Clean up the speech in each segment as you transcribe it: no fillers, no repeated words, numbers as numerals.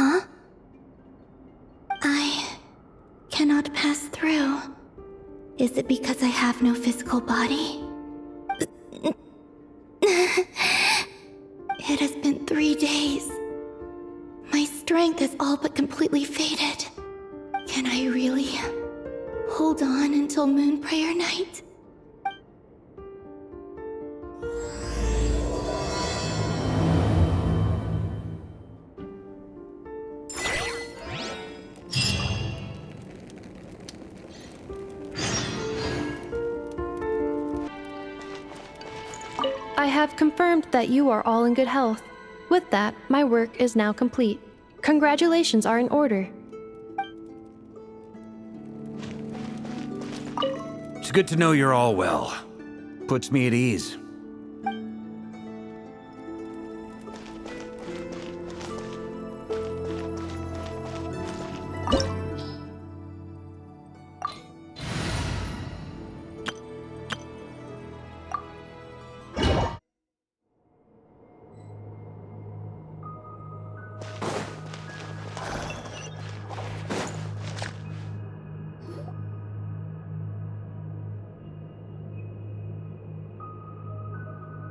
Huh? I cannot pass through. Is it because I have no physical body? It has been 3 days. My strength is all but completely faded. Can I really hold on until Moon Prayer Night? I have confirmed that you are all in good health. With that, my work is now complete. Congratulations are in order. It's good to know you're all well. Puts me at ease.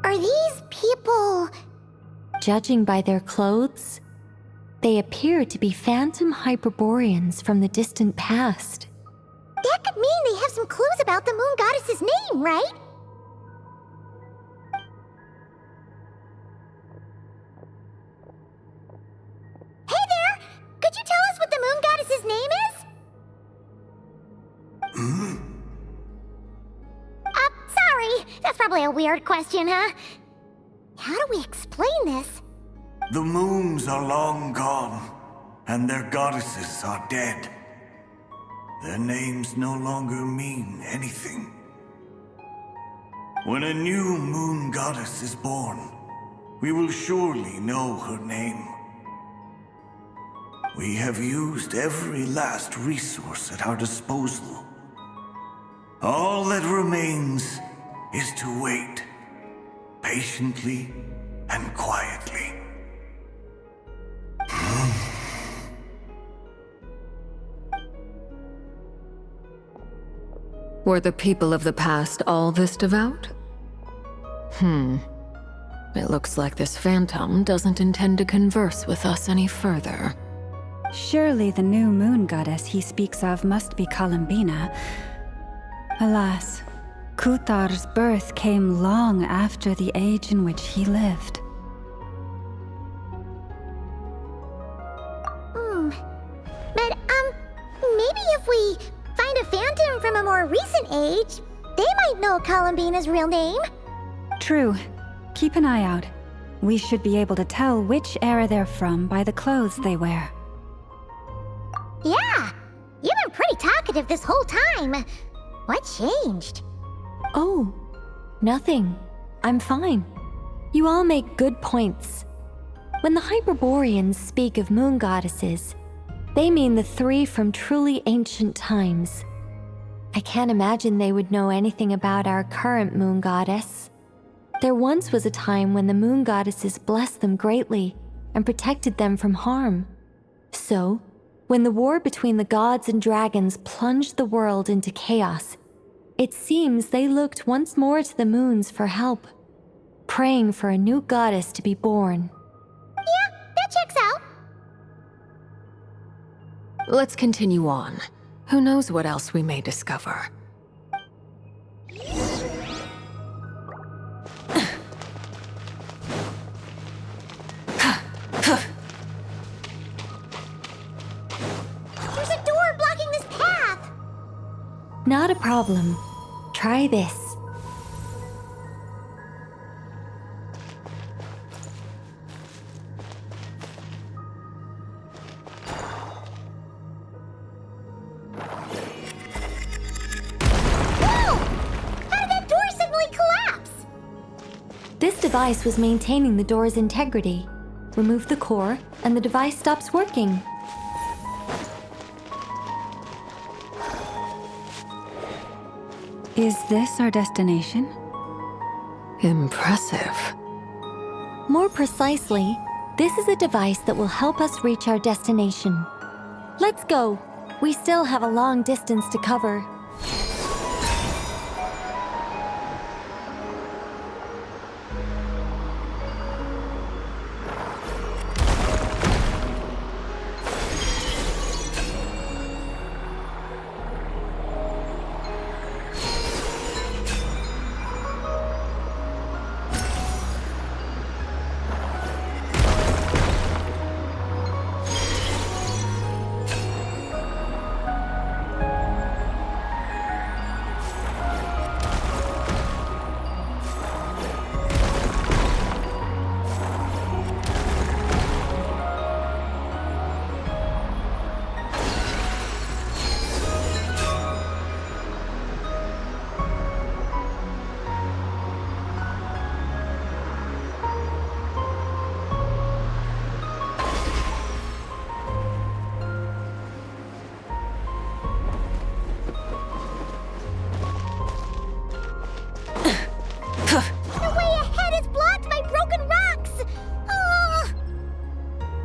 Are these people... Judging by their clothes, they appear to be phantom Hyperboreans from the distant past. That could mean they have some clues about the Moon Goddess's name, right? Hey there! Could you tell us what the Moon Goddess's name is? Sorry. That's probably a weird question, huh? How do we explain this? The moons are long gone, and their goddesses are dead. Their names no longer mean anything. When a new moon goddess is born, we will surely know her name. We have used every last resource at our disposal. All that remains is to wait, patiently and quietly. Were the people of the past all this devout? It looks like this phantom doesn't intend to converse with us any further. Surely the new moon goddess he speaks of must be Columbina. Alas, Kuthar's birth came long after the age in which he lived. But, maybe if we find a phantom from a more recent age, they might know Columbina's real name. True. Keep an eye out. We should be able to tell which era they're from by the clothes they wear. Yeah, you've been pretty talkative this whole time. What changed? Oh, nothing. I'm fine. You all make good points. When the Hyperboreans speak of moon goddesses, they mean the 3 from truly ancient times. I can't imagine they would know anything about our current moon goddess. There once was a time when the moon goddesses blessed them greatly and protected them from harm. So, when the war between the gods and dragons plunged the world into chaos, it seems they looked once more to the moons for help, praying for a new goddess to be born. Yeah, that checks out. Let's continue on. Who knows what else we may discover? There's a door blocking this path. Not a problem. Try this. This device was maintaining the door's integrity. Remove the core, and the device stops working. Is this our destination? Impressive. More precisely, This is a device that will help us reach our destination. Let's go. We still have a long distance to cover.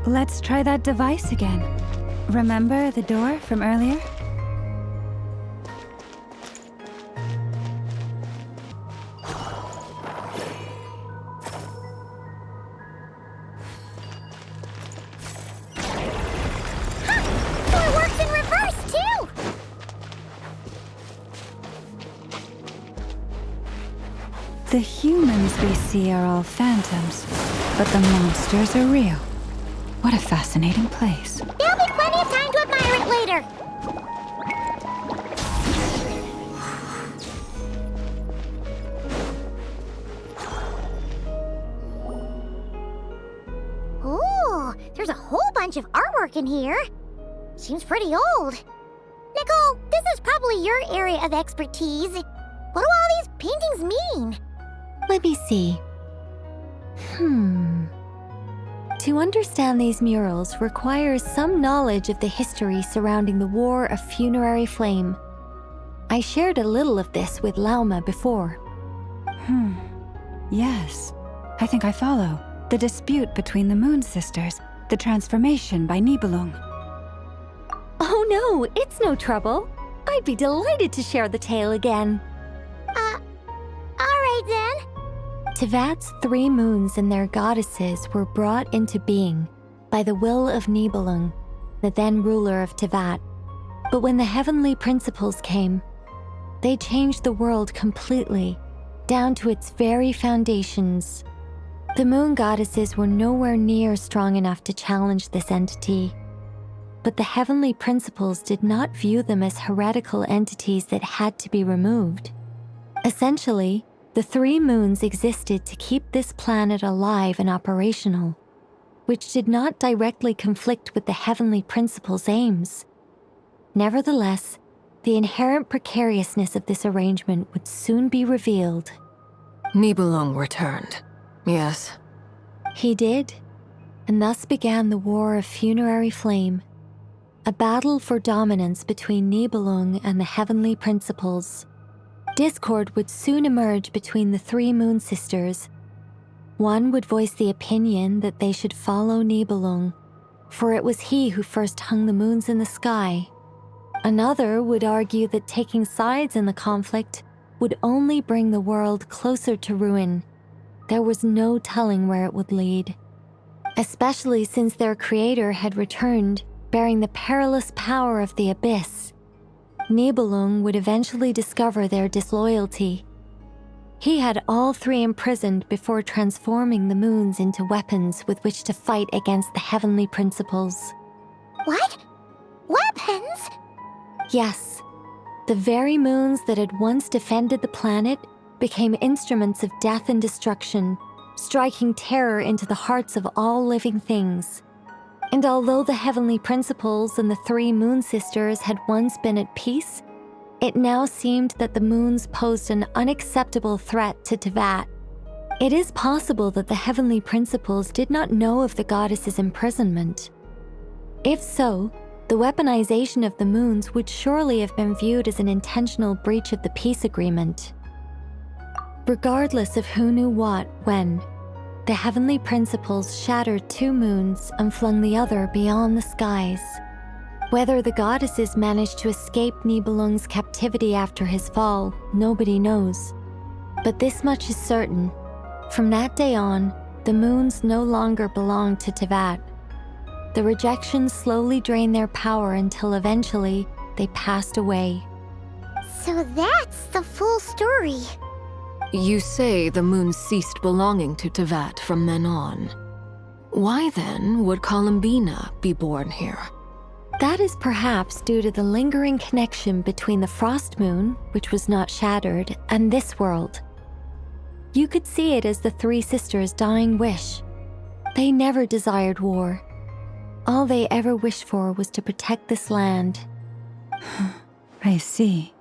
Let's try that device again. Remember the door from earlier? The humans we see are all phantoms, but the monsters are real. What a fascinating place. There'll be plenty of time to admire it later. Ooh, there's a whole bunch of artwork in here. Seems pretty old. Nicole, this is probably your area of expertise. What do all these paintings mean? Let me see. To understand these murals requires some knowledge of the history surrounding the War of Funerary Flame. I shared a little of this with Lauma before. Yes. I think I follow. The dispute between the Moon Sisters, the transformation by Nibelung. Oh no, it's no trouble. I'd be delighted to share the tale again. Alright then. Tevat's 3 moons and their goddesses were brought into being by the will of Nibelung, the then ruler of Tevat. But when the heavenly principles came, they changed the world completely, down to its very foundations. The moon goddesses were nowhere near strong enough to challenge this entity. But the heavenly principles did not view them as heretical entities that had to be removed. Essentially, the 3 moons existed to keep this planet alive and operational, which did not directly conflict with the heavenly principles' aims. Nevertheless, the inherent precariousness of this arrangement would soon be revealed. Nibelung returned. Yes. He did, and thus began the War of Funerary Flame, a battle for dominance between Nibelung and the heavenly principles. Discord would soon emerge between the 3 moon sisters. One would voice the opinion that they should follow Nibelung, for it was he who first hung the moons in the sky. Another would argue that taking sides in the conflict would only bring the world closer to ruin. There was no telling where it would lead, especially since their creator had returned, bearing the perilous power of the abyss. Nibelung would eventually discover their disloyalty. He had all 3 imprisoned before transforming the moons into weapons with which to fight against the heavenly principles. What? Weapons? Yes, the very moons that had once defended the planet became instruments of death and destruction, striking terror into the hearts of all living things. And although the heavenly principles and the 3 moon sisters had once been at peace, it now seemed that the moons posed an unacceptable threat to Tevat. It is possible that the heavenly principles did not know of the goddess's imprisonment. If so, the weaponization of the moons would surely have been viewed as an intentional breach of the peace agreement. Regardless of who knew what, when, the heavenly principles shattered 2 moons and flung the other beyond the skies. Whether the goddesses managed to escape Nibelung's captivity after his fall, nobody knows. But this much is certain. From that day on, the moons no longer belonged to Teyvat. The rejections slowly drained their power until eventually they passed away. So that's the full story. You say the moons ceased belonging to Teyvat from then on. Why then would Columbina be born here? That is perhaps due to the lingering connection between the Frost Moon, which was not shattered, and this world. You could see it as the 3 sisters' dying wish. They never desired war. All they ever wished for was to protect this land. I see.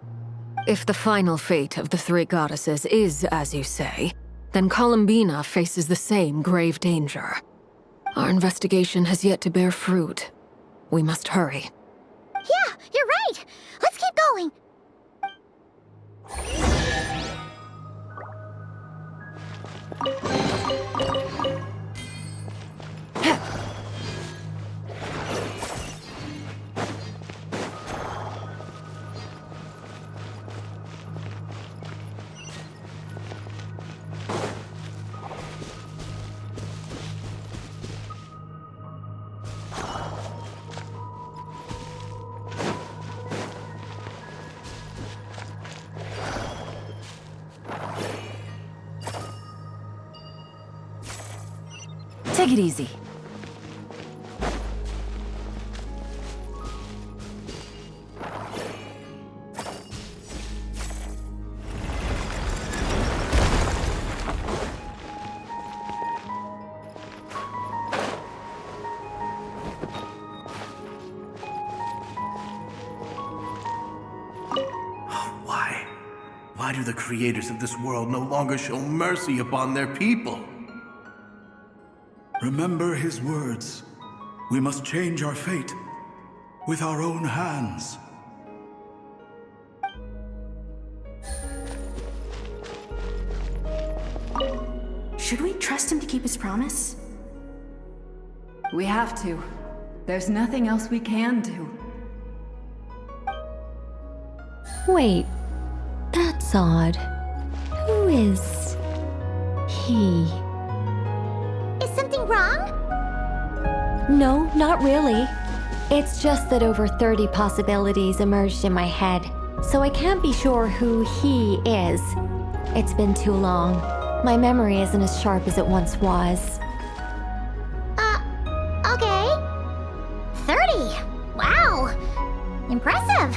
If the final fate of the 3 goddesses is as you say, then Columbina faces the same grave danger. Our investigation has yet to bear fruit. We must hurry. Yeah, you're right. Let's keep going. Take it easy. Why do the creators of this world no longer show mercy upon their people? Remember his words. We must change our fate with our own hands. Should we trust him to keep his promise? We have to. There's nothing else we can do. Wait, that's odd. Who is he? Is something wrong? No, not really. It's just that over 30 possibilities emerged in my head, so I can't be sure who he is. It's been too long. My memory isn't as sharp as it once was. Okay. 30. Wow. Impressive.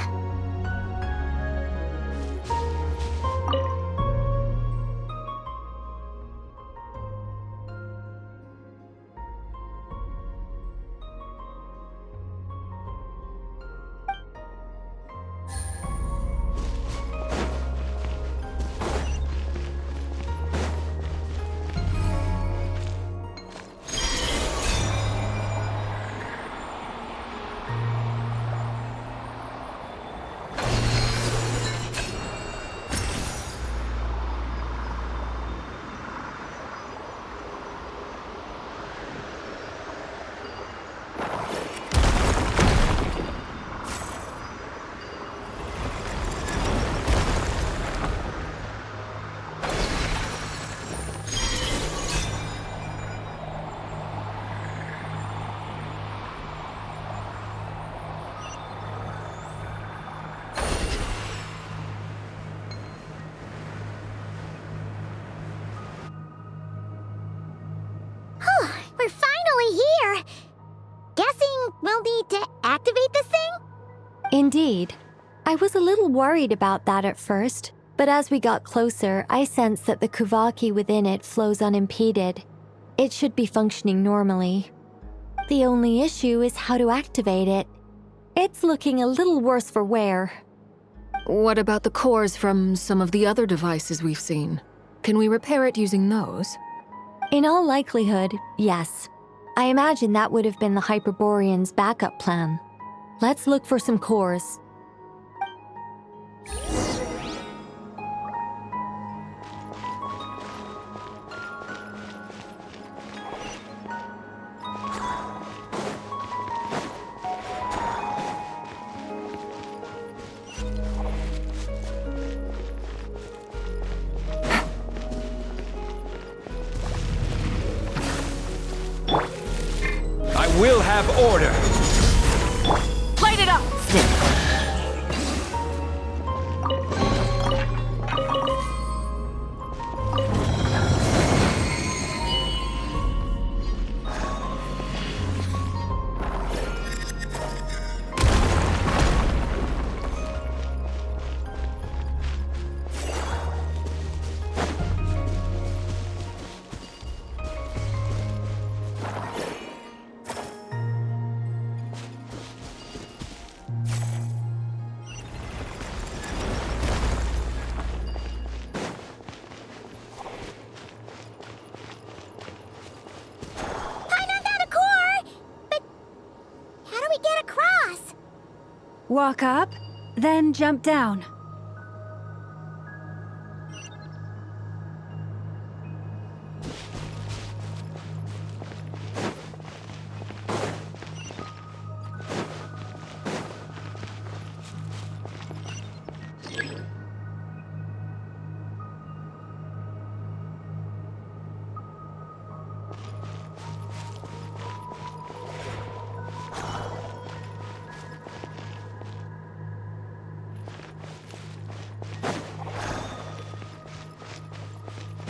We're finally here. Guessing we'll need to activate this thing? Indeed. I was a little worried about that at first, but as we got closer, I sensed that the Kuvaki within it flows unimpeded. It should be functioning normally. The only issue is how to activate it. It's looking a little worse for wear. What about the cores from some of the other devices we've seen? Can we repair it using those? In all likelihood, yes. I imagine that would have been the Hyperborean's backup plan. Let's look for some cores. will have order. Light it up! Walk up, then jump down.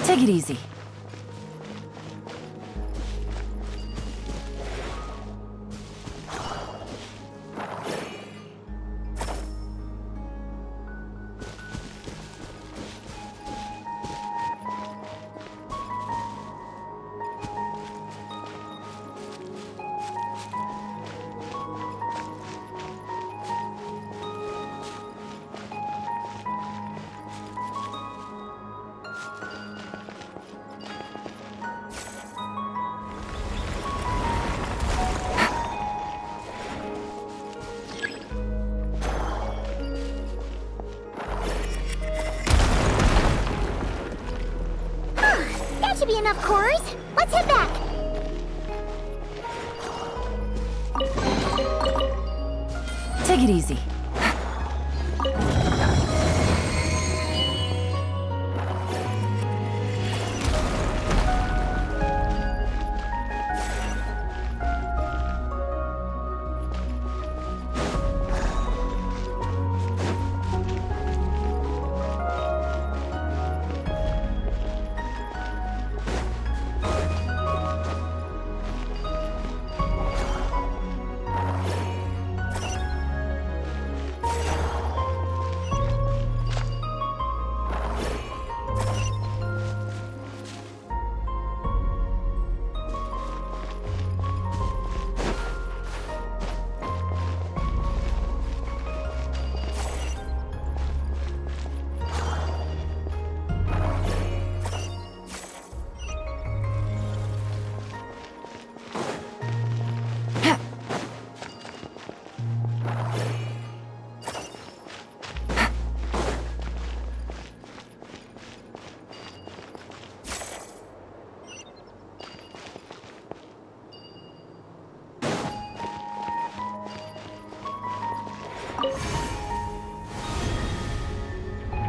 Take it easy. Should be enough cores. Let's head back. Take it easy.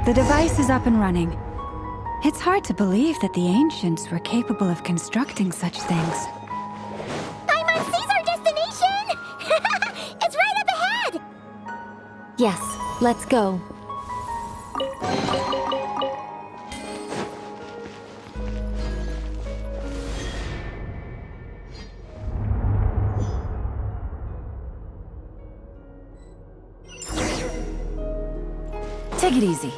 The device is up and running. It's hard to believe that the ancients were capable of constructing such things. Paimon sees our destination! It's right up ahead! Yes, let's go. Take it easy.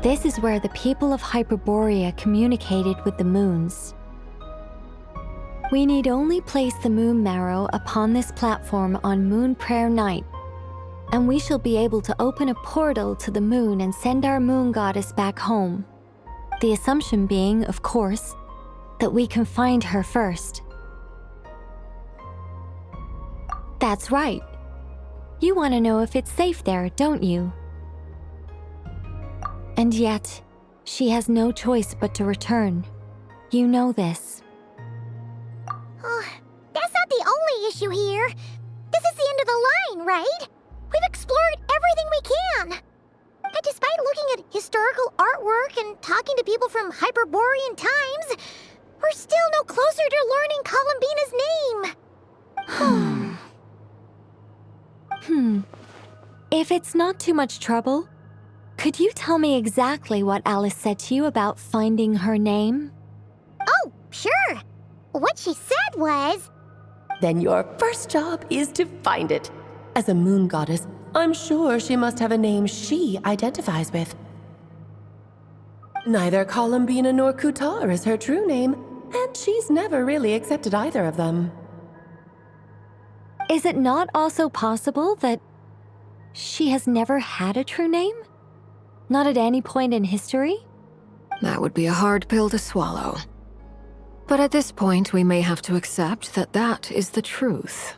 This is where the people of Hyperborea communicated with the moons. We need only place the moon marrow upon this platform on Moon Prayer Night, and we shall be able to open a portal to the moon and send our moon goddess back home. The assumption being, of course, that we can find her first. That's right. You want to know if it's safe there, don't you? And yet, she has no choice but to return. You know this. Oh, that's not the only issue here. This is the end of the line, right? We've explored everything we can. And despite looking at historical artwork and talking to people from Hyperborean times, we're still no closer to learning Columbina's name. If it's not too much trouble, could you tell me exactly what Alice said to you about finding her name? Oh, sure. What she said was... Then your first job is to find it. As a moon goddess, I'm sure she must have a name she identifies with. Neither Columbina nor Kutar is her true name, and she's never really accepted either of them. Is it not also possible that she has never had a true name? Not at any point in history? That would be a hard pill to swallow. But at this point, we may have to accept that that is the truth.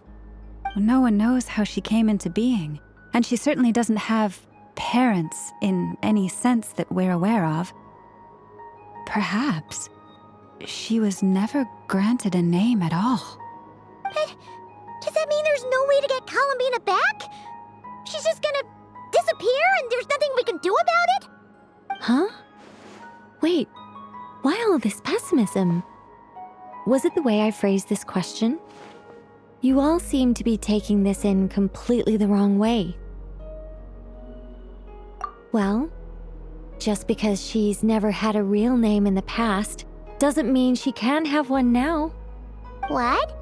No one knows how she came into being, and she certainly doesn't have parents in any sense that we're aware of. Perhaps she was never granted a name at all. But does that mean there's no way to get Columbina back? She's just gonna disappear and there's nothing we can do about it? Huh? Wait, why all this pessimism? Was it the way I phrased this question? You all seem to be taking this in completely the wrong way. Well, just because she's never had a real name in the past doesn't mean she can't have one now. What?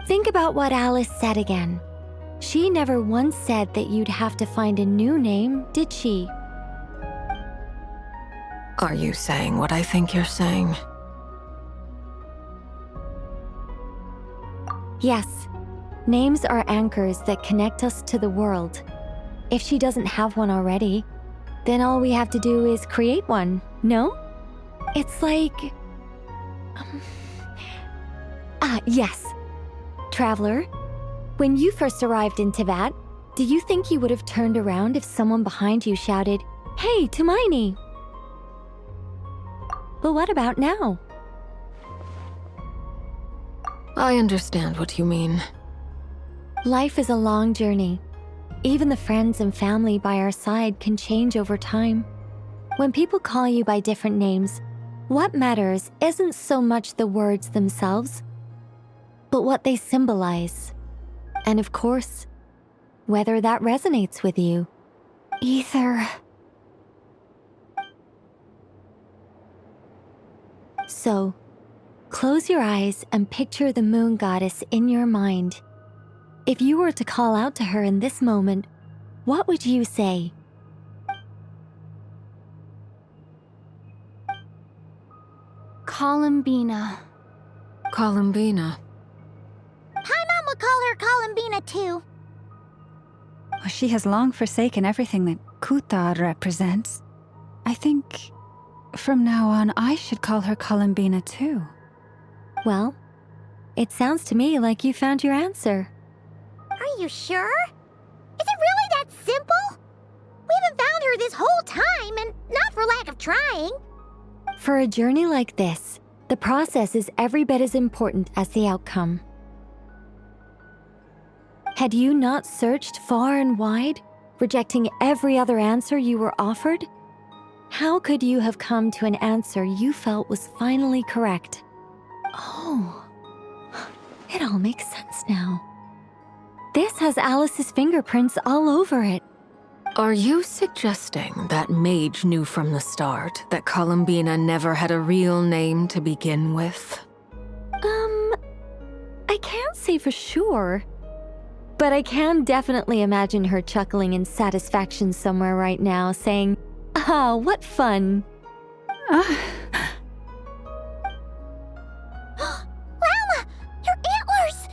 Think about what Alice said again. She never once said that you'd have to find a new name, did she? Are you saying what I think you're saying? Yes. Names are anchors that connect us to the world. If she doesn't have one already, then all we have to do is create one, no? It's like... yes. Traveler, when you first arrived in Teyvat, do you think you would have turned around if someone behind you shouted, "Hey, Tumaini"? But what about now? I understand what you mean. Life is a long journey. Even the friends and family by our side can change over time. When people call you by different names, what matters isn't so much the words themselves, but what they symbolize. And of course, whether that resonates with you. Ether. So, close your eyes and picture the moon goddess in your mind. If you were to call out to her in this moment, what would you say? Columbina. Columbina. Paimon would call her Columbina too. Well, she has long forsaken everything that Kutar represents. I think from now on I should call her Columbina too. Well, it sounds to me like you found your answer. Are you sure? Is it really that simple? We haven't found her this whole time, and not for lack of trying. For a journey like this, the process is every bit as important as the outcome. Had you not searched far and wide, rejecting every other answer you were offered? How could you have come to an answer you felt was finally correct? Oh, it all makes sense now. This has Alice's fingerprints all over it. Are you suggesting that Mage knew from the start that Columbina never had a real name to begin with? I can't say for sure. But I can definitely imagine her chuckling in satisfaction somewhere right now, saying, "Ah, what fun." Llama! Your antlers!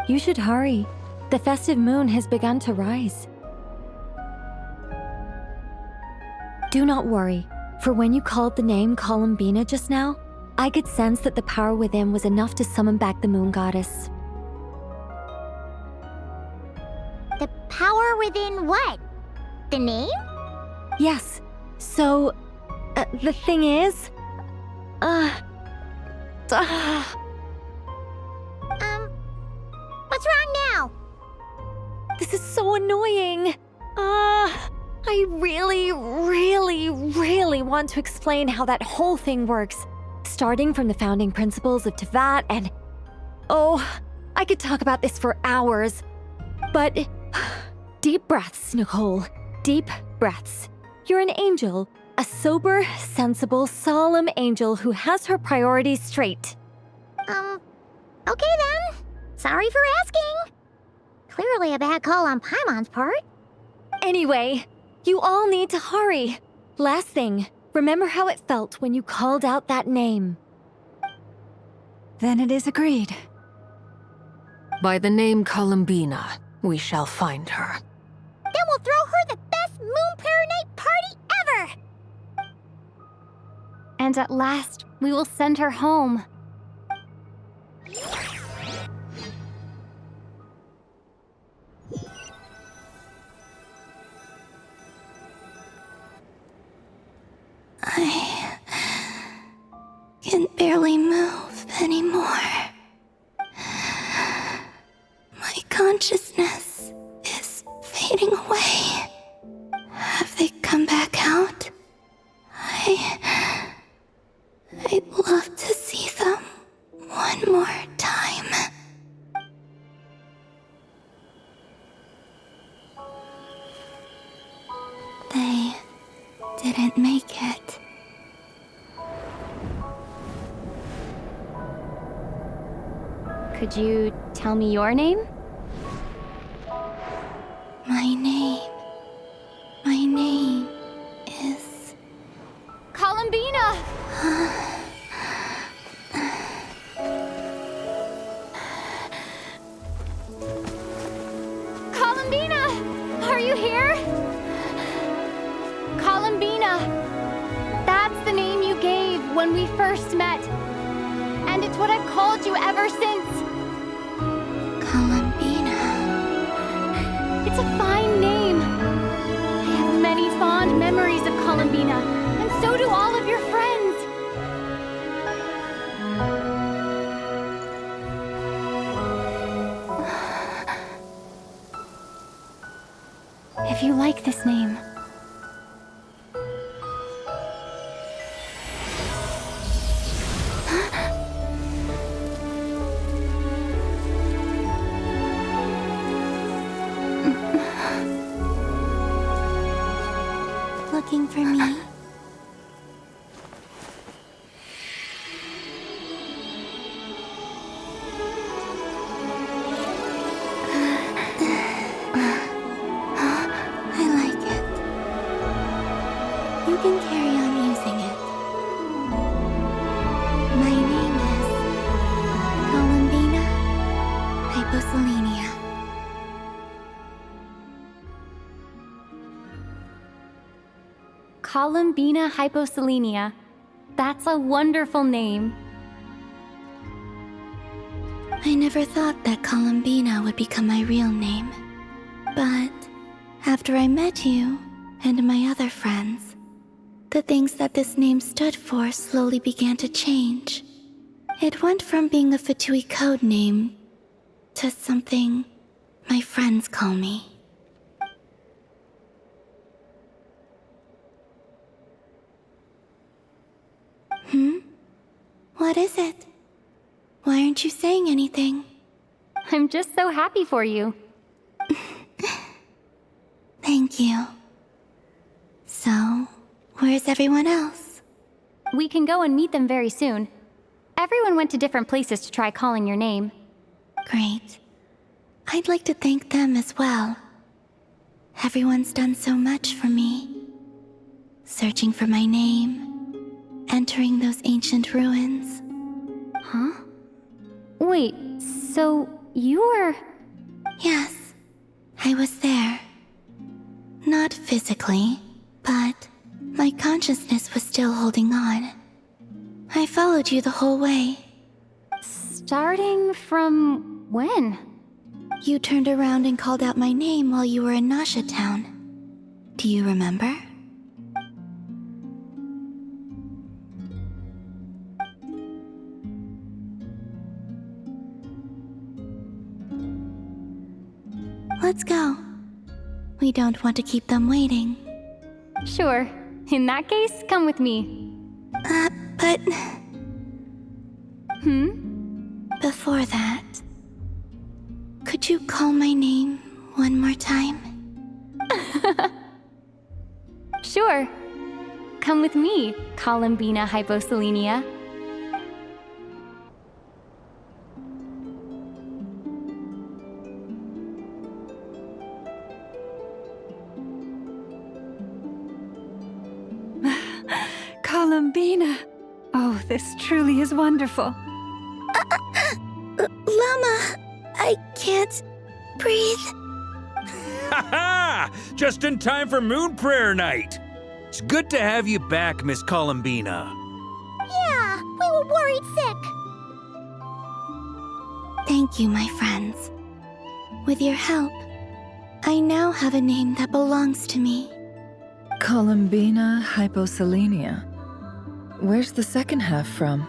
You should hurry. The festive moon has begun to rise. Do not worry, for when you called the name Columbina just now, I could sense that the power within was enough to summon back the moon goddess. The power within what? The name? Yes. So, the thing is... What's wrong now? This is so annoying. I really want to explain how that whole thing works. Starting from the founding principles of Tevat and... Oh, I could talk about this for hours. But... Deep breaths, Nicole. Deep breaths. You're an angel. A sober, sensible, solemn angel who has her priorities straight. Okay then. Sorry for asking. Clearly a bad call on Paimon's part. Anyway, you all need to hurry. Last thing, remember how it felt when you called out that name. Then it is agreed. By the name Columbina, we shall find her. Then we'll throw her the best Moon Prayer Night party ever! And at last, we will send her home. I can barely move anymore. My consciousness is fading away. Have they come back out? I'd love to see them one more time. They didn't make it. Could you tell me your name? My name is... Columbina! Columbina! Are you here? Columbina! That's the name you gave when we first met. And it's what I've called you ever since. Columbina. It's a fine name. I have many fond memories of Columbina, and so do all of your friends. If you like this name, looking for me? I like it. You can carry on using it. My name is Columbina Hyposelenia. Columbina Hyposelenia. That's a wonderful name. I never thought that Columbina would become my real name. But after I met you and my other friends, the things that this name stood for slowly began to change. It went from being a Fatui code name to something my friends call me. What is it? Why aren't you saying anything? I'm just so happy for you. Thank you. So, where's everyone else? We can go and meet them very soon. Everyone went to different places to try calling your name. Great. I'd like to thank them as well. Everyone's done so much for me. Searching for my name, entering those ancient ruins. Huh? Wait, so you were... Yes, I was there. Not physically, but my consciousness was still holding on. I followed you the whole way. Starting from when? You turned around and called out my name while you were in Nasha Town. Do you remember? Let's go. We don't want to keep them waiting. Sure. In that case, come with me. But... Hmm? Before that, could you call my name one more time? Sure. Come with me, Columbina Hyposelenia. Columbina! Oh, this truly is wonderful. Llama, I can't breathe. Ha-ha! Just in time for Moon Prayer Night. It's good to have you back, Miss Columbina. Yeah, we were worried sick. Thank you, my friends. With your help, I now have a name that belongs to me. Columbina Hyposelenia. Where's the second half from?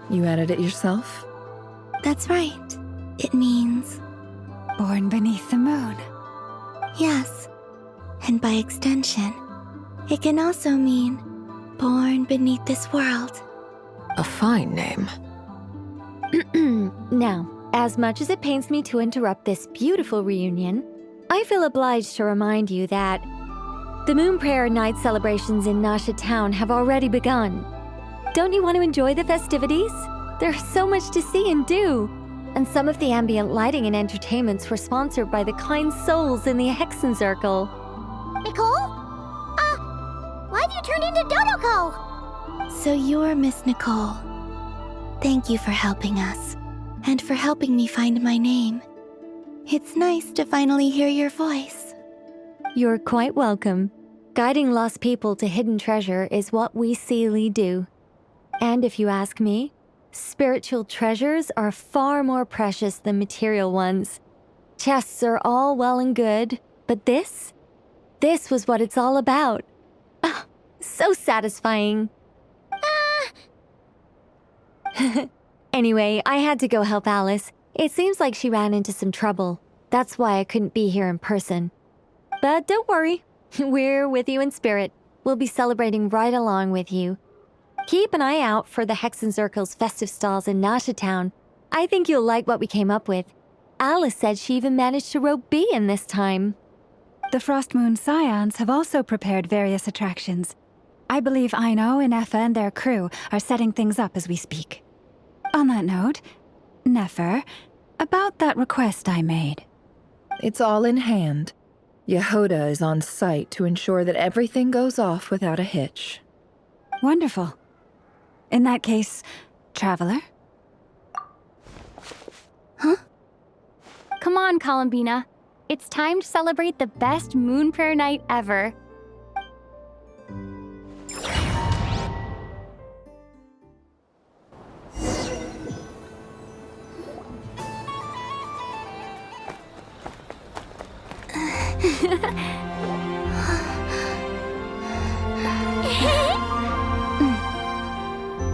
You added it yourself? That's right. It means... Born beneath the moon. Yes. And by extension, it can also mean born beneath this world. A fine name. Now, as much as it pains me to interrupt this beautiful reunion, I feel obliged to remind you that the Moon Prayer Night celebrations in Nasha Town have already begun. Don't you want to enjoy the festivities? There's so much to see and do. And some of the ambient lighting and entertainments were sponsored by the kind souls in the Hexen Circle. Nicole? Why have you turned into Dodoko? So you're Miss Nicole. Thank you for helping us, and for helping me find my name. It's nice to finally hear your voice. You're quite welcome. Guiding lost people to hidden treasure is what we Seelie do. And if you ask me, spiritual treasures are far more precious than material ones. Chests are all well and good, but this was what it's all about. Ah, so satisfying. Anyway, I had to go help Alice. It seems like she ran into some trouble. That's why I couldn't be here in person. But don't worry, we're with you in spirit. We'll be celebrating right along with you. Keep an eye out for the Hexen Circle's festive stalls in Nasha Town. I think you'll like what we came up with. Alice said she even managed to rope B in this time. The Frost Moon Scions have also prepared various attractions. I believe Aino, Ineffa, and their crew are setting things up as we speak. On that note, Nefer, about that request I made. It's all in hand. Yehoda is on site to ensure that everything goes off without a hitch. Wonderful. In that case, Traveler? Huh? Come on, Columbina. It's time to celebrate the best Moon Prayer Night ever.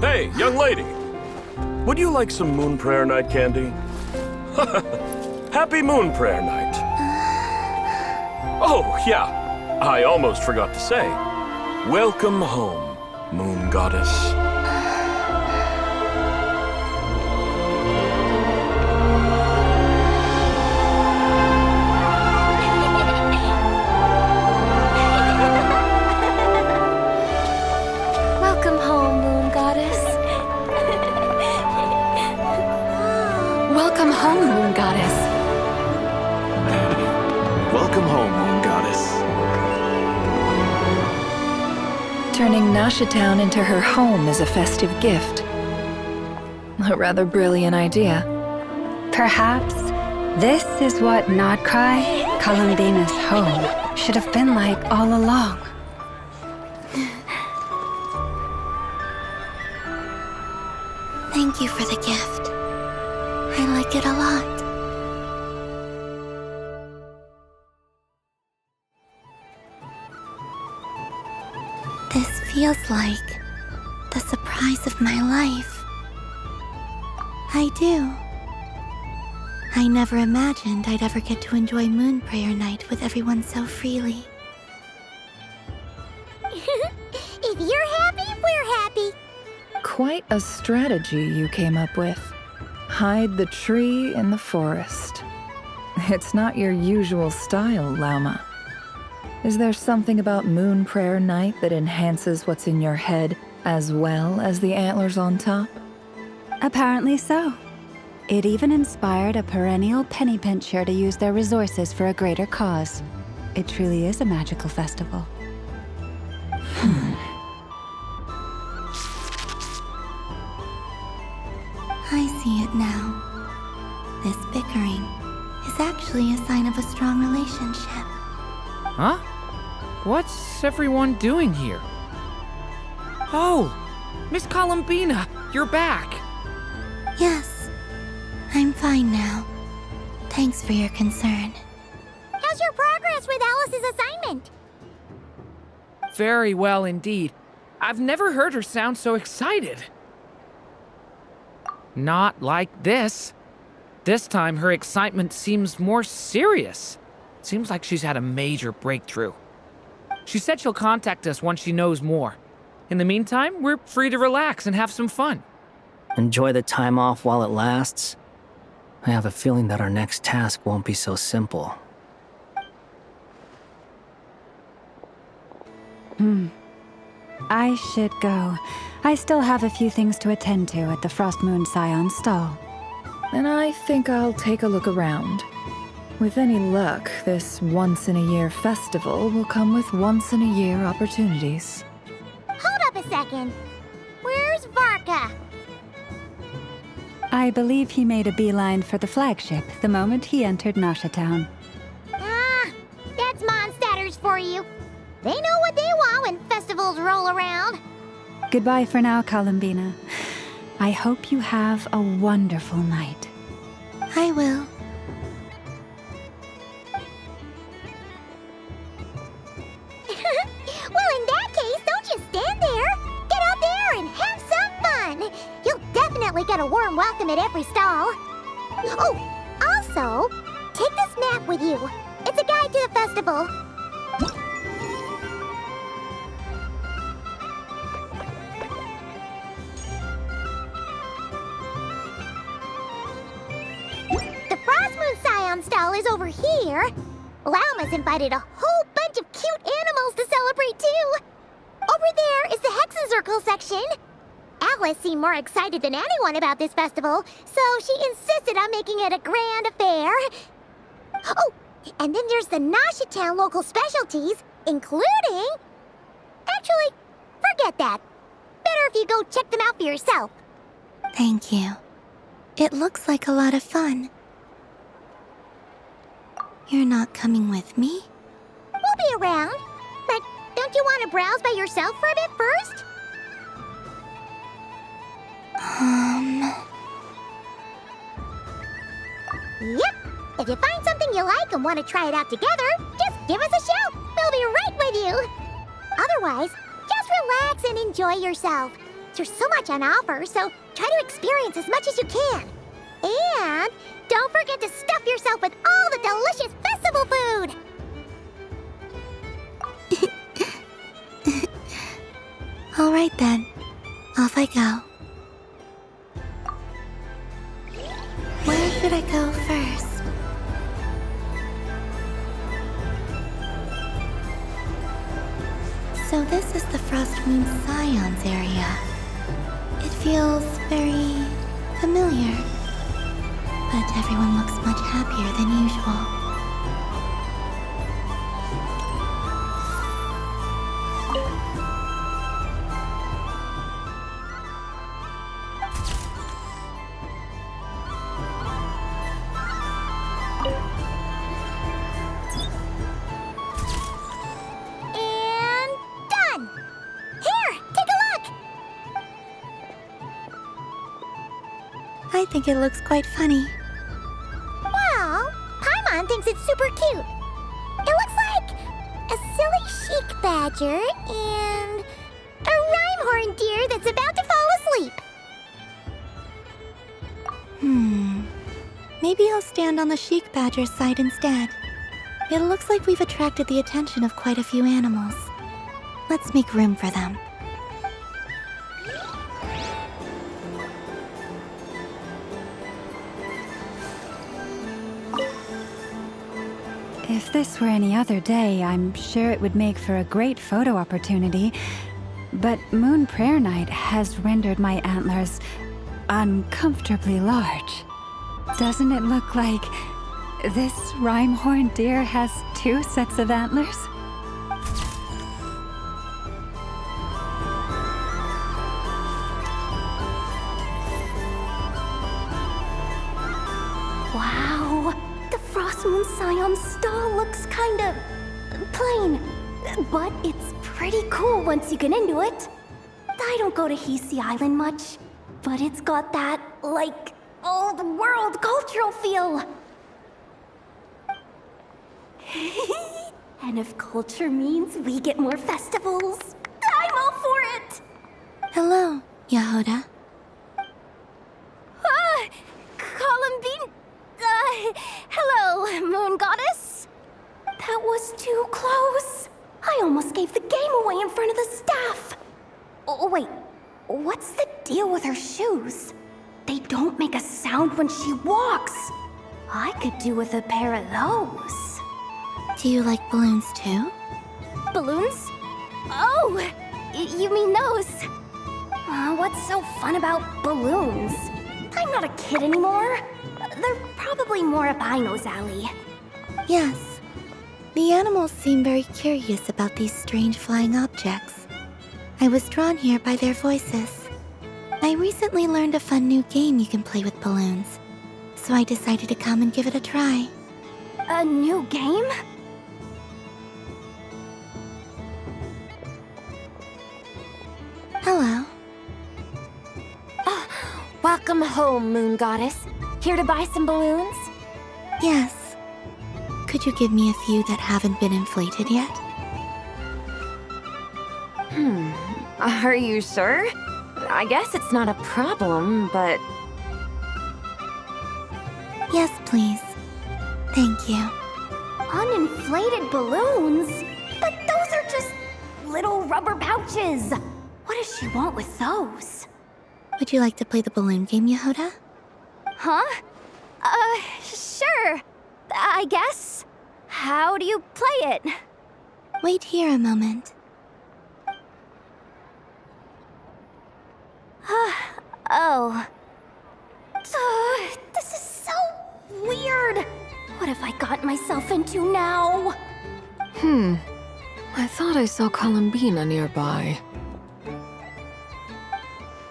Hey, young lady. Would you like some Moon Prayer Night candy? Happy Moon Prayer Night. Oh, yeah. I almost forgot to say. Welcome home, Moon Goddess. Welcome home, Moon Goddess. Welcome home, Moon Goddess. Welcome home, Moon Goddess. Turning Nasha Town into her home is a festive gift. A rather brilliant idea. Perhaps this is what Nod-Krai, Columbina's home, should have been like all along. Thank you for the gift. I like it a lot. Feels like the surprise of my life. I do. I never imagined I'd ever get to enjoy Moon Prayer Night with everyone so freely. If you're happy, we're happy. Quite a strategy you came up with. Hide the tree in the forest. It's not your usual style, Lauma. Is there something about Moon Prayer Night that enhances what's in your head as well as the antlers on top? Apparently so. It even inspired a perennial penny pincher to use their resources for a greater cause. It truly is a magical festival. I see it now. This bickering is actually a sign of a strong relationship. Huh? What's everyone doing here? Oh! Miss Columbina, you're back! Yes, I'm fine now. Thanks for your concern. How's your progress with Alice's assignment? Very well indeed. I've never heard her sound so excited. Not like this. This time her excitement seems more serious. Seems like she's had a major breakthrough. She said she'll contact us once she knows more. In the meantime, we're free to relax and have some fun. Enjoy the time off while it lasts. I have a feeling that our next task won't be so simple. I should go. I still have a few things to attend to at the Frost Moon Scion stall. And I think I'll take a look around. With any luck, this once-in-a-year festival will come with once-in-a-year opportunities. Hold up a second. Where's Varka? I believe he made a beeline for the flagship the moment he entered Nasha Town. Ah, that's Mondstadters for you. They know what they want when festivals roll around. Goodbye for now, Columbina. I hope you have a wonderful night. I will. Well, in that case, don't just stand there. Get out there and have some fun. You'll definitely get a warm welcome at every stall. Oh, also, take this map with you. It's a guide to the festival. The Frost Moon Scion stall is over here. Lauma's invited a whole bunch of cute animals to celebrate too. Over there is the Hexencircle section. Alice seemed more excited than anyone about this festival, so she insisted on making it a grand affair. Oh, and then there's the Nasha Town local specialties, including... Actually, forget that. Better if you go check them out for yourself. Thank you. It looks like a lot of fun. You're not coming with me? We'll be around. But don't you want to browse by yourself for a bit first? Yep. If you find something you like and want to try it out together, just give us a shout. We'll be right with you. Otherwise, just relax and enjoy yourself. There's so much on offer, so try to experience as much as you can. And don't forget to stuff yourself with all the delicious festival food! All right then. Off I go. Where should I go first? So this is the Frost Moon Scions area. It feels very familiar. But everyone looks much happier than usual. And done! Here, take a look! I think it looks quite funny. Well, Paimon thinks it's super cute. It looks like a silly chic badger and deer that's about to fall asleep. Maybe I'll stand on the Sheik Badger's side instead. It looks like we've attracted the attention of quite a few animals. Let's make room for them. If this were any other day, I'm sure it would make for a great photo opportunity. But Moon Prayer Night has rendered my antlers uncomfortably large. Doesn't it look like this rhyme-horned deer has 2 sets of antlers? Wow, the Frost Moon Scion stall looks kinda plain, but it's pretty cool once you get into it. I don't go to Hisi Island much, but it's got that, like, old world cultural feel. And if culture means we get more festivals, I'm all for it! Hello, Yehoda. Columbine... hello, Moon Goddess. That was too close. I almost gave the game away in front of the staff. Oh, wait, what's the deal with her shoes? They don't make a sound when she walks. I could do with a pair of those. Do you like balloons too? Balloons? Oh, you mean those? What's so fun about balloons? I'm not a kid anymore. They're probably more up Aino's alley. Yes. The animals seem very curious about these strange flying objects. I was drawn here by their voices. I recently learned a fun new game you can play with balloons, so I decided to come and give it a try. A new game? Hello. Welcome home, Moon Goddess. Here to buy some balloons? Yes. Could you give me a few that haven't been inflated yet? Are you sure? I guess it's not a problem, but... Yes, please. Thank you. Uninflated balloons? But those are just little rubber pouches. What does she want with those? Would you like to play the balloon game, Yehoda? Huh? Sure. I guess. How do you play it? Wait here a moment. Oh. This is so weird. What have I got myself into now? I thought I saw Columbina nearby.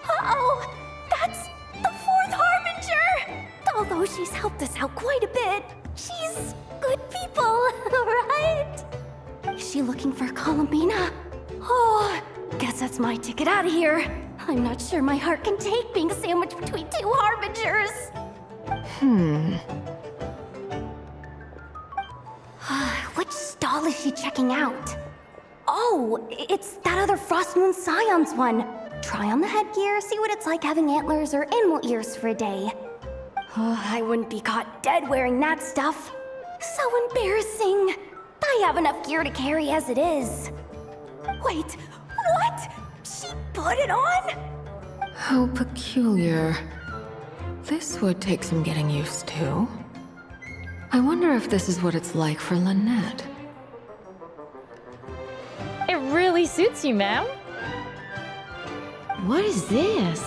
Uh-oh! That's the 4th Harbinger! Although she's helped us out quite a bit, she's good people, right? Is she looking for Columbina? Oh, guess that's my ticket out of here. I'm not sure my heart can take being sandwiched between 2 Harbingers. Which stall is she checking out? Oh, it's that other Frost Moon Scion's one. Try on the headgear, see what it's like having antlers or animal ears for a day. Oh, I wouldn't be caught dead wearing that stuff. So embarrassing. I have enough gear to carry as it is. Wait, what? She put it on? How peculiar. This would take some getting used to. I wonder if this is what it's like for Lynette. It really suits you, ma'am. What is this?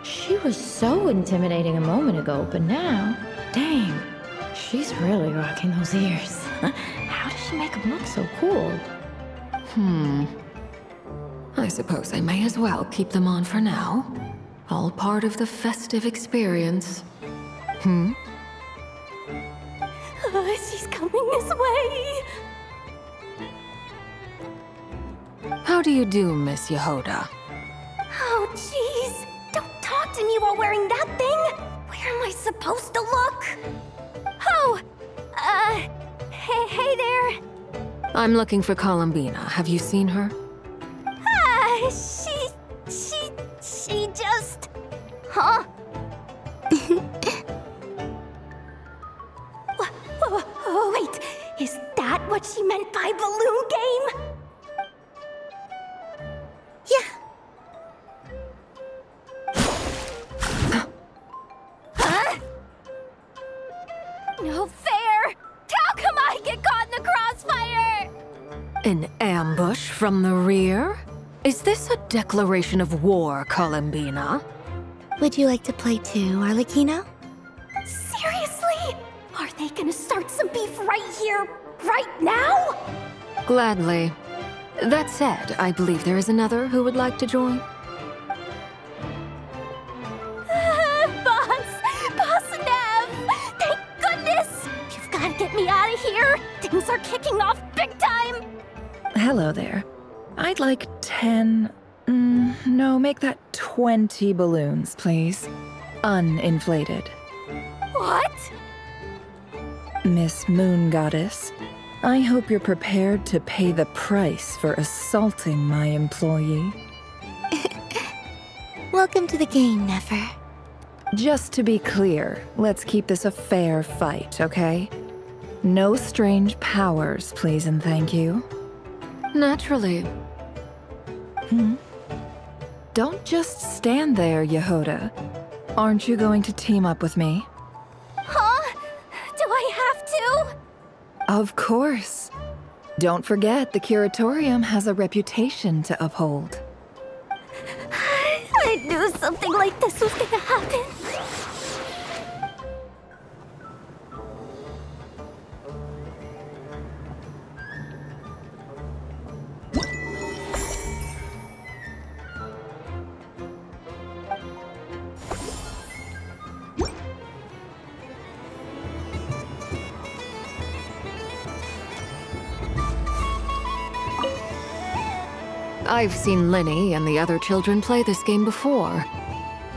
She was so intimidating a moment ago, but now, dang, she's really rocking those ears. How does she make them look so cool? I suppose I may as well keep them on for now. All part of the festive experience. She's coming this way. How do you do, Miss Yehoda? Oh, jeez. Don't talk to me while wearing that thing. Where am I supposed to look? Oh, hey there. I'm looking for Columbina. Have you seen her? She she meant by balloon game? Yeah. Huh? No fair! How come I get caught in the crossfire? An ambush from the rear? Is this a declaration of war, Columbina? Would you like to play too, Arlecchino? Seriously? Are they gonna start some beef right here, right now? Gladly. That said, I believe there is another who would like to join. Boss Nev! Thank goodness! You've gotta get me out of here! Things are kicking off big time! Hello there. I'd like 10... no, make that 20 balloons, please. Uninflated. What? Miss Moon Goddess, I hope you're prepared to pay the price for assaulting my employee. Welcome to the game, Nefer. Just to be clear, let's keep this a fair fight, okay? No strange powers, please and thank you. Naturally. Don't just stand there, Yehoda. Aren't you going to team up with me? Huh? Do I have to? Of course. Don't forget, the Curatorium has a reputation to uphold. I knew something like this was gonna happen. I've seen Linny and the other children play this game before.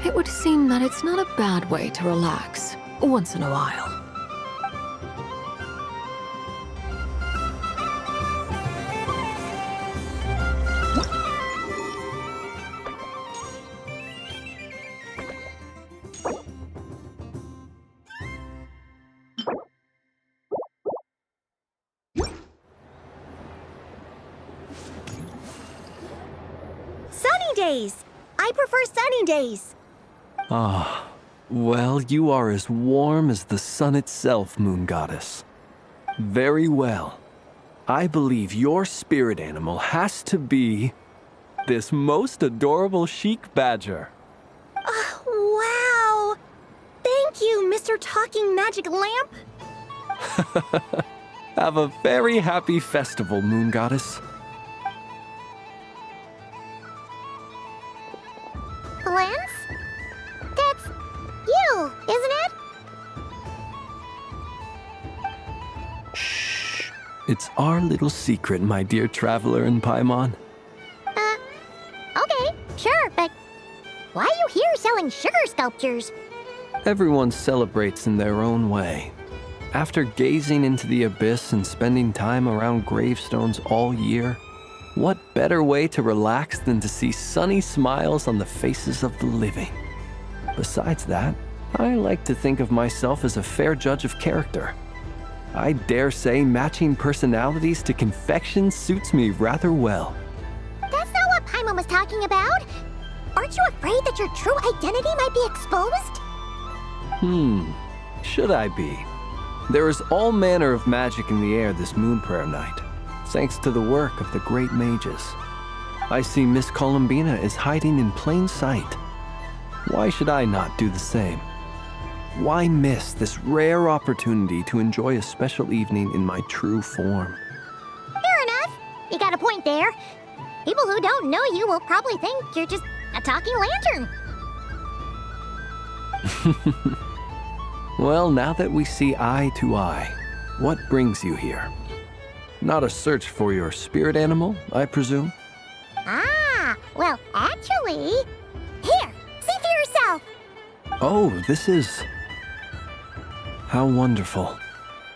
It would seem that it's not a bad way to relax, once in a while. Days. I prefer sunny days. Ah, well, you are as warm as the sun itself, Moon Goddess. Very well. I believe your spirit animal has to be this most adorable chic badger. Wow! Thank you, Mr. Talking Magic Lamp. Have a very happy festival, Moon Goddess. Lance? That's you, isn't it? Shh. It's our little secret, my dear traveler in Paimon. Okay, sure, but why are you here selling sugar sculptures? Everyone celebrates in their own way. After gazing into the abyss and spending time around gravestones all year, what better way to relax than to see sunny smiles on the faces of the living? Besides that, I like to think of myself as a fair judge of character. I dare say matching personalities to confection suits me rather well. That's not what Paimon was talking about. Aren't you afraid that your true identity might be exposed? Should I be? There is all manner of magic in the air this moon prayer night, thanks to the work of the great mages. I see Miss Columbina is hiding in plain sight. Why should I not do the same? Why miss this rare opportunity to enjoy a special evening in my true form? Fair enough. You got a point there. People who don't know you will probably think you're just a talking lantern. Well, now that we see eye to eye, what brings you here? Not a search for your spirit animal, I presume? Ah, well, actually... Here, see for yourself! Oh, this is... How wonderful.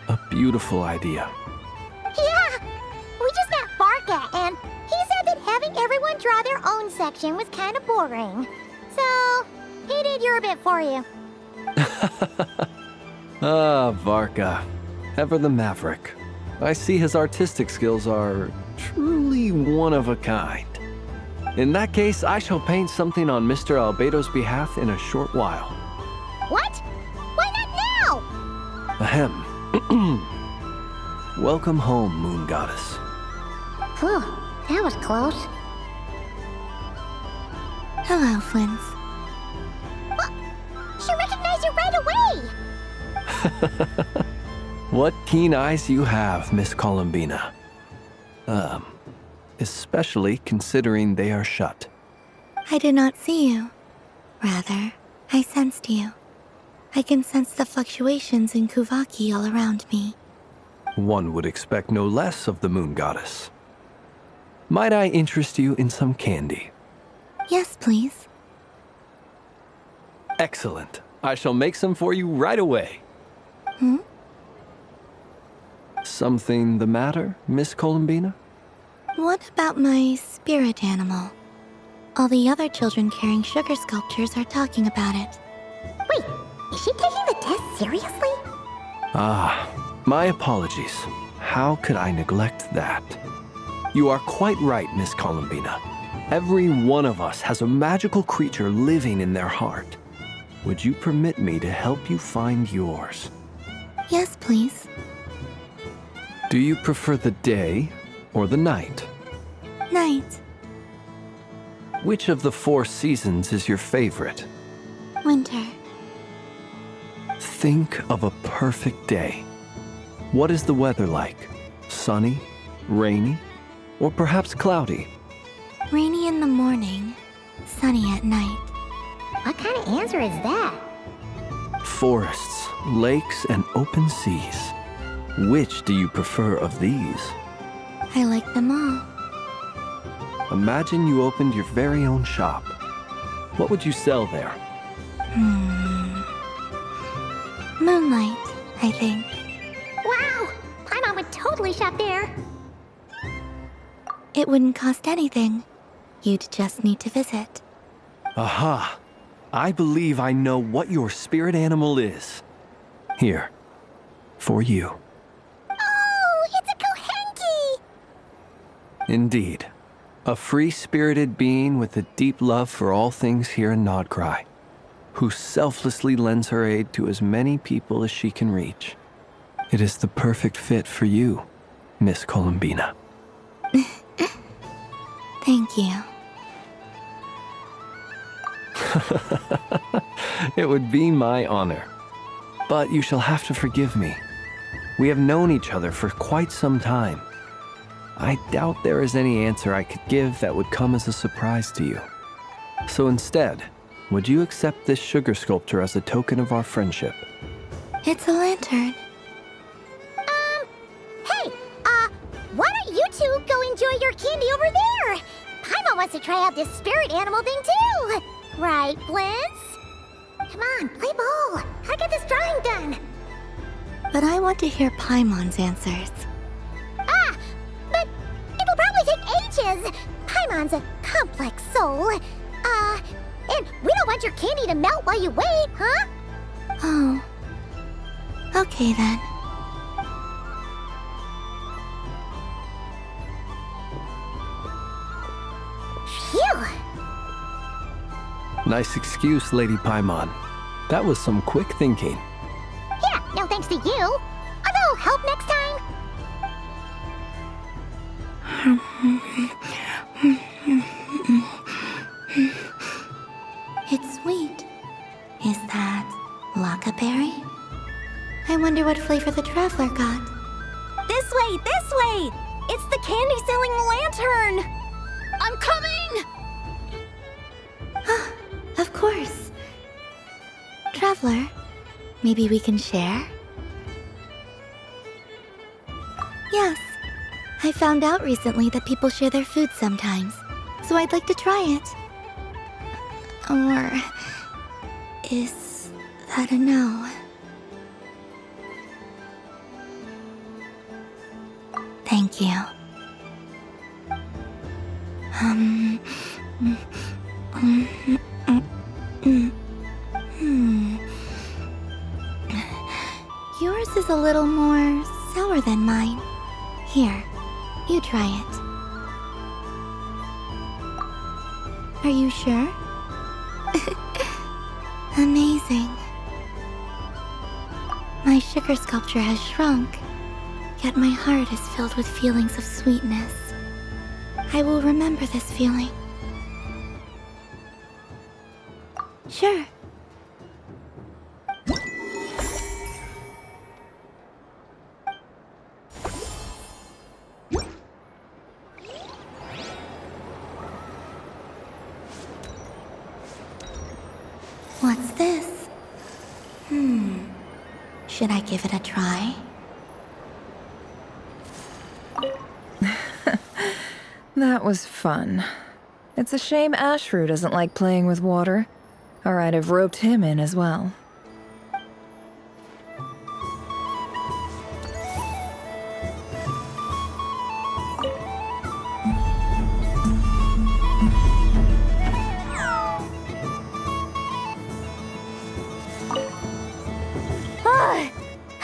A beautiful idea. Yeah! We just met Barca, and he said that having everyone draw their own section was kind of boring. So, he did your bit for you. Ah, Varka. Ever the maverick. I see his artistic skills are truly one of a kind. In that case, I shall paint something on Mr. Albedo's behalf in a short while. What? Why not now? Ahem. Welcome home, Moon Goddess. Whew, that was close. Hello, Flint. She recognized you right away! What keen eyes you have, Miss Columbina. Especially considering they are shut. I did not see you. Rather, I sensed you. I can sense the fluctuations in Kuvaki all around me. One would expect no less of the Moon Goddess. Might I interest you in some candy? Yes, please. Excellent. I shall make some for you right away. Hmm? Something the matter, Miss Columbina? What about my spirit animal? All the other children carrying sugar sculptures are talking about it. Wait, is she taking the test seriously? Ah, my apologies. How could I neglect that? You are quite right, Miss Columbina. Every one of us has a magical creature living in their heart. Would you permit me to help you find yours? Yes, please. Do you prefer the day or the night? Night. Which of the 4 seasons is your favorite? Winter. Think of a perfect day. What is the weather like? Sunny, rainy, or perhaps cloudy? Rainy in the morning, sunny at night. What kind of answer is that? Forests, lakes, and open seas. Which do you prefer of these? I like them all. Imagine you opened your very own shop. What would you sell there? Moonlight, I think. Wow! Paimon would totally shop there. It wouldn't cost anything. You'd just need to visit. Aha! I believe I know what your spirit animal is. Here, for you. Oh, it's a Kohenki! Indeed. A free-spirited being with a deep love for all things here in Nod-Krai, who selflessly lends her aid to as many people as she can reach. It is the perfect fit for you, Miss Columbina. Thank you. It would be my honor. But you shall have to forgive me. We have known each other for quite some time. I doubt there is any answer I could give that would come as a surprise to you. So instead, would you accept this sugar sculpture as a token of our friendship? It's a lantern. Hey, why don't you two go enjoy your candy over there? Paimon wants to try out this spirit animal thing too. Right, Blintz? Come on, play ball. I got this drawing done. But I want to hear Paimon's answers. But it'll probably take ages. Paimon's a complex soul. And we don't want your candy to melt while you wait, huh? Oh. Okay then. Phew! Nice excuse, Lady Paimon. That was some quick thinking. Yeah, no thanks to you. I'll help next time. It's sweet. Is that Lockaberry? I wonder what flavor the traveler got. This way, this way! It's the candy-selling lantern! I'm coming! Of course. Traveler, maybe we can share? Yes. I found out recently that people share their food sometimes, so I'd like to try it. Or is that a no? Thank you. Yours is a little more sour than mine. Here, you try it. Are you sure? Amazing. My sugar sculpture has shrunk, yet my heart is filled with feelings of sweetness. I will remember this feeling. Sure. What's this? Should I give it a try? That was fun. It's a shame Ashru doesn't like playing with water, or I'd have roped him in as well.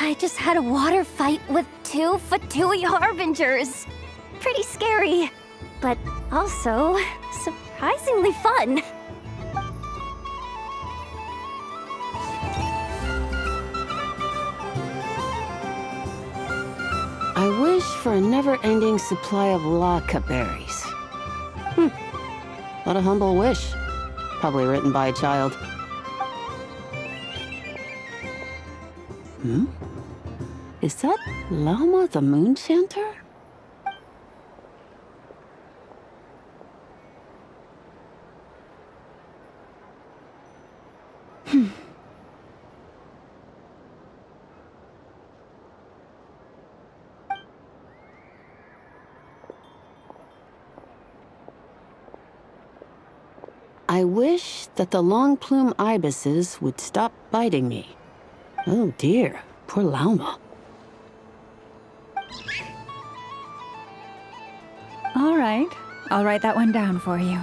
I just had a water fight with 2 Fatui Harbingers. Pretty scary, but also surprisingly fun. I wish for a never-ending supply of Laka berries. What a humble wish. Probably written by a child. Is that Lauma the Moon Chanter? I wish that the long plume ibises would stop biting me. Oh dear, poor Lauma. All right, I'll write that one down for you.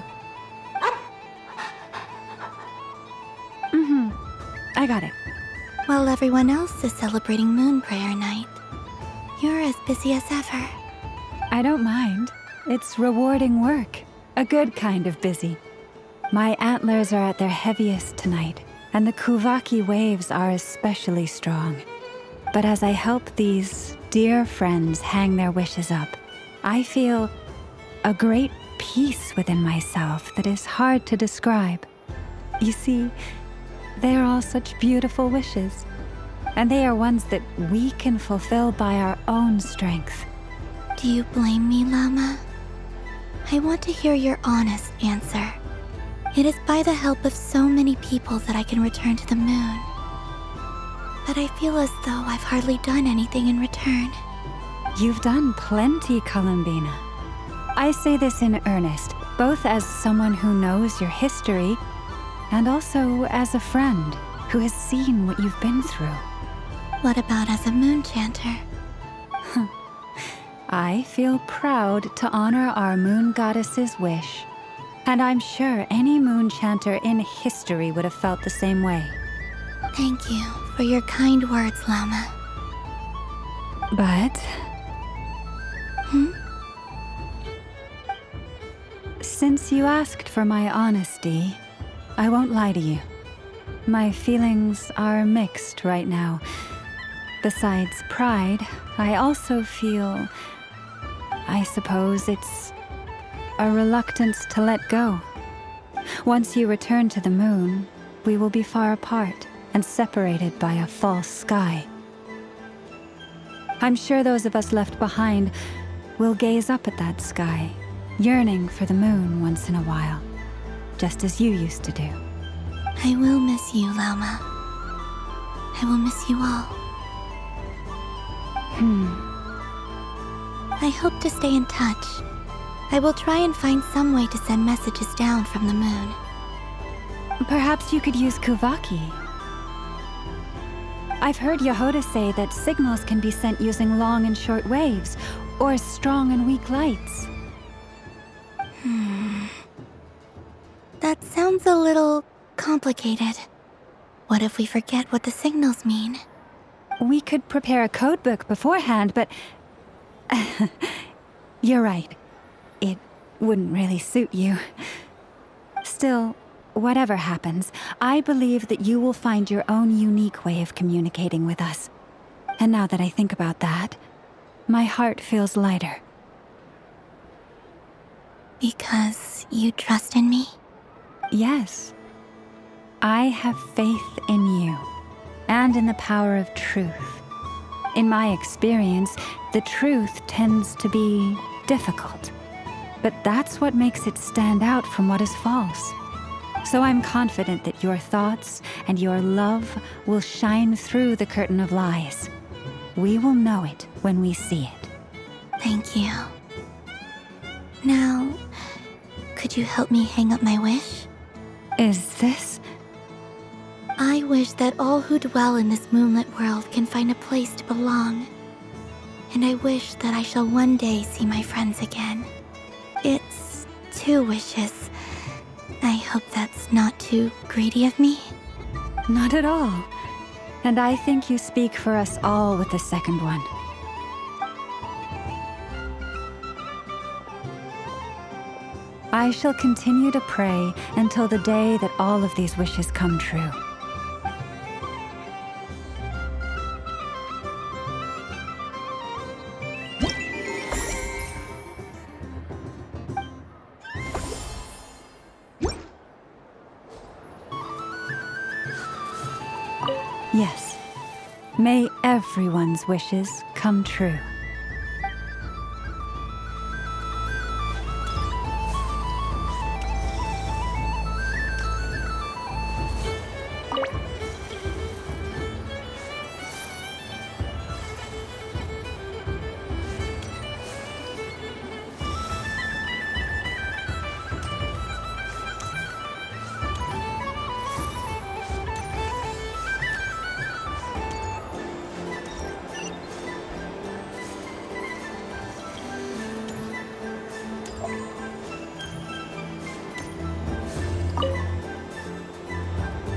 I got it. While everyone else is celebrating Moon Prayer Night, you're as busy as ever. I don't mind. It's rewarding work. A good kind of busy. My antlers are at their heaviest tonight, and the Kuvaki waves are especially strong. But as I help these dear friends hang their wishes up, I feel a great peace within myself that is hard to describe. You see, they are all such beautiful wishes, and they are ones that we can fulfill by our own strength. Do you blame me, Llama? I want to hear your honest answer. It is by the help of so many people that I can return to the moon. But I feel as though I've hardly done anything in return. You've done plenty, Columbina. I say this in earnest, both as someone who knows your history, and also as a friend who has seen what you've been through. What about as a moon chanter? I feel proud to honor our moon goddess's wish, and I'm sure any moon chanter in history would have felt the same way. Thank you for your kind words, Llama. But... Since you asked for my honesty, I won't lie to you. My feelings are mixed right now. Besides pride, I also feel... I suppose it's a reluctance to let go. Once you return to the moon, we will be far apart and separated by a false sky. I'm sure those of us left behind will gaze up at that sky, yearning for the moon once in a while, just as you used to do. I will miss you, Llama. I will miss you all. I hope to stay in touch. I will try and find some way to send messages down from the moon. Perhaps you could use Kuvaki. I've heard Yehoda say that signals can be sent using long and short waves, or strong and weak lights. That sounds a little complicated. What if we forget what the signals mean? We could prepare a codebook beforehand, but You're right. It wouldn't really suit you. Still, whatever happens, I believe that you will find your own unique way of communicating with us. And now that I think about that, my heart feels lighter. Because you trust in me? Yes. I have faith in you, and in the power of truth. In my experience, the truth tends to be difficult. But that's what makes it stand out from what is false. So I'm confident that your thoughts and your love will shine through the curtain of lies. We will know it when we see it. Thank you. Now, could you help me hang up my wish? Is this? I wish that all who dwell in this moonlit world can find a place to belong. And I wish that I shall one day see my friends again. It's 2 wishes. I hope that's not too greedy of me. Not at all. And I think you speak for us all with the second one. I shall continue to pray until the day that all of these wishes come true. Yes. May everyone's wishes come true.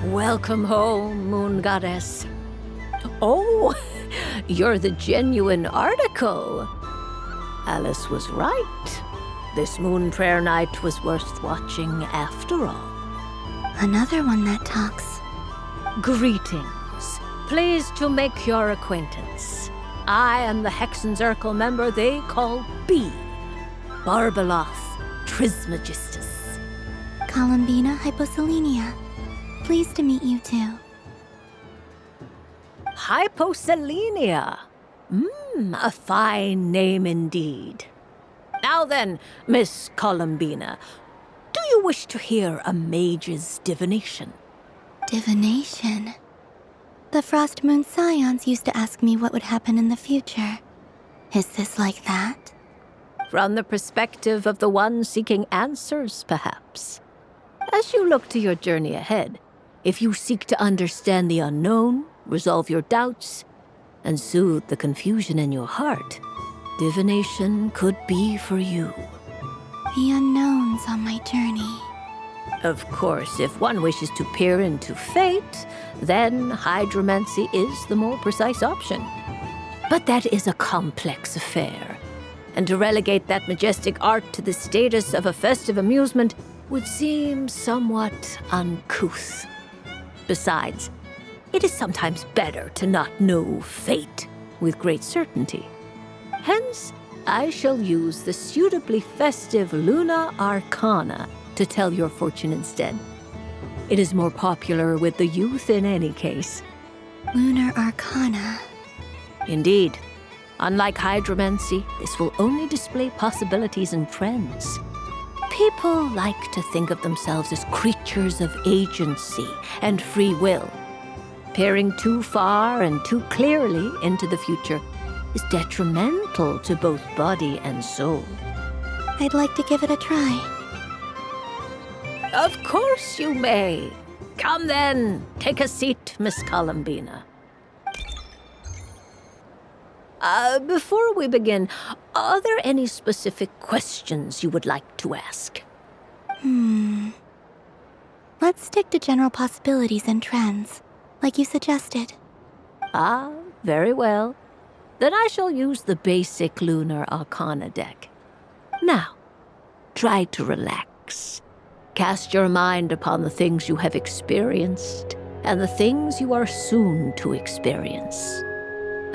Welcome home, Moon Goddess. Oh, you're the genuine article. Alice was right. This moon prayer night was worth watching after all. Another one that talks. Greetings. Pleased to make your acquaintance. I am the Hexenzirkel member they call B. Barbeloth Trismegistus. Columbina Hyposelenia. Pleased to meet you too. Hyposelenia. A fine name indeed. Now then, Miss Columbina, do you wish to hear a mage's divination? Divination? The Frost Moon Scions used to ask me what would happen in the future. Is this like that? From the perspective of the one seeking answers, perhaps. As you look to your journey ahead, if you seek to understand the unknown, resolve your doubts, and soothe the confusion in your heart, divination could be for you. The unknowns on my journey. Of course, if one wishes to peer into fate, then hydromancy is the more precise option. But that is a complex affair, and to relegate that majestic art to the status of a festive amusement would seem somewhat uncouth. Besides, it is sometimes better to not know fate with great certainty. Hence, I shall use the suitably festive Luna Arcana to tell your fortune instead. It is more popular with the youth in any case. Lunar Arcana. Indeed. Unlike hydromancy, this will only display possibilities and trends. People like to think of themselves as creatures of agency and free will. Peering too far and too clearly into the future is detrimental to both body and soul. I'd like to give it a try. Of course you may. Come then, take a seat, Miss Columbina. Before we begin, are there any specific questions you would like to ask? Let's stick to general possibilities and trends, like you suggested. Ah, very well. Then I shall use the basic Lunar Arcana deck. Now, try to relax. Cast your mind upon the things you have experienced and the things you are soon to experience.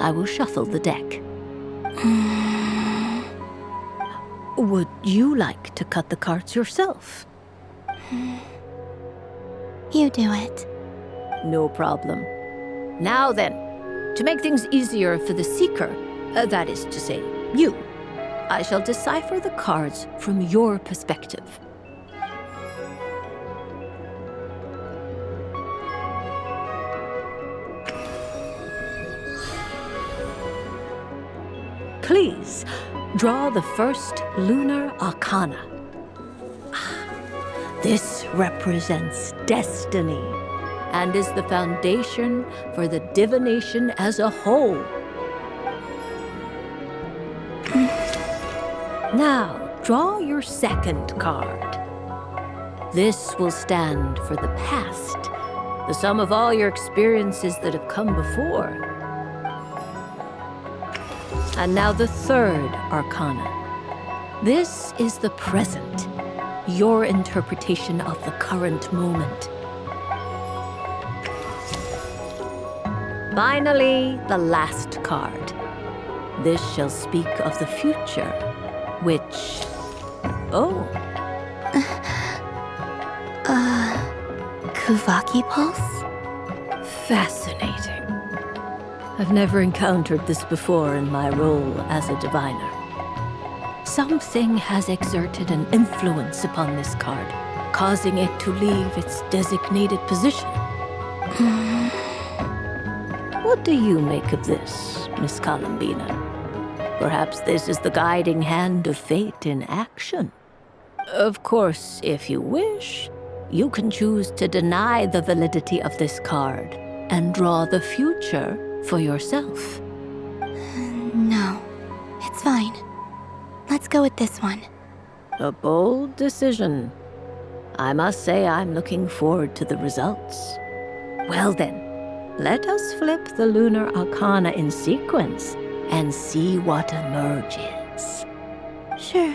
I will shuffle the deck. Would you like to cut the cards yourself? You do it. No problem. Now then, to make things easier for the Seeker, that is to say, you, I shall decipher the cards from your perspective. Please, draw the first Lunar Arcana. This represents destiny and is the foundation for the divination as a whole. Now, draw your second card. This will stand for the past, the sum of all your experiences that have come before. And now the third Arcana. This is the present, your interpretation of the current moment. Finally, the last card. This shall speak of the future, which... Oh. Kuvaki Pulse? Fascinating. I've never encountered this before in my role as a diviner. Something has exerted an influence upon this card, causing it to leave its designated position. What do you make of this, Miss Columbina? Perhaps this is the guiding hand of fate in action. Of course, if you wish, you can choose to deny the validity of this card and draw the future for yourself. No, it's fine. Let's go with this one. A bold decision. I must say I'm looking forward to the results. Well then, let us flip the Lunar Arcana in sequence and see what emerges. Sure.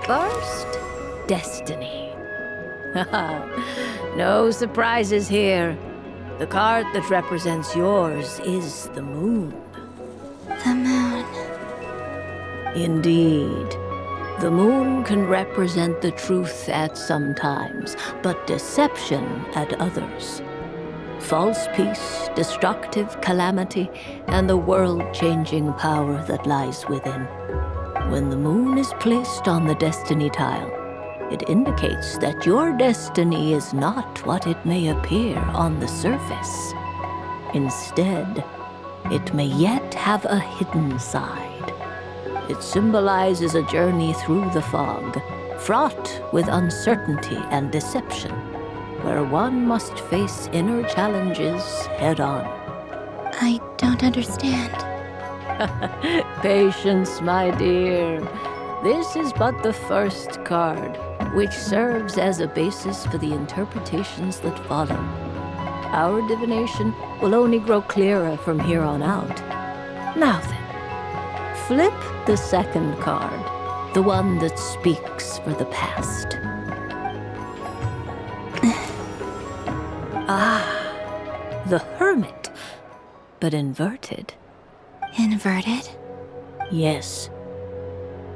First, Destiny. No surprises here. The card that represents yours is the moon. The moon. Indeed. The moon can represent the truth at some times, but deception at others. False peace, destructive calamity, and the world-changing power that lies within. When the moon is placed on the destiny tile, it indicates that your destiny is not what it may appear on the surface. Instead, it may yet have a hidden side. It symbolizes a journey through the fog, fraught with uncertainty and deception, where one must face inner challenges head-on. I don't understand. Patience, my dear. This is but the first card, which serves as a basis for the interpretations that follow. Our divination will only grow clearer from here on out. Now then, flip the second card, the one that speaks for the past. The Hermit, but inverted. Inverted? Yes.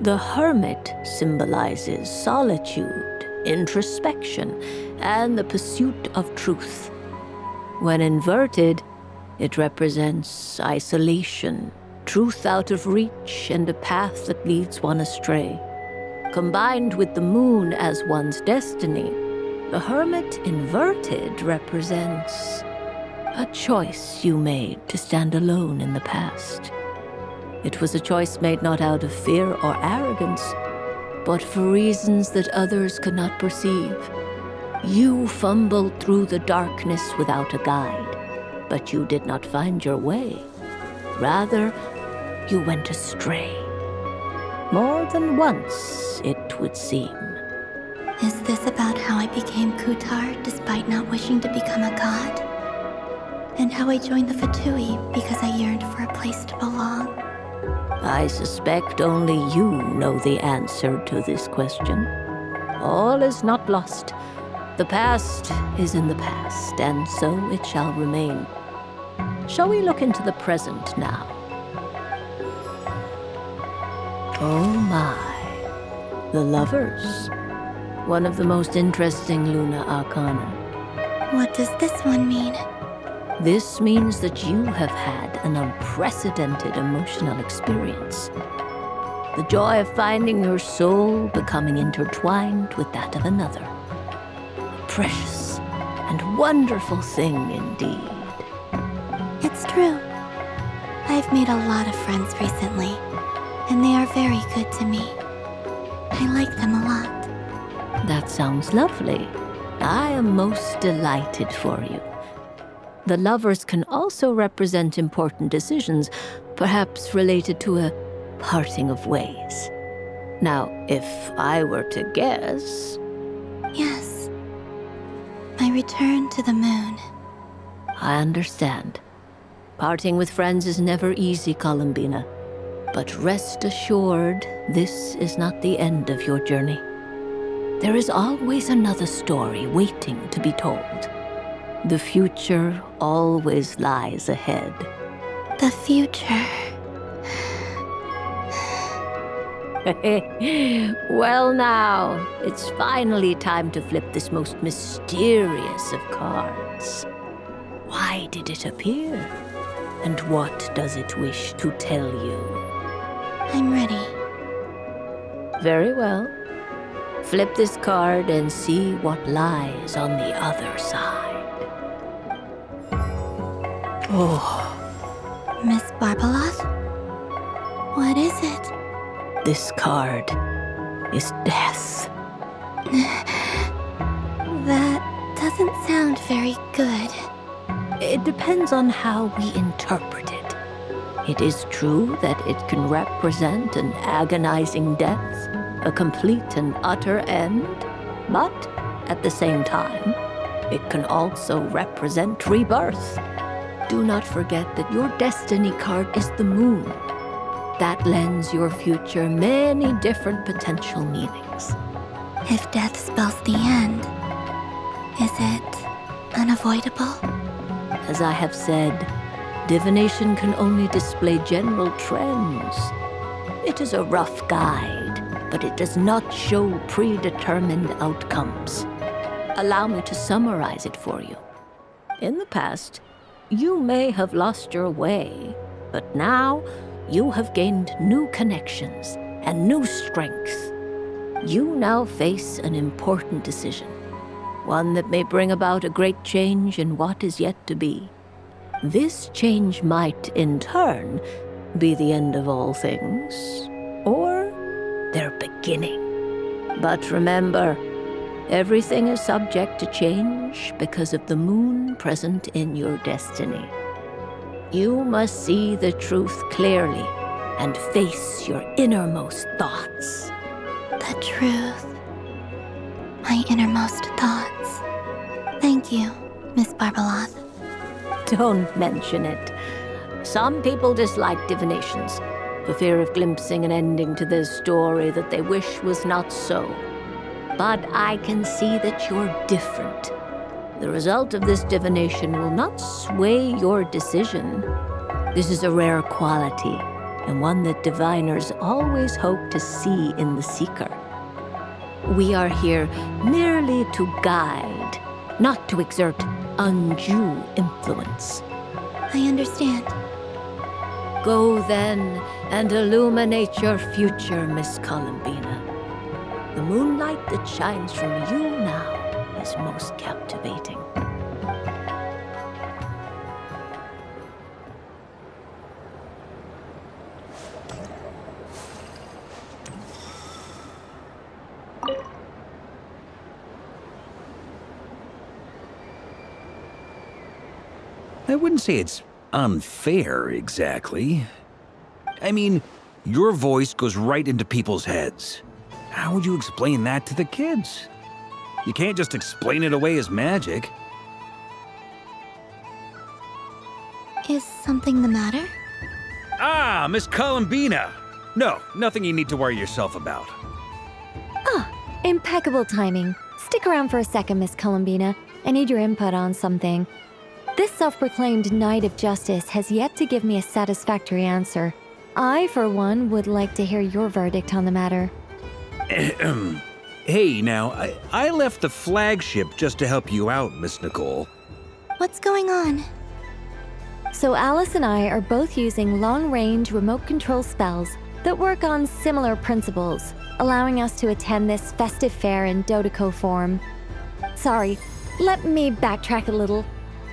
The Hermit symbolizes solitude, introspection, and the pursuit of truth. When inverted, it represents isolation, truth out of reach, and a path that leads one astray. Combined with the moon as one's destiny, the Hermit inverted represents a choice you made to stand alone in the past. It was a choice made not out of fear or arrogance, but for reasons that others could not perceive. You fumbled through the darkness without a guide, but you did not find your way. Rather, you went astray. More than once, it would seem. Is this about how I became Kutar despite not wishing to become a god? and how I joined the Fatui because I yearned for a place to belong. I suspect only you know the answer to this question. All is not lost. The past is in the past, and so it shall remain. Shall we look into the present now? Oh my. The lovers. One of the most interesting Luna Arcana. What does this one mean? This means that you have had an unprecedented emotional experience. The joy of finding your soul becoming intertwined with that of another. A precious and wonderful thing indeed. It's true. I've made a lot of friends recently, and they are very good to me. I like them a lot. That sounds lovely. I am most delighted for you. The lovers can also represent important decisions, perhaps related to a parting of ways. Now, if I were to guess... Yes. My return to the moon. I understand. Parting with friends is never easy, Columbina. But rest assured, this is not the end of your journey. There is always another story waiting to be told. The future always lies ahead. The future. Well now, it's finally time to flip this most mysterious of cards. Why did it appear? And what does it wish to tell you? I'm ready. Very well. Flip this card and see what lies on the other side. Oh. Miss Barbeloth? What is it? This card is death. That doesn't sound very good. It depends on how we interpret it. It is true that it can represent an agonizing death, a complete and utter end, but at the same time, it can also represent rebirth. Do not forget that your destiny card is the moon. That lends your future many different potential meanings. If death spells the end, is it unavoidable? As I have said, divination can only display general trends. It is a rough guide, but it does not show predetermined outcomes. Allow me to summarize it for you. In the past, you may have lost your way, but now you have gained new connections and new strength. You now face an important decision, one that may bring about a great change in what is yet to be. This change might, in turn, be the end of all things, or their beginning. But remember, everything is subject to change because of the moon present in your destiny. You must see the truth clearly and face your innermost thoughts. The truth. My innermost thoughts. Thank you, Miss Barbeloth. Don't mention it. Some people dislike divinations, for fear of glimpsing an ending to their story that they wish was not so. But I can see that you're different. The result of this divination will not sway your decision. This is a rare quality, and one that diviners always hope to see in the seeker. We are here merely to guide, not to exert undue influence. I understand. Go then and illuminate your future, Miss Columbina. The moonlight that shines from you now is most captivating. I wouldn't say it's unfair, exactly. I mean, your voice goes right into people's heads. How would you explain that to the kids? You can't just explain it away as magic. Is something the matter? Ah, Miss Columbina! No, nothing you need to worry yourself about. Ah, impeccable timing. Stick around for a second, Miss Columbina. I need your input on something. This self-proclaimed Knight of Justice has yet to give me a satisfactory answer. I, for one, would like to hear your verdict on the matter. Hey, now, I left the flagship just to help you out, Miss Nicole. What's going on? So Alice and I are both using long-range remote control spells that work on similar principles, allowing us to attend this festive fair in Dodoco form. Sorry, let me backtrack a little.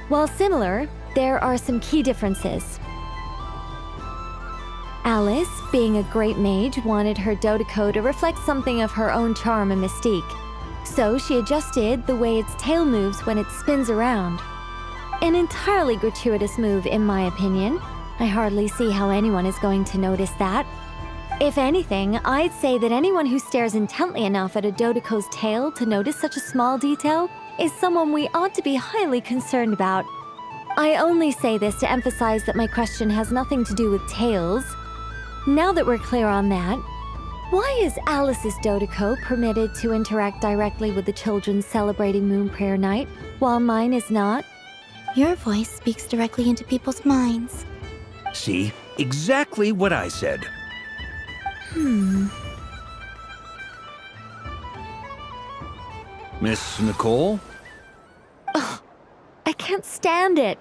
While similar, there are some key differences. Alice, being a great mage, wanted her Dodoco to reflect something of her own charm and mystique. So she adjusted the way its tail moves when it spins around. An entirely gratuitous move, in my opinion. I hardly see how anyone is going to notice that. If anything, I'd say that anyone who stares intently enough at a Dodoco's tail to notice such a small detail is someone we ought to be highly concerned about. I only say this to emphasize that my question has nothing to do with tails. Now that we're clear on that, why is Alice's Dodoco permitted to interact directly with the children celebrating Moon Prayer Night, while mine is not? Your voice speaks directly into people's minds. See? Exactly what I said. Miss Nicole? Ugh, I can't stand it.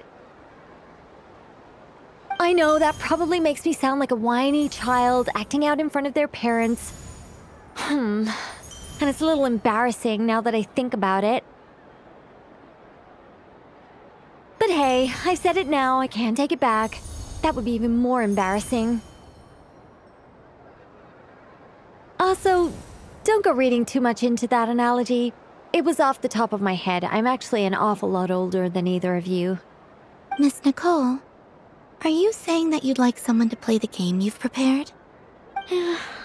I know that probably makes me sound like a whiny child acting out in front of their parents. And it's a little embarrassing now that I think about it. But hey, I said it now, I can't take it back. That would be even more embarrassing. Also, don't go reading too much into that analogy. It was off the top of my head. I'm actually an awful lot older than either of you. Miss Nicole, are you saying that you'd like someone to play the game you've prepared?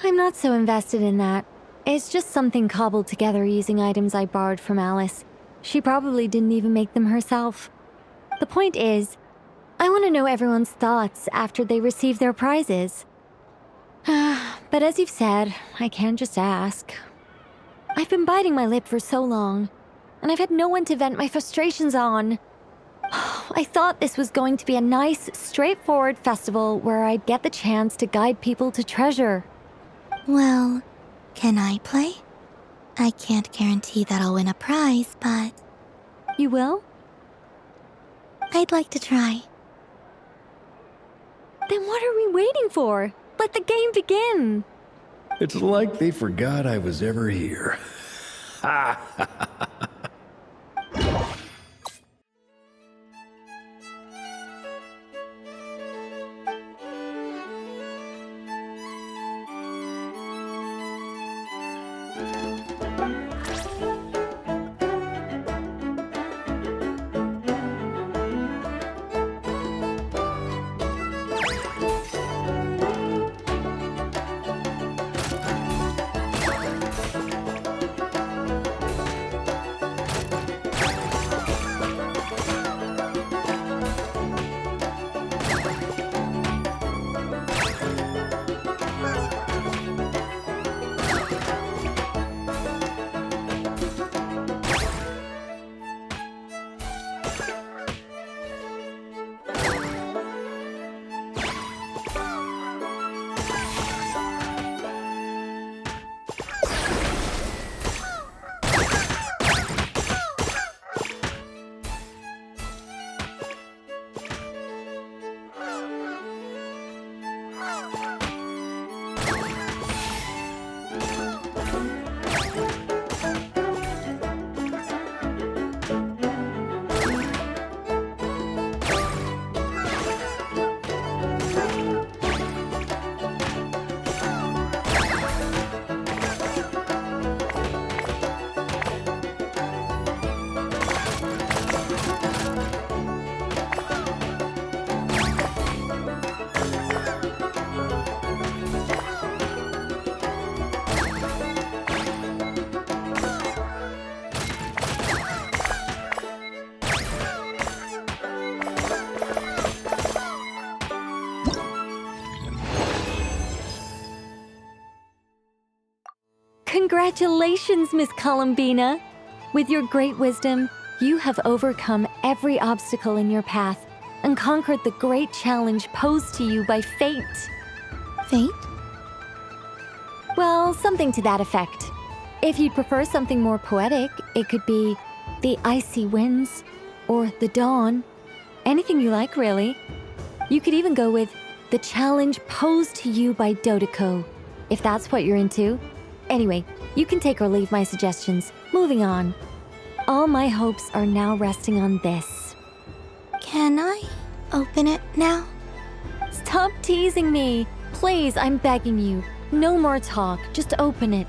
I'm not so invested in that. It's just something cobbled together using items I borrowed from Alice. She probably didn't even make them herself. The point is, I want to know everyone's thoughts after they receive their prizes. But as you've said, I can't just ask. I've been biting my lip for so long, and I've had no one to vent my frustrations on. I thought this was going to be a nice, straightforward festival where I'd get the chance to guide people to treasure. Well, can I play? I can't guarantee that I'll win a prize, but... You will? I'd like to try. Then what are we waiting for? Let the game begin! It's like they forgot I was ever here. Ha ha ha ha. Congratulations, Miss Columbina! With your great wisdom, you have overcome every obstacle in your path and conquered the great challenge posed to you by fate. Fate? Well, something to that effect. If you'd prefer something more poetic, it could be the icy winds or the dawn. Anything you like, really. You could even go with the challenge posed to you by Dodoko, if that's what you're into. Anyway, you can take or leave my suggestions. Moving on. All my hopes are now resting on this. Can I open it now? Stop teasing me. Please, I'm begging you. No more talk. Just open it.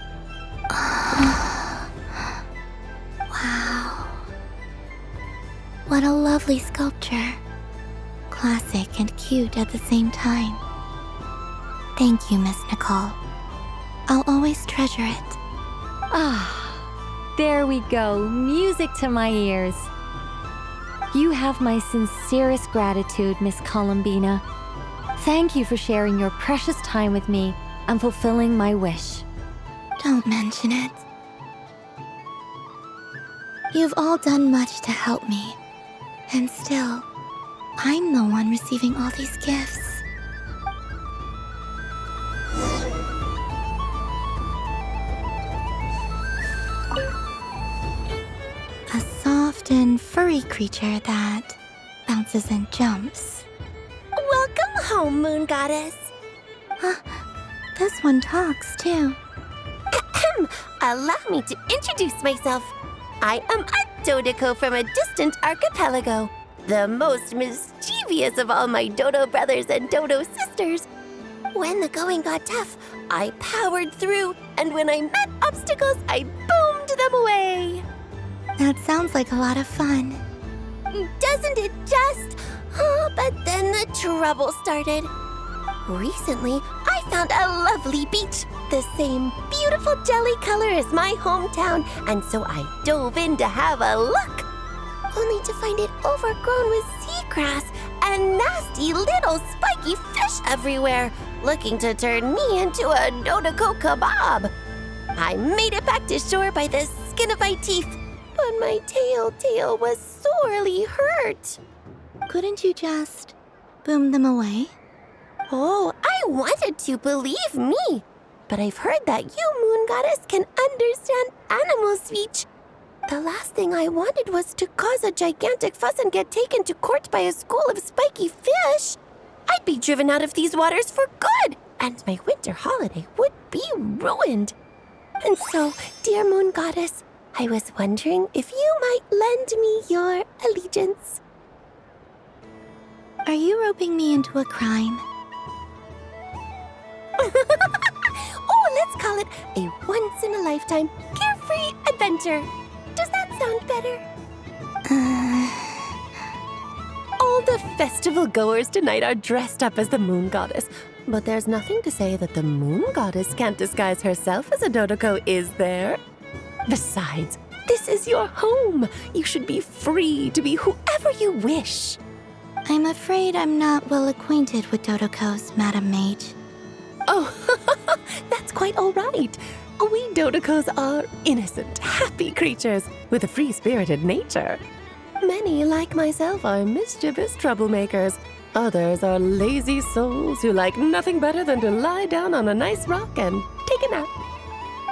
Wow. What a lovely sculpture. Classic and cute at the same time. Thank you, Miss Nicole. I'll always treasure it. Ah, there we go. Music to my ears. You have my sincerest gratitude, Miss Columbina. Thank you for sharing your precious time with me and fulfilling my wish. Don't mention it. You've all done much to help me, and still, I'm the one receiving all these gifts. A soft and furry creature that bounces and jumps. Welcome home, Moon Goddess. This one talks, too. Allow me to introduce myself. I am a Dodoko from a distant archipelago, the most mischievous of all my Dodo brothers and Dodo sisters. When the going got tough, I powered through, and when I met obstacles, I boomed them away. That sounds like a lot of fun. Doesn't it just? Oh, but then the trouble started. Recently, I found a lovely beach, the same beautiful jelly color as my hometown, and so I dove in to have a look, only to find it overgrown with seagrass and nasty little spiky fish everywhere, looking to turn me into a Dodoko kebab. I made it back to shore by the skin of my teeth, but my tail was sorely hurt. Couldn't you just boom them away? Oh, I wanted to, believe me. But I've heard that you, Moon Goddess, can understand animal speech. The last thing I wanted was to cause a gigantic fuss and get taken to court by a school of spiky fish. I'd be driven out of these waters for good, and my winter holiday would be ruined. And so, dear Moon Goddess, I was wondering if you might lend me your allegiance. Are you roping me into a crime? Oh, let's call it a once-in-a-lifetime carefree adventure. Does that sound better? All the festival goers tonight are dressed up as the Moon Goddess, but there's nothing to say that the Moon Goddess can't disguise herself as a Dodoko, is there? Besides, this is your home. You should be free to be whoever you wish. I'm afraid I'm not well acquainted with Dodokos, Madam Mage. Oh, that's quite all right. We Dodokos are innocent, happy creatures with a free-spirited nature. Many, like myself, are mischievous troublemakers. Others are lazy souls who like nothing better than to lie down on a nice rock and take a nap.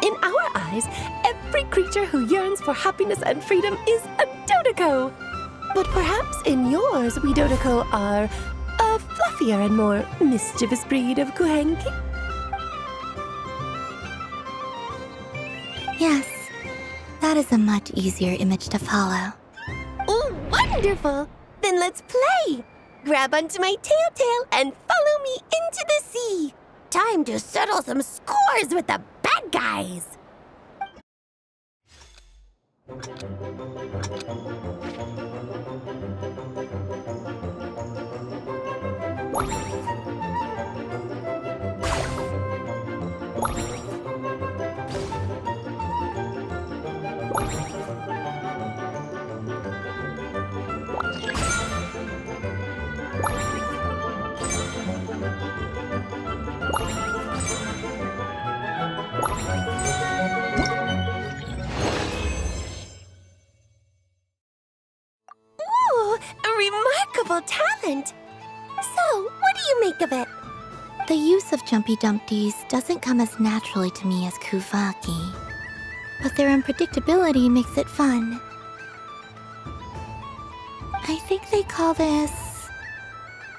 In our eyes, every creature who yearns for happiness and freedom is a Dodoko. But perhaps in yours, we Dodoko are a fluffier and more mischievous breed of Kuhenki. Yes, that is a much easier image to follow. Oh, wonderful! Then let's play! Grab onto my tail and follow me into the sea. Time to settle some scores with the bad guys. isn't. So, what do you make of it? The use of Jumpy Dumpties doesn't come as naturally to me as Kuvaki, but their unpredictability makes it fun. I think they call this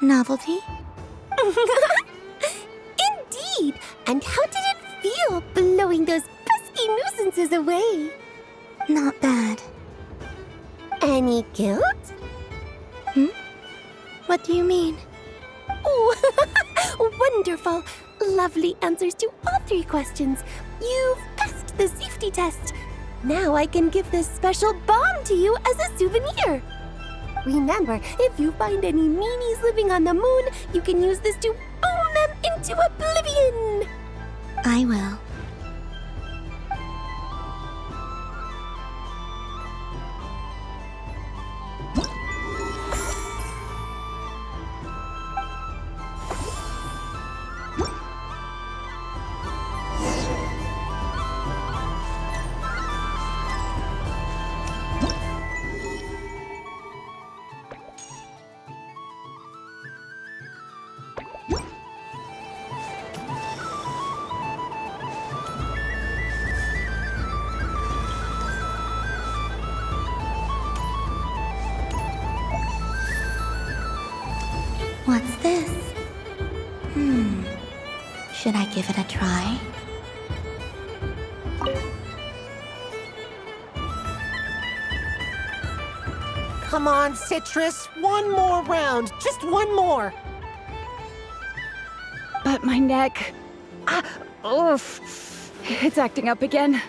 novelty. Indeed! And how did it feel blowing those pesky nuisances away? Not bad. Any guilt? What do you mean? Oh, wonderful! Lovely answers to all 3 questions. You've passed the safety test. Now I can give this special bomb to you as a souvenir. Remember, if you find any meanies living on the moon, you can use this to boom them into oblivion. I will. What's this? Should I give it a try? Come on, Citrus. One more round. Just one more. But my neck... oof. It's acting up again.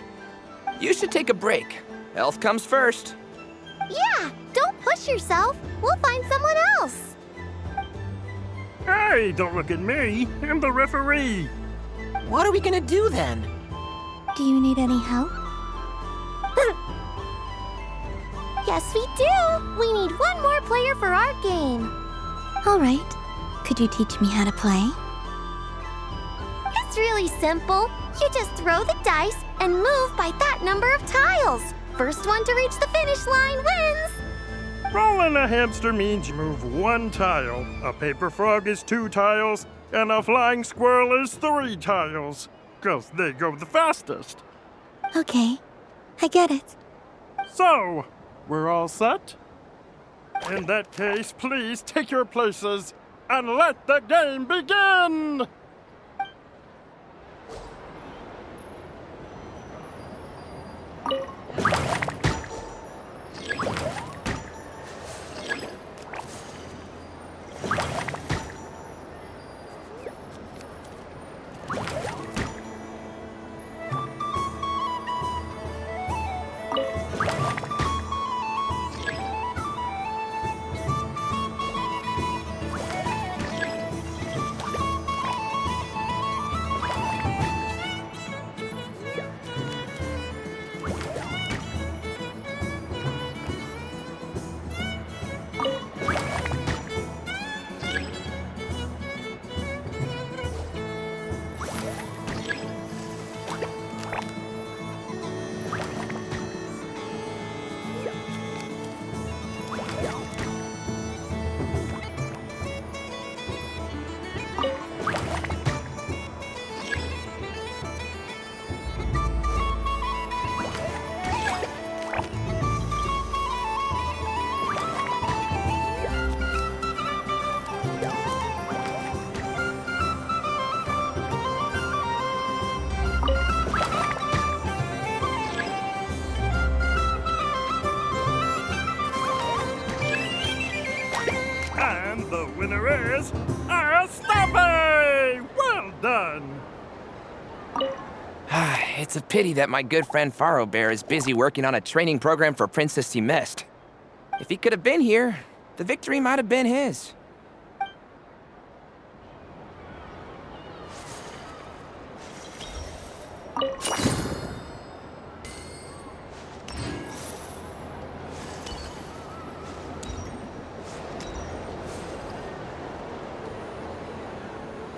You should take a break. Health comes first. Yeah, don't push yourself. We'll find someone else. Hey, don't look at me. I'm the referee. What are we gonna do then? Do you need any help? Yes, we do. We need one more player for our game. All right. Could you teach me how to play? It's really simple. You just throw the dice and move by that number of tiles. First one to reach the finish line wins. Rolling a hamster means you move 1 tile. A paper frog is 2 tiles, and a flying squirrel is 3 tiles. 'Cause they go the fastest. Okay, I get it. So, we're all set? In that case, please take your places and let the game begin! The winner is Aristoppe! Well done! It's a pity that my good friend Faro Bear is busy working on a training program for Princess he missed. If he could have been here, the victory might have been his.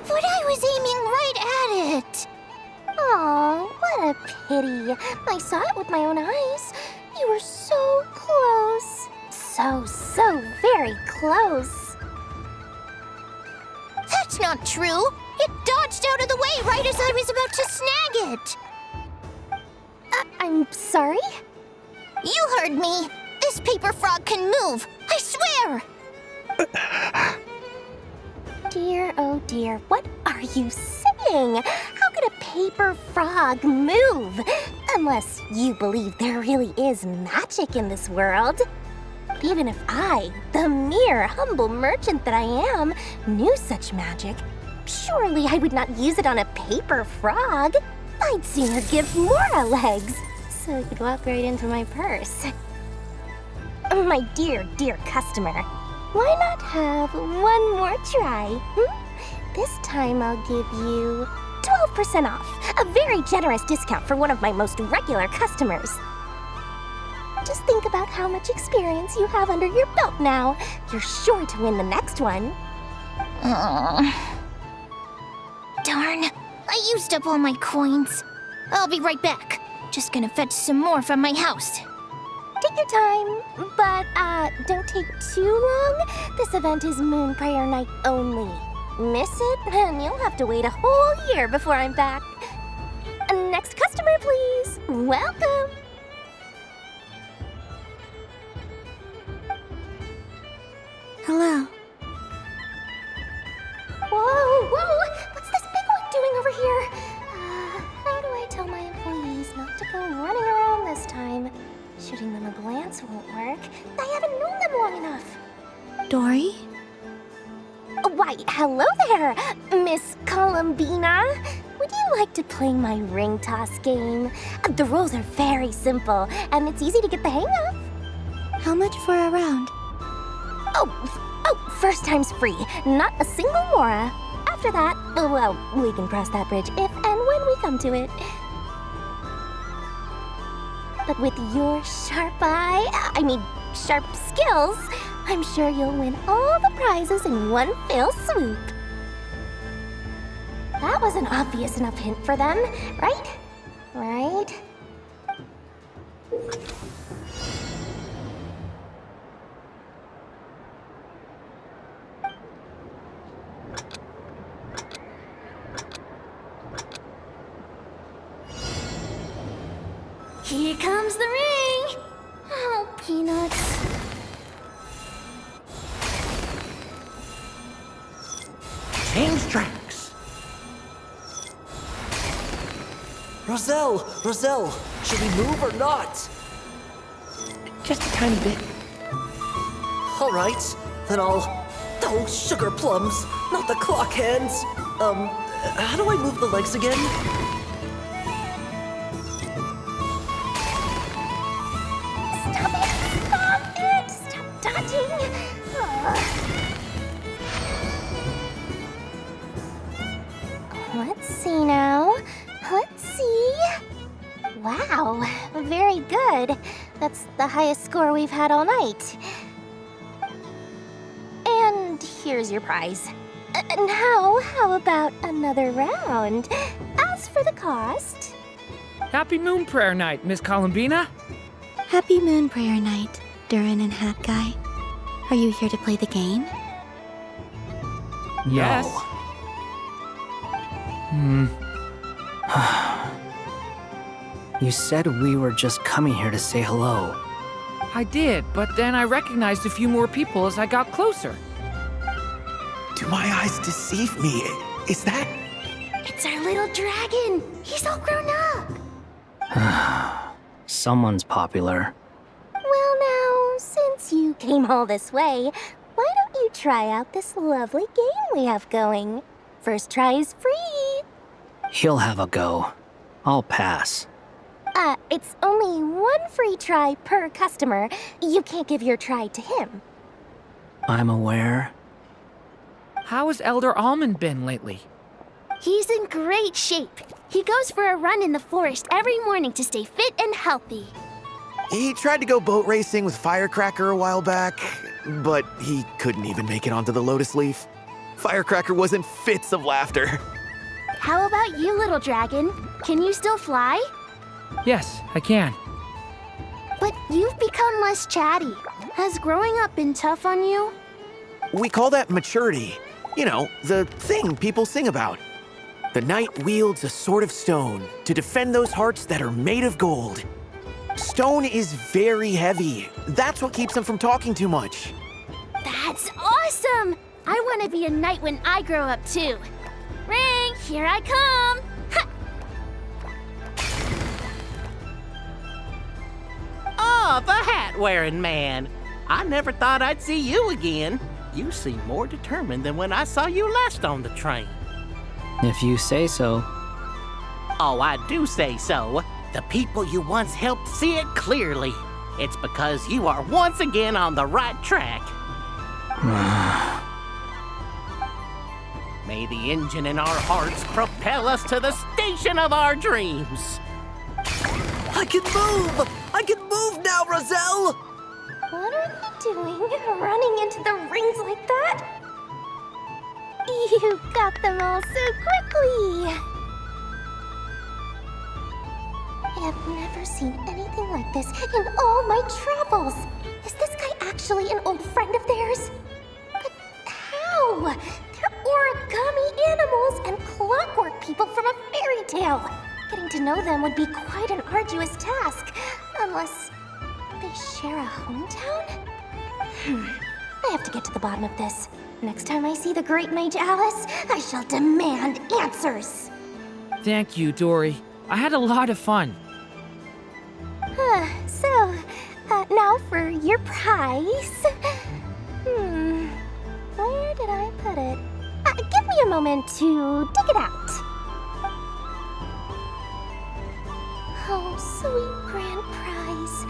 But I was aiming right at it! Aw, what a pity. I saw it with my own eyes. You were so close. So very close. not true. It dodged out of the way right as I was about to snag it. I'm sorry? You heard me. This paper frog can move. I swear. Dear, oh dear, what are you saying? How could a paper frog move? Unless you believe there really is magic in this world. Even if I, the mere humble merchant that I am, knew such magic, surely I would not use it on a paper frog. I'd sooner give Mora legs, so it could walk right into my purse. My dear, dear customer, why not have one more try? This time I'll give you 12% off, a very generous discount for one of my most regular customers. Just think about how much experience you have under your belt now. You're sure to win the next one. Darn, I used up all my coins. I'll be right back. Just gonna fetch some more from my house. Take your time, but don't take too long. This event is Moon Prayer Night only. Miss it, and you'll have to wait a whole year before I'm back. Next customer, please. Welcome. Hello. Whoa! What's this big one doing over here? How do I tell my employees not to go running around this time? Shooting them a glance won't work. I haven't known them long enough. Dory? Why, hello there, Miss Columbina. Would you like to play my ring toss game? The rules are very simple, and it's easy to get the hang of. How much for a round? Oh, first time's free. Not a single mora. After that, well, we can cross that bridge if and when we come to it. But with your sharp sharp skills, I'm sure you'll win all the prizes in one fell swoop. That was an obvious enough hint for them, right? Right? Here comes the ring! Oh, Peanuts. Change tracks! Roselle, should we move or not? Just a tiny bit. All right, then I'll... Oh, sugar plums, not the clock hands. How do I move the legs again? Stop dodging. Let's see now. Let's see. Wow, very good. That's the highest score we've had all night. And here's your prize. Now, how about another round? As for the cost... Happy Moon Prayer Night, Miss Columbina. Happy Moon Prayer Night, Durin and Hat Guy. Are you here to play the game? Yes. You said we were just coming here to say hello. I did, but then I recognized a few more people as I got closer. Do my eyes deceive me? Is that... It's our little dragon! He's all grown up! Someone's popular. Well now, since you came all this way, why don't you try out this lovely game we have going? First try is free! He'll have a go. I'll pass. It's only one free try per customer. You can't give your try to him. I'm aware. How has Elder Almond been lately? He's in great shape. He goes for a run in the forest every morning to stay fit and healthy. He tried to go boat racing with Firecracker a while back, but he couldn't even make it onto the Lotus Leaf. Firecracker was in fits of laughter. How about you, little dragon? Can you still fly? Yes, I can. But you've become less chatty. Has growing up been tough on you? We call that maturity. You know, the thing people sing about. The knight wields a sword of stone to defend those hearts that are made of gold. Stone is very heavy. That's what keeps them from talking too much. That's awesome! I want to be a knight when I grow up, too. Ring, here I come! Ha! Oh, the hat-wearing man. I never thought I'd see you again. You seem more determined than when I saw you last on the train. If you say so. Oh, I do say so. The people you once helped see it clearly. It's because you are once again on the right track. May the engine in our hearts propel us to the station of our dreams. I can move! I can move now, Roselle! What are they doing, running into the rings like that? You got them all so quickly! I have never seen anything like this in all my travels. Is this guy actually an old friend of theirs? But how? They're origami animals and clockwork people from a fairy tale. Getting to know them would be quite an arduous task, unless they share a hometown? I have to get to the bottom of this. Next time I see the Great Mage Alice, I shall demand answers. Thank you, Dory. I had a lot of fun. Now for your prize. Where did I put it? Give me a moment to dig it out. Oh, sweet grand prize.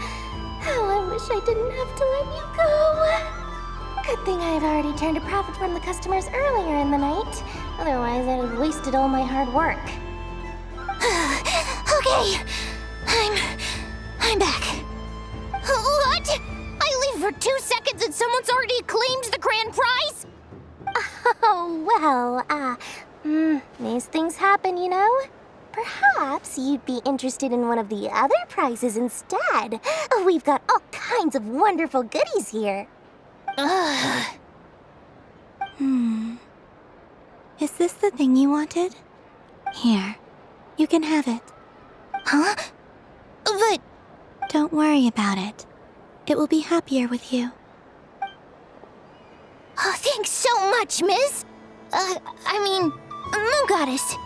How I wish I didn't have to let you go. Good thing I've already turned a profit from the customers earlier in the night. Otherwise, I'd have wasted all my hard work. Okay, I'm back. What? I leave for 2 seconds and someone's already claimed the grand prize? Oh, well, these things happen, you know? Perhaps you'd be interested in one of the other prizes instead. We've got all kinds of wonderful goodies here. Is this the thing you wanted? Here, you can have it. Huh? But... Don't worry about it. It will be happier with you. Oh, thanks so much, Miss. Moon Goddess.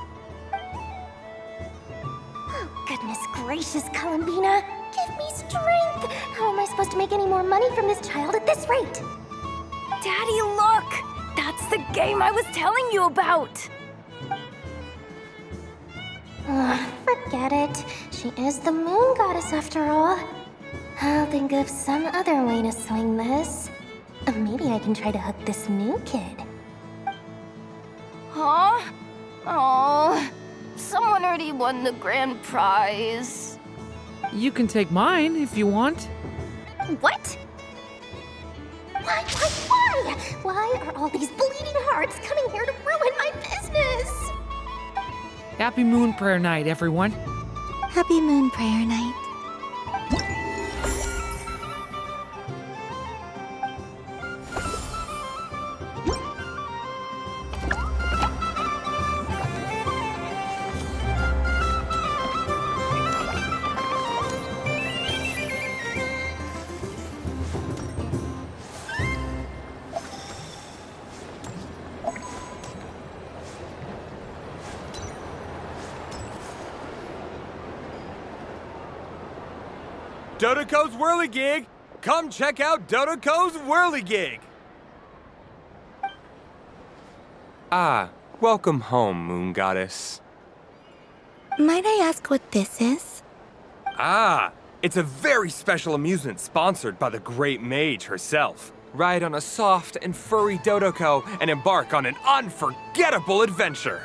Oh, goodness gracious, Columbina. Give me strength. How am I supposed to make any more money from this child at this rate? Daddy, look! That's the game I was telling you about! Forget it. She is the Moon Goddess after all. I'll think of some other way to swing this. Maybe I can try to hook this new kid. Huh? Oh, someone already won the grand prize. You can take mine if you want. What? Why? Why are all these bleeding hearts coming here to ruin my business? Happy Moon Prayer Night, everyone. Happy Moon Prayer Night. Dodoco's Whirligig! Come check out Dodoco's Whirligig! Ah, welcome home, Moon Goddess. Might I ask what this is? Ah, it's a very special amusement sponsored by the Great Mage herself. Ride on a soft and furry Dodoco and embark on an unforgettable adventure.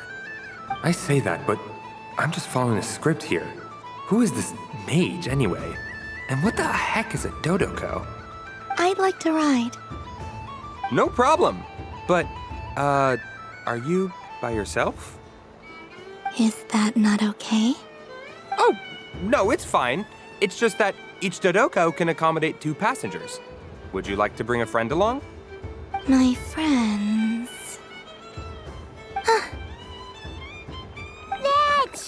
I say that, but I'm just following a script here. Who is this mage, anyway? And what the heck is a Dodoco? I'd like to ride. No problem. But, are you by yourself? Is that not okay? Oh, no, it's fine. It's just that each Dodoco can accommodate 2 passengers. Would you like to bring a friend along? My friends...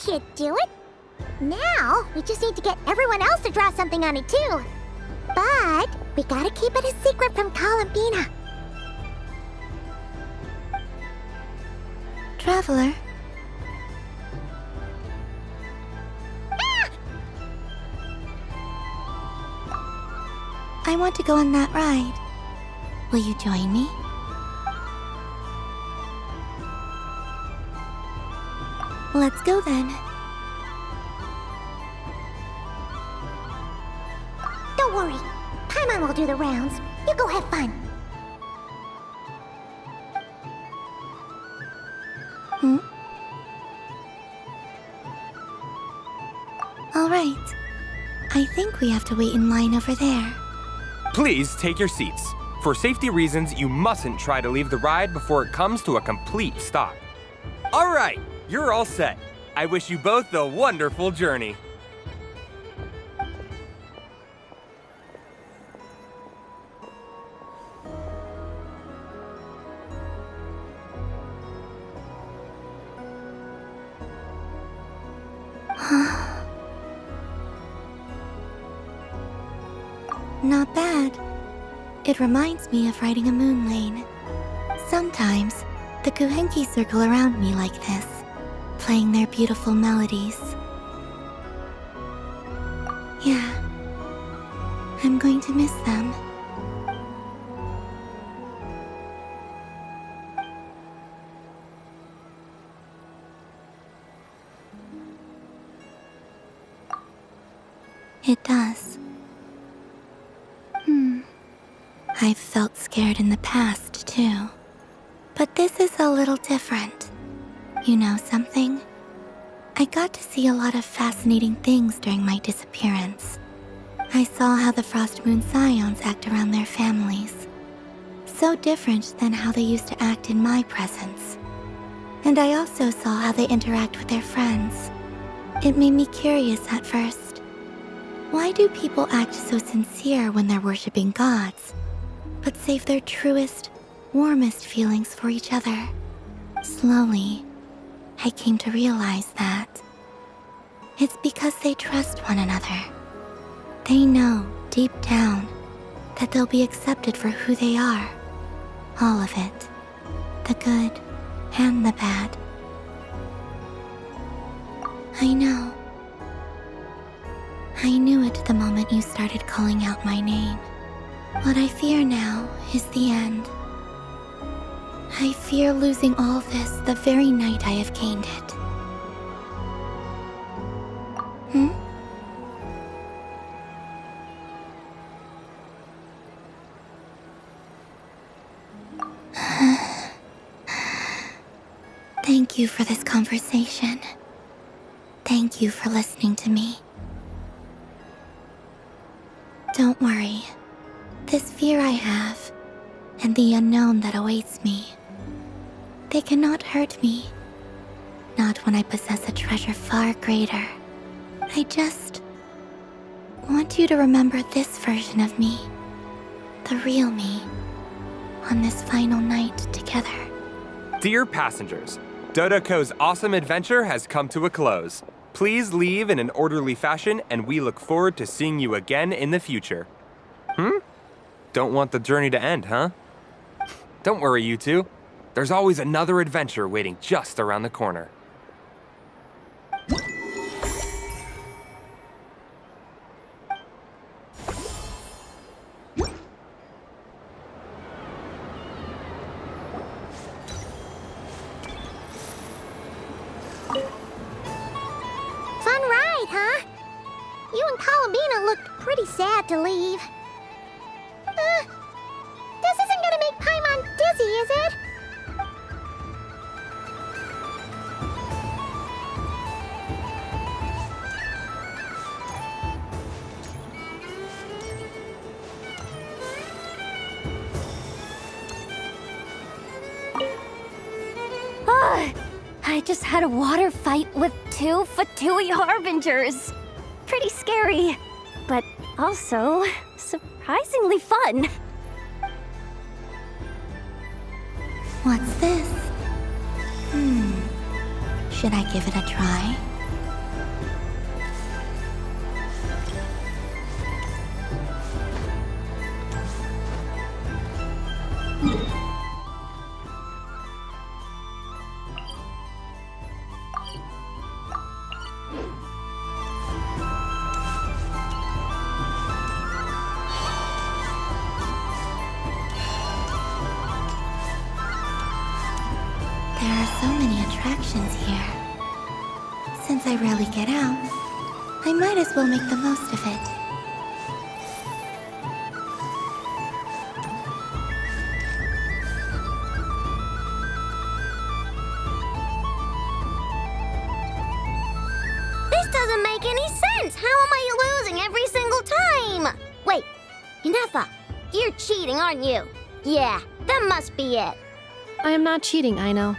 should do it. Now, we just need to get everyone else to draw something on it too. But we gotta keep it a secret from Columbina. Traveler. I want to go on that ride. Will you join me? Let's go then. Don't worry. Paimon will do the rounds. You go have fun. All right. I think we have to wait in line over there. Please take your seats. For safety reasons, you mustn't try to leave the ride before it comes to a complete stop. All right, you're all set. I wish you both a wonderful journey. Not bad. It reminds me of riding a moon lane. Sometimes, the Kuhenki circle around me like this, playing their beautiful melodies. Yeah, I'm going to miss them. It does. I've felt scared in the past, too. But this is a little different. You know something? I got to see a lot of fascinating things during my disappearance. I saw how the Frost Moon Scions act around their families. So different than how they used to act in my presence. And I also saw how they interact with their friends. It made me curious at first. Why do people act so sincere when they're worshipping gods, but save their truest, warmest feelings for each other? Slowly, I came to realize that it's because they trust one another. They know, deep down, that they'll be accepted for who they are. All of it. The good and the bad. I know. I knew it the moment you started calling out my name. What I fear now is the end. I fear losing all this the very night I have gained it. Thank you for this conversation. Thank you for listening to me. Don't worry. This fear I have, and the unknown that awaits me, they cannot hurt me. Not when I possess a treasure far greater. I just want you to remember this version of me, the real me, on this final night together. Dear passengers, Dodoko's awesome adventure has come to a close. Please leave in an orderly fashion, and we look forward to seeing you again in the future. Don't want the journey to end, huh? Don't worry, you two. There's always another adventure waiting just around the corner. Fun ride, huh? You and Columbina looked pretty sad to leave. This isn't gonna make Paimon dizzy, is it? I just had a water fight with 2 Fatui Harbingers. Pretty scary, but also surprisingly fun. What's this? Should I give it a try? Since I rarely get out, I might as well make the most of it. This doesn't make any sense! How am I losing every single time? Wait, Inefa, you're cheating, aren't you? Yeah, that must be it. I am not cheating, I know.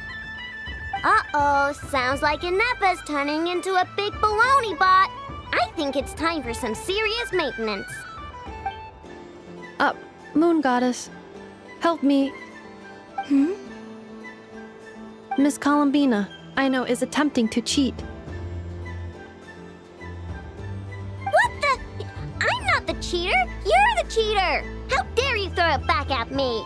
Uh-oh, sounds like Inefa's turning into a big baloney bot. I think it's time for some serious maintenance. Moon Goddess, help me. Miss Columbina, I know, is attempting to cheat. What the? I'm not the cheater! You're the cheater! How dare you throw it back at me?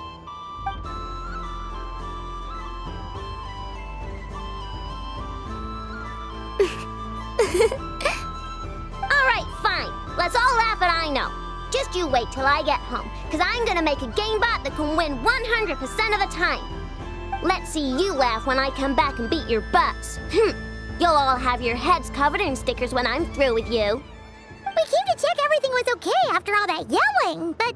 Alright, fine. Let's all laugh at I know. Just you wait till I get home, because I'm gonna make a game bot that can win 100% of the time. Let's see you laugh when I come back and beat your butts. You'll all have your heads covered in stickers when I'm through with you. We came to check everything was okay after all that yelling, but,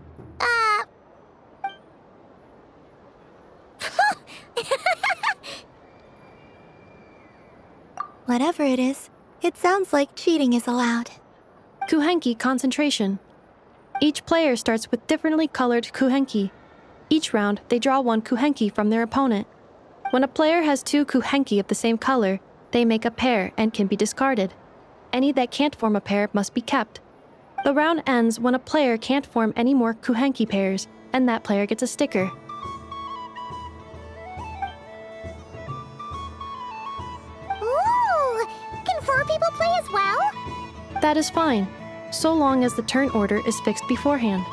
Whatever it is, it sounds like cheating is allowed. Kuhenki concentration. Each player starts with differently colored kuhenki. Each round, they draw one kuhenki from their opponent. When a player has two kuhenki of the same color, they make a pair and can be discarded. Any that can't form a pair must be kept. The round ends when a player can't form any more kuhenki pairs, and that player gets a sticker. ooh, can 4 people play as well? That is fine, so long as the turn order is fixed beforehand.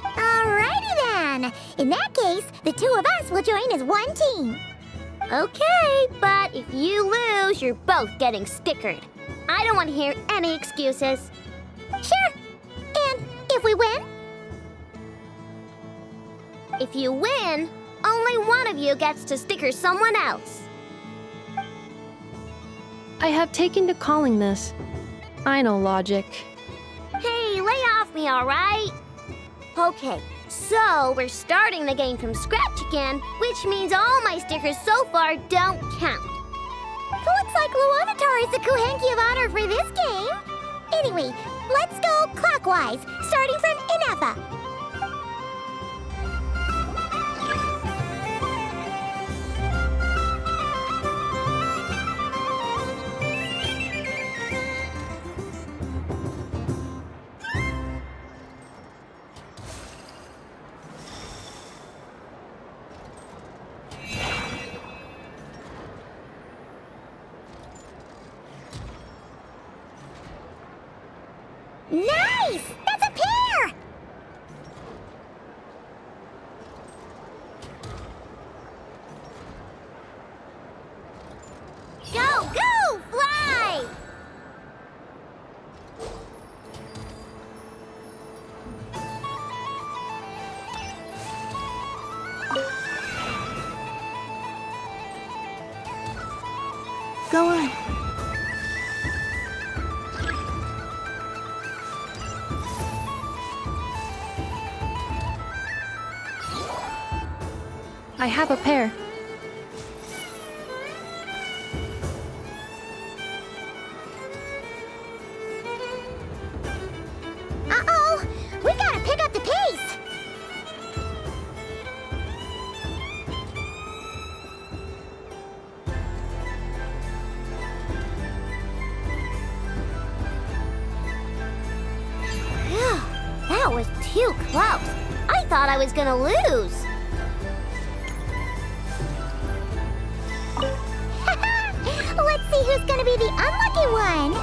Alrighty then. In that case, the 2 of us will join as one team. Okay, but if you lose, you're both getting stickered. I don't want to hear any excuses. Sure. And if we win? If you win, only one of you gets to sticker someone else. I have taken to calling this. I know logic. Hey, lay off me, all right? Okay, so we're starting the game from scratch again, which means all my stickers so far don't count. Looks like Luanatar is the Kuhenki of honor for this game. Anyway, let's go clockwise, starting from Inefa. Nice! That's a pair! Go, go, fly! Go on. I have a pair. Uh-oh! We gotta pick up the pace! Phew, that was too close. I thought I was gonna lose. Let's see who's gonna be the unlucky one!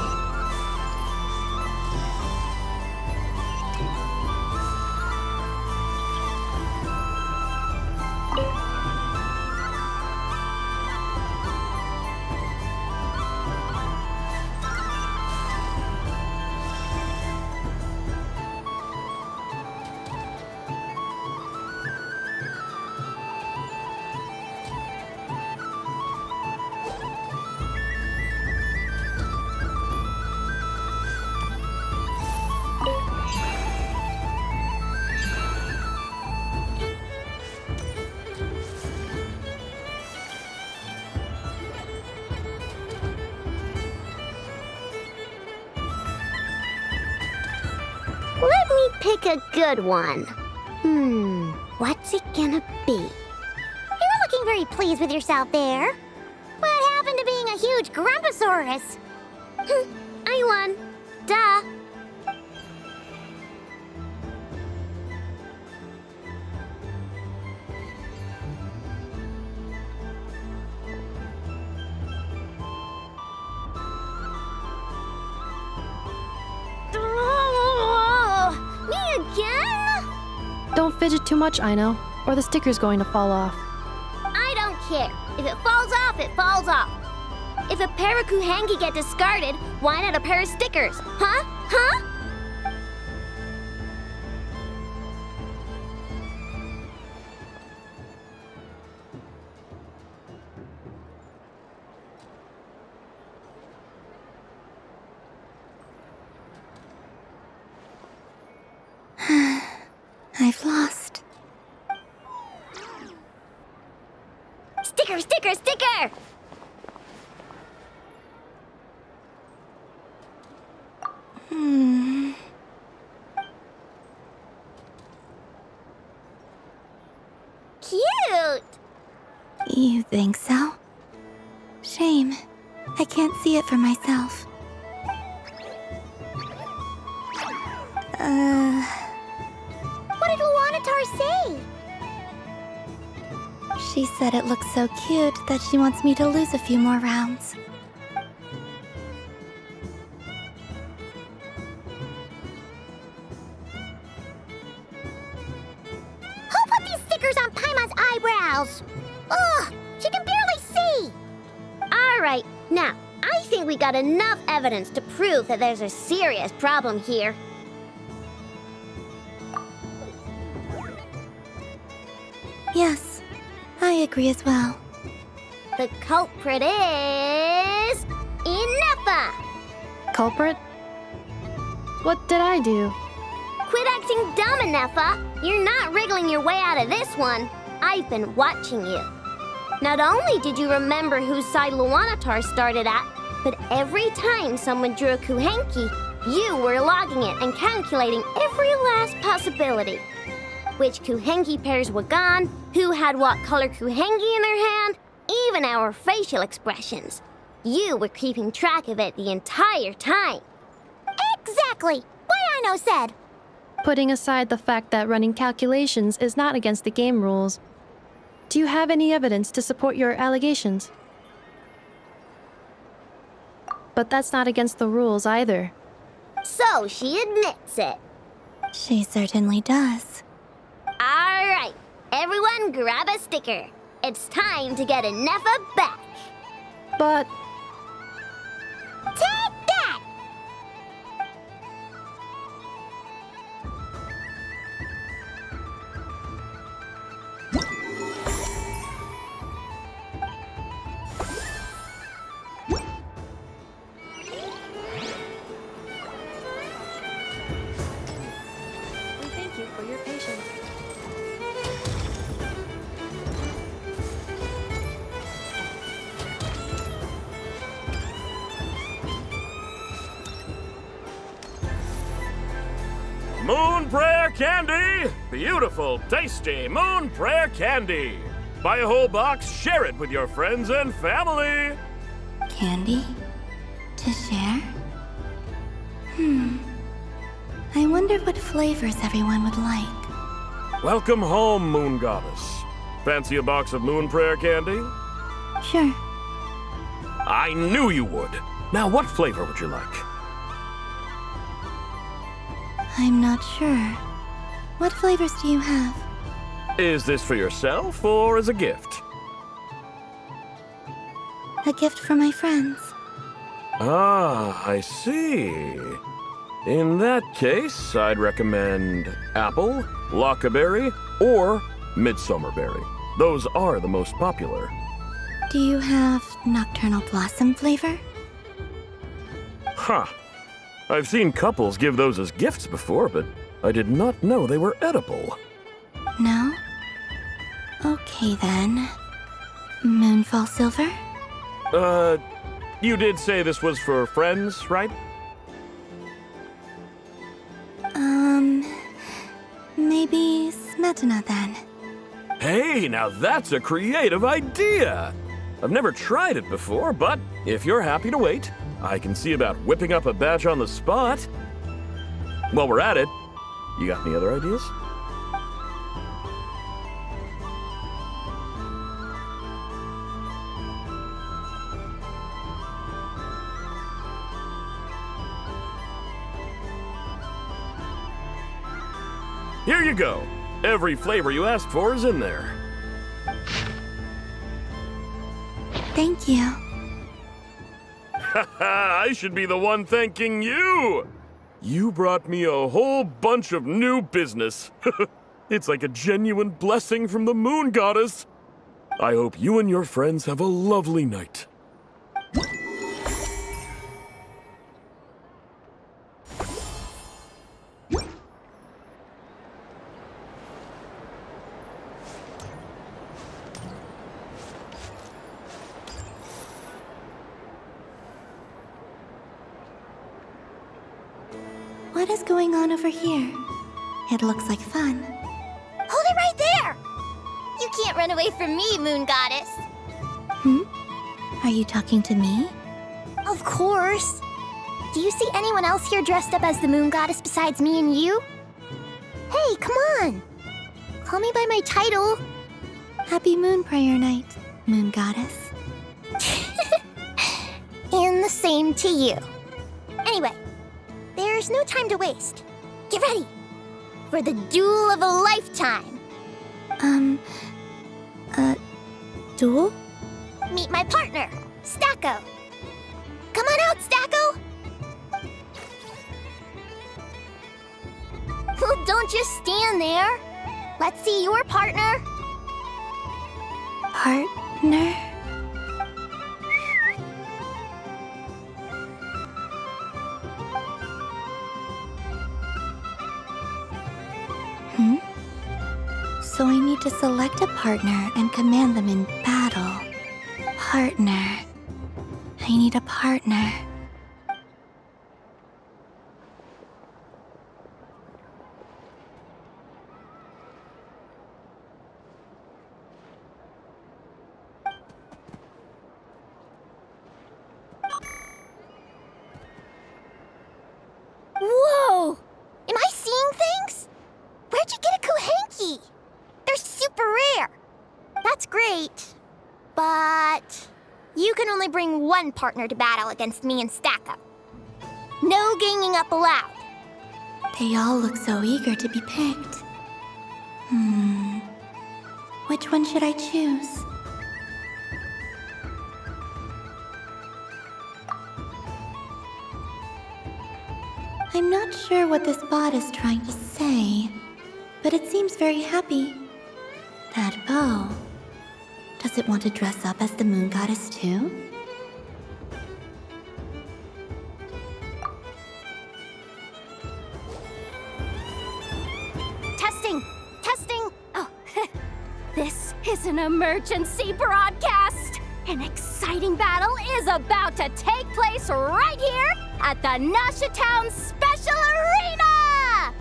pick a good one. What's it gonna be? You're looking very pleased with yourself there. What happened to being a huge Grumposaurus? I won. Duh. Me again? Don't fidget too much, Aino, or the sticker's going to fall off. I don't care. If it falls off, it falls off. If a pair of Kuhengi get discarded, why not a pair of stickers? Huh? Huh? I've lost. Sticker, sticker, sticker! Cute! You think so? Shame. I can't see it for myself. What did Luanatar say? She said it looks so cute that she wants me to lose a few more rounds. Who put these stickers on Paimon's eyebrows? Ugh, she can barely see. All right, now, I think we got enough evidence to prove that there's a serious problem here. Yes, I agree as well. The culprit is... Inefa! Culprit? What did I do? Quit acting dumb, Inefa! You're not wriggling your way out of this one. I've been watching you. Not only did you remember whose side Luanatar started at, but every time someone drew a Kuhenki, you were logging it and calculating every last possibility. Which Kuhenki pairs were gone, who had what color Kuhenki in their hand, even our facial expressions. You were keeping track of it the entire time. Exactly! What Aino said! Putting aside the fact that running calculations is not against the game rules, do you have any evidence to support your allegations? But that's not against the rules either. So she admits it. She certainly does. All right, everyone grab a sticker. It's time to get Inefa back. But... Take that! We thank you for your patience. Moon Prayer Candy! Beautiful, tasty Moon Prayer Candy! Buy a whole box, share it with your friends and family! Candy? To share? I wonder what flavors everyone would like. Welcome home, Moon Goddess. Fancy a box of Moon Prayer Candy? Sure. I knew you would! Now, what flavor would you like? I'm not sure. What flavors do you have? Is this for yourself or as a gift? A gift for my friends. Ah, I see. In that case, I'd recommend apple, lockaberry, or midsummerberry. Those are the most popular. Do you have nocturnal blossom flavor? Huh. I've seen couples give those as gifts before, but I did not know they were edible. No? Okay then. Moonfall silver? You did say this was for friends, right? Atana then. Hey, now that's a creative idea! I've never tried it before, but if you're happy to wait, I can see about whipping up a batch on the spot. While we're at it, you got any other ideas? Here you go. Every flavor you asked for is in there. Thank you. I should be the one thanking you! You brought me a whole bunch of new business. It's like a genuine blessing from the Moon Goddess. I hope you and your friends have a lovely night. What is going on over here? It looks like fun. Hold it right there! You can't run away from me, Moon Goddess. Are you talking to me? Of course. Do you see anyone else here dressed up as the Moon Goddess besides me and you? Hey, come on! Call me by my title. Happy Moon Prayer Night, Moon Goddess. And the same to you. Anyway, there's no time to waste. Get ready for the duel of a lifetime. Duel? Meet my partner, Stacko. Come on out, Stacko. Well, don't just stand there. Let's see your partner. Partner? So I need to select a partner and command them in battle. Partner. I need a partner. Whoa! Am I seeing things? Where'd you get a Kuhenki? They're super rare. That's great. But you can only bring one partner to battle against me and Stacko. No ganging up allowed. They all look so eager to be picked. Which one should I choose? I'm not sure what this bot is trying to say, but it seems very happy. That bow. Does it want to dress up as the Moon Goddess too? Testing! Testing! Oh, this is an emergency broadcast! An exciting battle is about to take place right here at the Nasha Town Special Arena!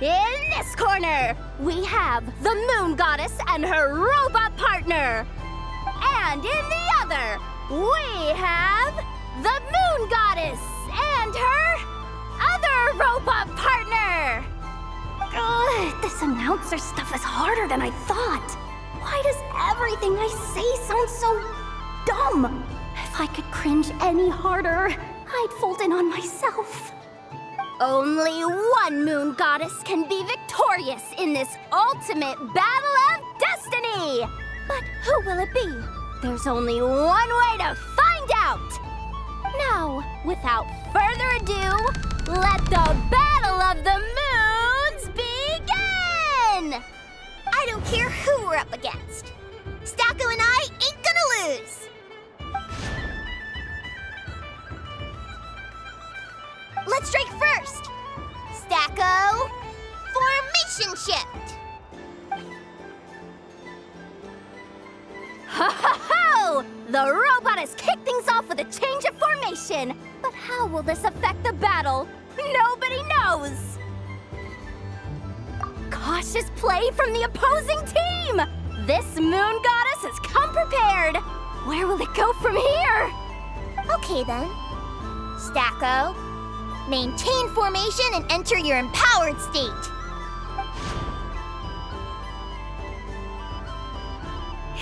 In this corner, we have the Moon Goddess and her robot partner. And in the other, we have the Moon Goddess and her other robot partner. Ugh, this announcer stuff is harder than I thought. Why does everything I say sound so dumb? If I could cringe any harder, I'd fold in on myself. Only one Moon Goddess can be victorious in this ultimate battle of destiny! But who will it be? There's only one way to find out! Now, without further ado, let the Battle of the Moons begin! I don't care who we're up against. Stacko and I ain't gonna lose. Let's strike first. Stacko, formation shift. Ho ho ho! The robot has kicked things off with a change of formation. But how will this affect the battle? Nobody knows! Cautious play from the opposing team! This moon goddess has come prepared! Where will it go from here? Okay then. Stacko, maintain formation and enter your empowered state.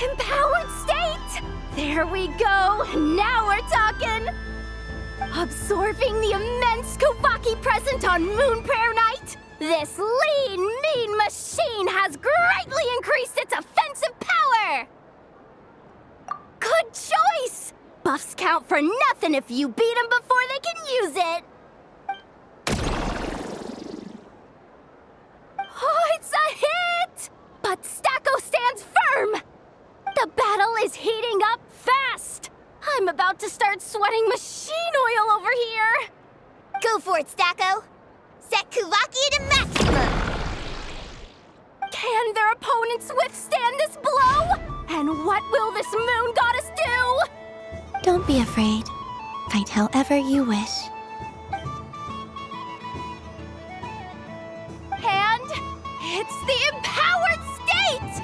Empowered state! There we go! Now we're talking! Absorbing the immense Kuvaki present on Moon Prayer Night, this lean, mean machine has greatly increased its offensive power! Good choice! Buffs count for nothing if you beat them before they can use it! Oh, it's a hit! But Stacko stands firm! The battle is heating up fast! I'm about to start sweating machine oil over here! Go for it, Stacko! Set Kuvaki to maximum! Can their opponents withstand this blow? And what will this moon goddess do? Don't be afraid. Fight however you wish. And it's the empowered state!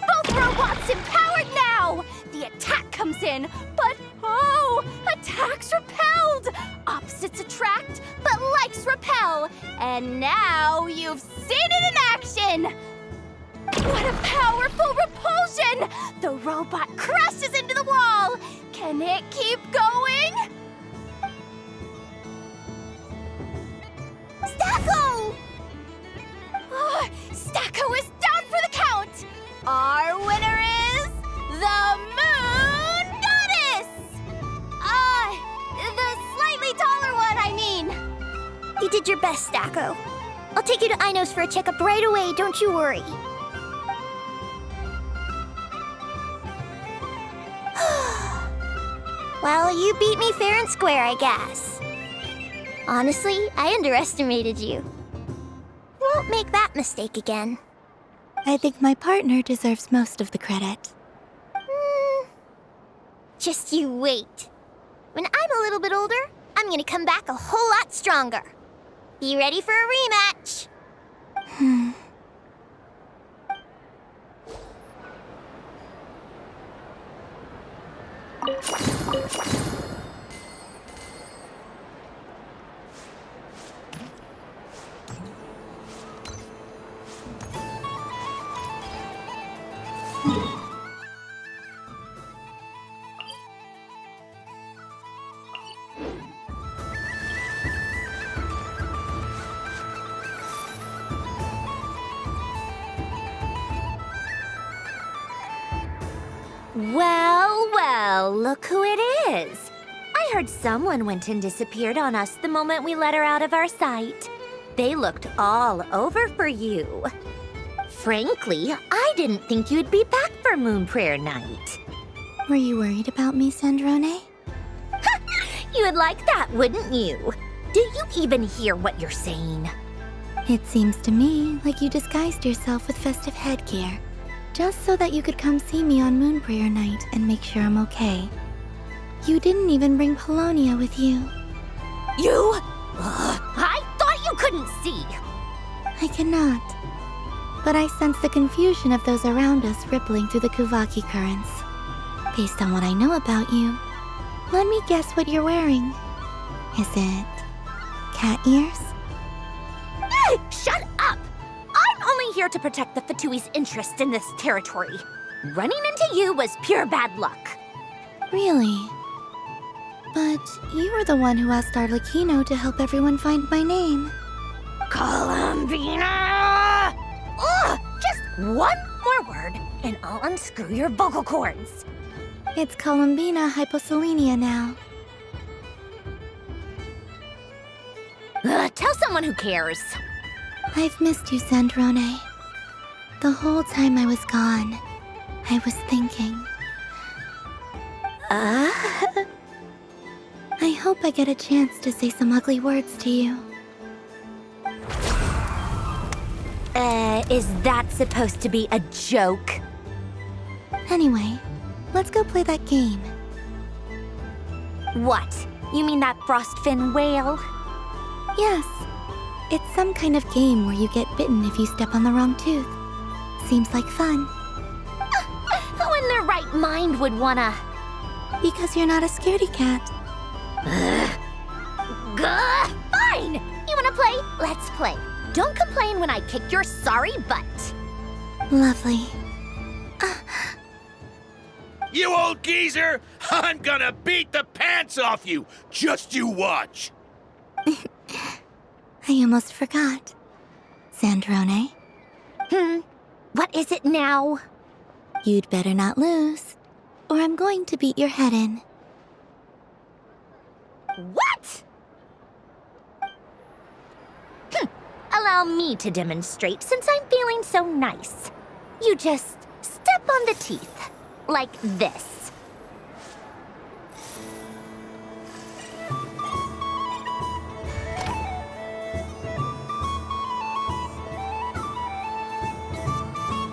Both robots empowered now! The attack comes in, but oh, attacks repelled! Opposites attract, but likes repel. And now you've seen it in action! What a powerful repulsion! The robot crashes into the wall! Can it keep going? Stacko! Oh, Stacko is down for the count! Our winner is the Moon Goddess! The slightly taller one, I mean. You did your best, Stacko. I'll take you to Ainos for a checkup right away, don't you worry. Well, you beat me fair and square, I guess. Honestly, I underestimated you. Won't make that mistake again. I think my partner deserves most of the credit. Just you wait. When I'm a little bit older, I'm gonna come back a whole lot stronger. Be ready for a rematch. Well, well, look who it is. I heard someone went and disappeared on us the moment we let her out of our sight. They looked all over for you. Frankly, I didn't think you'd be back for Moon Prayer Night. Were you worried about me, Sandrone? You would like that, wouldn't you? Do you even hear what you're saying? It seems to me like you disguised yourself with festive headgear, just so that you could come see me on Moon Prayer Night and make sure I'm okay. You didn't even bring Polonia with you. You? I thought you couldn't see. I cannot. But I sense the confusion of those around us rippling through the Kuvaki currents. Based on what I know about you, let me guess what you're wearing. Is it cat ears? Shut up! I'm only here to protect the Fatui's interest in this territory. Running into you was pure bad luck. Really? But you were the one who asked Arlecchino to help everyone find my name. Columbina! Ugh! Just one more word, and I'll unscrew your vocal cords. It's Columbina Hyposelenia now. Tell someone who cares. I've missed you, Sandrone. The whole time I was gone, I was thinking. I hope I get a chance to say some ugly words to you. Is that supposed to be a joke? Anyway, let's go play that game. What? You mean that frostfin whale? Yes. It's some kind of game where you get bitten if you step on the wrong tooth. Seems like fun. Who in their right mind would wanna? Because you're not a scaredy cat. Gah! Fine! You wanna play? Let's play. Don't complain when I kick your sorry butt. Lovely. You old geezer! I'm gonna beat the pants off you! Just you watch! I almost forgot. Sandrone? What is it now? You'd better not lose, or I'm going to beat your head in. What? Allow me to demonstrate since I'm feeling so nice. You just step on the teeth, like this.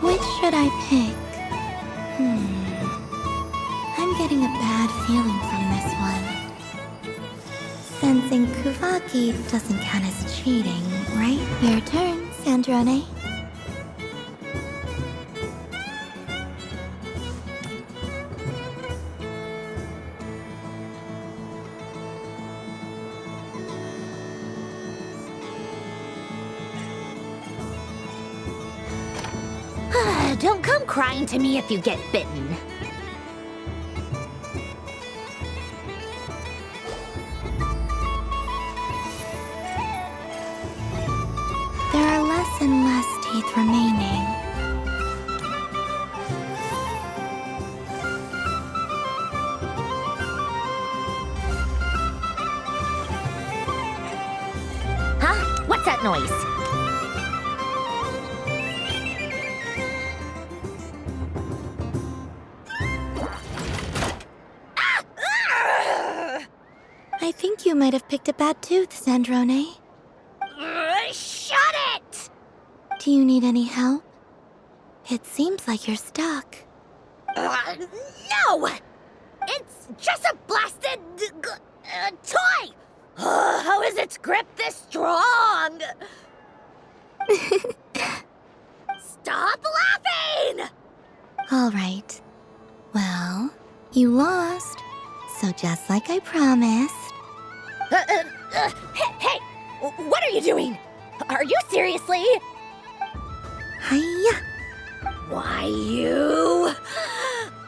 Which should I pick? I'm getting a bad feeling from this one. Sensing Kuvaki doesn't count as cheating, right? Your turn, Sandrone. Don't come crying to me if you get bitten. There are less and less teeth remaining. Huh? What's that noise? I think you might have picked a bad tooth, Sandrone. Shut it! Do you need any help? It seems like you're stuck. No! It's just a blasted toy! How is its grip this strong? Stop laughing! All right. Well, you lost. So just like I promised. Hey! What are you doing? Are you seriously? Hiya! Why, you...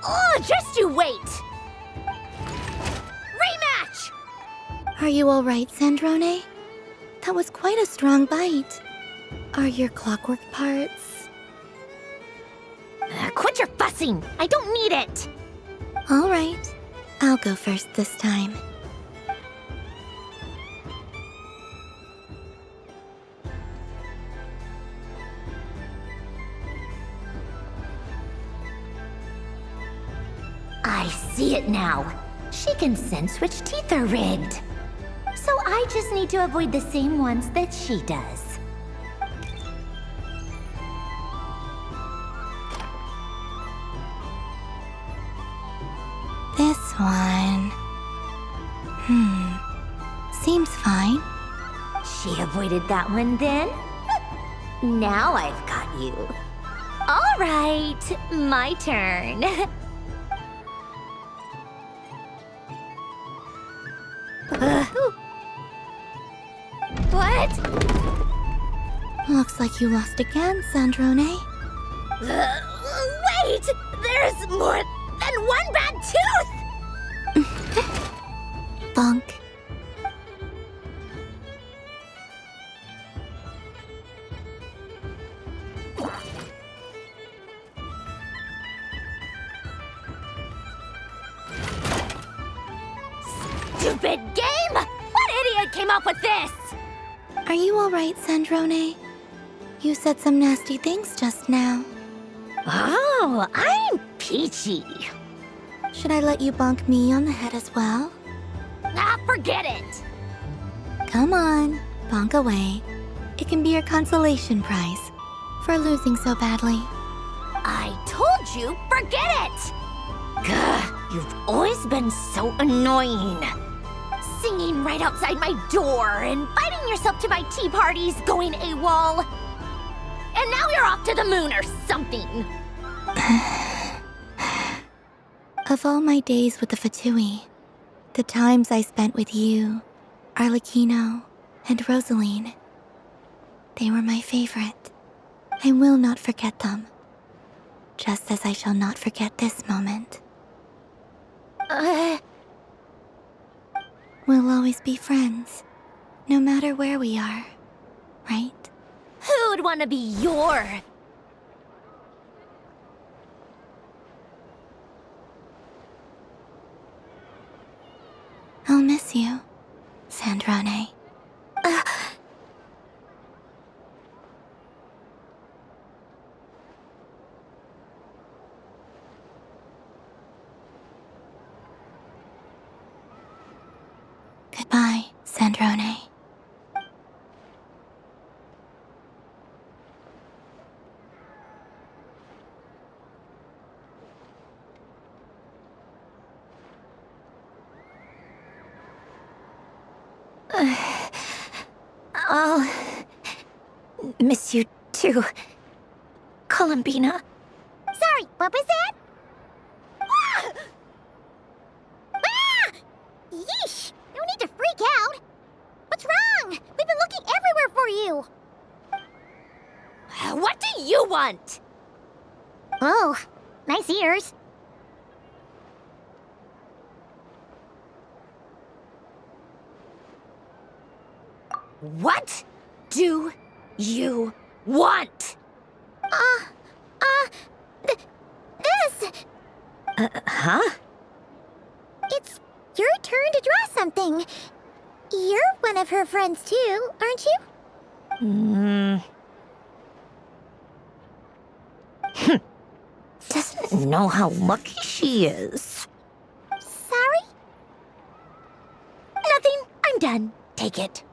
Oh, just you wait! Rematch! Are you all right, Sandrone? That was quite a strong bite. Are your clockwork parts? Quit your fussing! I don't need it! All right. I'll go first this time. I see it now. She can sense which teeth are rigged. So I just need to avoid the same ones that she does. This one... Seems fine. She avoided that one then? Now I've got you. All right, my turn. What? Looks like you lost again, Sandrone. Wait! There's more than one bad tooth! Bonk. Stupid game! What idiot came up with this? Are you all right, Sandrone? You said some nasty things just now. Oh, I'm peachy. Should I let you bonk me on the head as well? Ah, forget it. Come on, bonk away. It can be your consolation prize for losing so badly. I told you, forget it! Gah, you've always been so annoying. singing right outside my door, inviting yourself to my tea parties, going AWOL. And now you're off to the moon or something. Of all my days with the Fatui, the times I spent with you, Arlecchino, and Rosaline, they were my favorite. I will not forget them. Just as I shall not forget this moment. We'll always be friends, no matter where we are, right? Who'd want to be your... I'll miss you, Sandrone. Goodbye, Sandrone. I'll miss you too, Columbina. Sorry, what was that? Ah! Ah! Yeesh! No need to freak out. What's wrong? We've been looking everywhere for you. What do you want? Oh, nice ears. What do you want? This! Huh? It's your turn to draw something. You're one of her friends too, aren't you? Doesn't know how lucky she is. Sorry? Nothing. I'm done. Take it.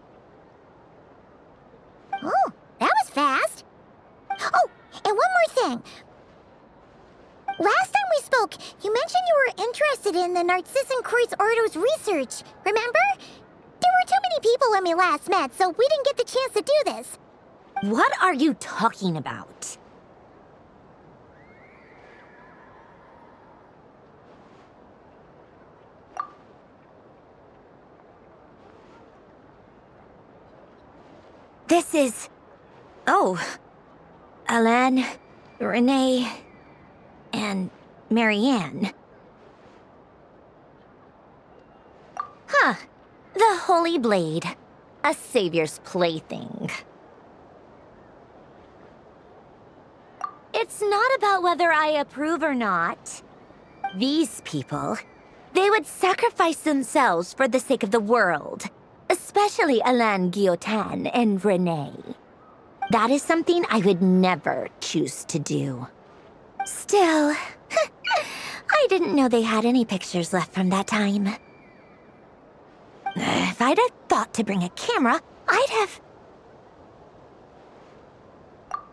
Oh, that was fast. Oh, and one more thing. Last time we spoke, you mentioned you were interested in the Narcissan Kreuz Ordo's research, remember? There were too many people when we last met, so we didn't get the chance to do this. What are you talking about? This is... Oh. Alain, Renee, and Marianne. Huh. The Holy Blade. A savior's plaything. It's not about whether I approve or not. These people, they would sacrifice themselves for the sake of the world. Especially Alain Guillotin and Renee. That is something I would never choose to do. Still, I didn't know they had any pictures left from that time. If I'd have thought to bring a camera, I'd have...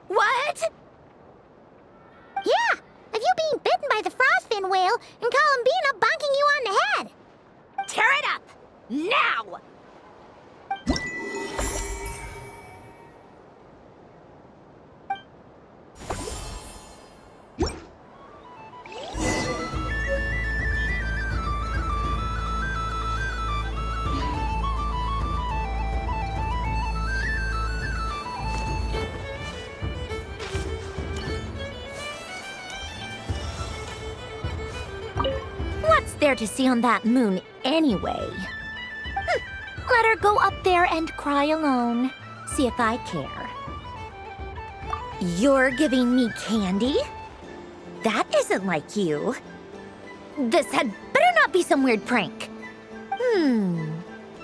What? Yeah, of you being bitten by the frostfin whale and Columbina bonking you on the head. Tear it up! Now! What's there to see on that moon anyway? Let her go up there and cry alone. See if I care. You're giving me candy? That isn't like you. This had better not be some weird prank.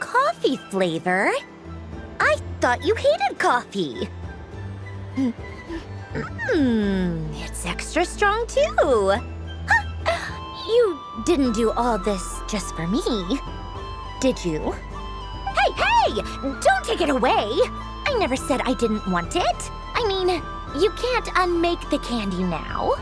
Coffee flavor? I thought you hated coffee. It's extra strong too. You didn't do all this just for me, did you? Hey! Don't take it away! I never said I didn't want it. I mean, you can't unmake the candy now.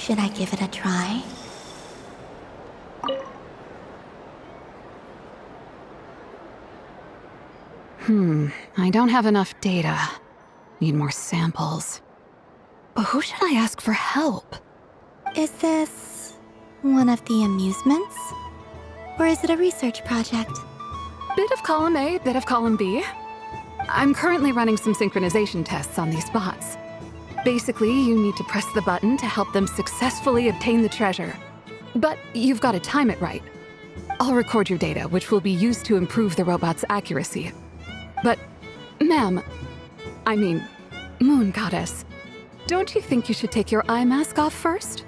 Should I give it a try? I don't have enough data. Need more samples. But who should I ask for help? Is this one of the amusements? Or is it a research project? Bit of column A, bit of column B. I'm currently running some synchronization tests on these bots. Basically, you need to press the button to help them successfully obtain the treasure. But you've got to time it right. I'll record your data, which will be used to improve the robot's accuracy. But, ma'am, I mean, Moon Goddess, don't you think you should take your eye mask off first?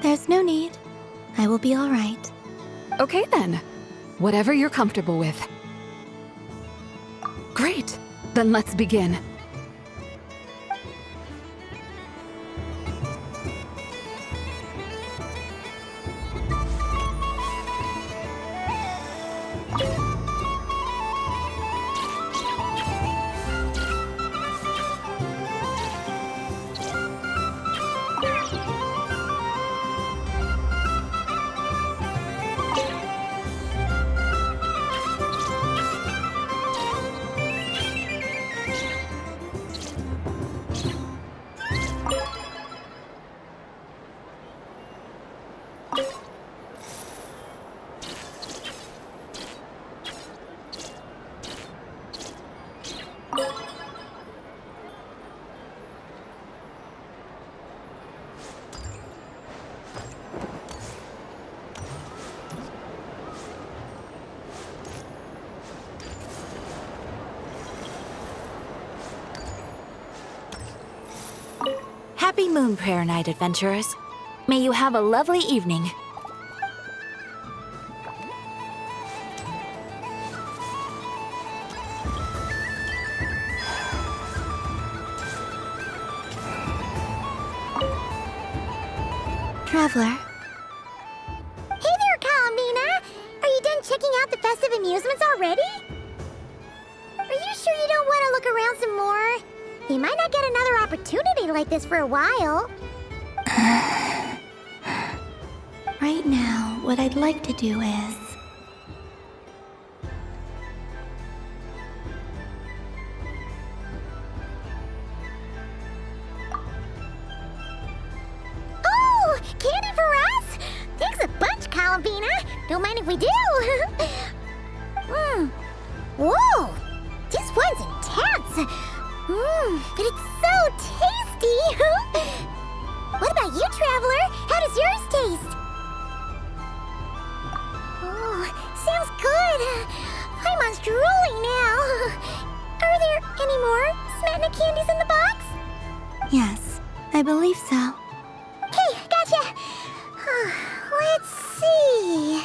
There's no need. I will be all right. Okay then. Whatever you're comfortable with. Great. Then let's begin. Happy Moon Prayer Night, adventurers. May you have a lovely evening. Traveler. Hey there, Kalamina! Are you done checking out the festive amusements already? Are you sure you don't want to look around some more? You might not get another opportunity like this for a while. Right now, what I'd like to do is... Oh! Candy for us? Thanks a bunch, Kalamina. Don't mind if we do. Whoa! This one's intense. But it's so tasty! What about you, Traveler? How does yours taste? Oh, sounds good! I'm drooling now! Are there any more Smetna candies in the box? Yes, I believe so. Okay, gotcha! Let's see...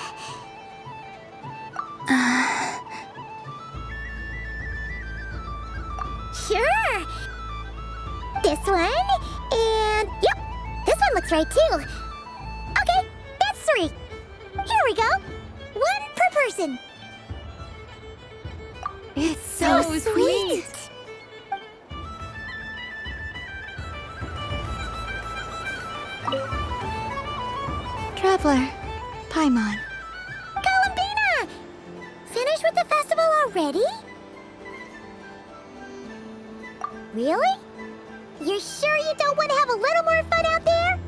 Sure! This one, and yep, this one looks right too. Okay, that's 3. Here we go. 1 per person. It's so sweet. Traveler, Paimon. Kalamina! Finished with the festival already? Really? You're sure you don't want to have a little more fun out there?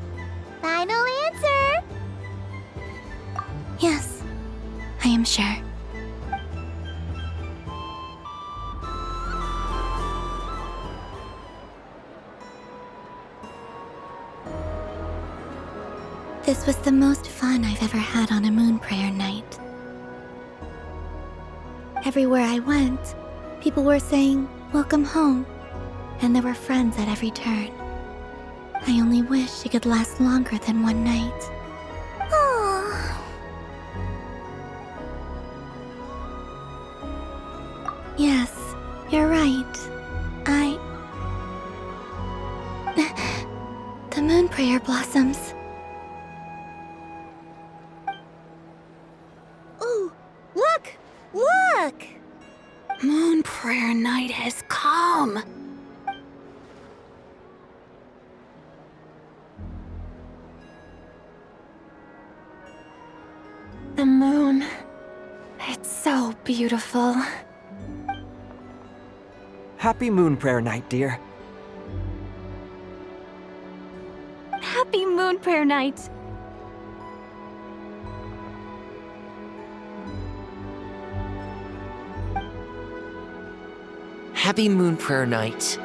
Final answer? Yes, I am sure. This was the most fun I've ever had on a moon prayer night. Everywhere I went, people were saying, "Welcome home," and there were friends at every turn. I only wish it could last longer than one night. Oh. Yes, you're right. The moon prayer blossoms. Ooh, look! Look! Moon Prayer Night has come. beautiful. Happy Moon Prayer Night, dear. Happy Moon Prayer Night. Happy Moon Prayer Night.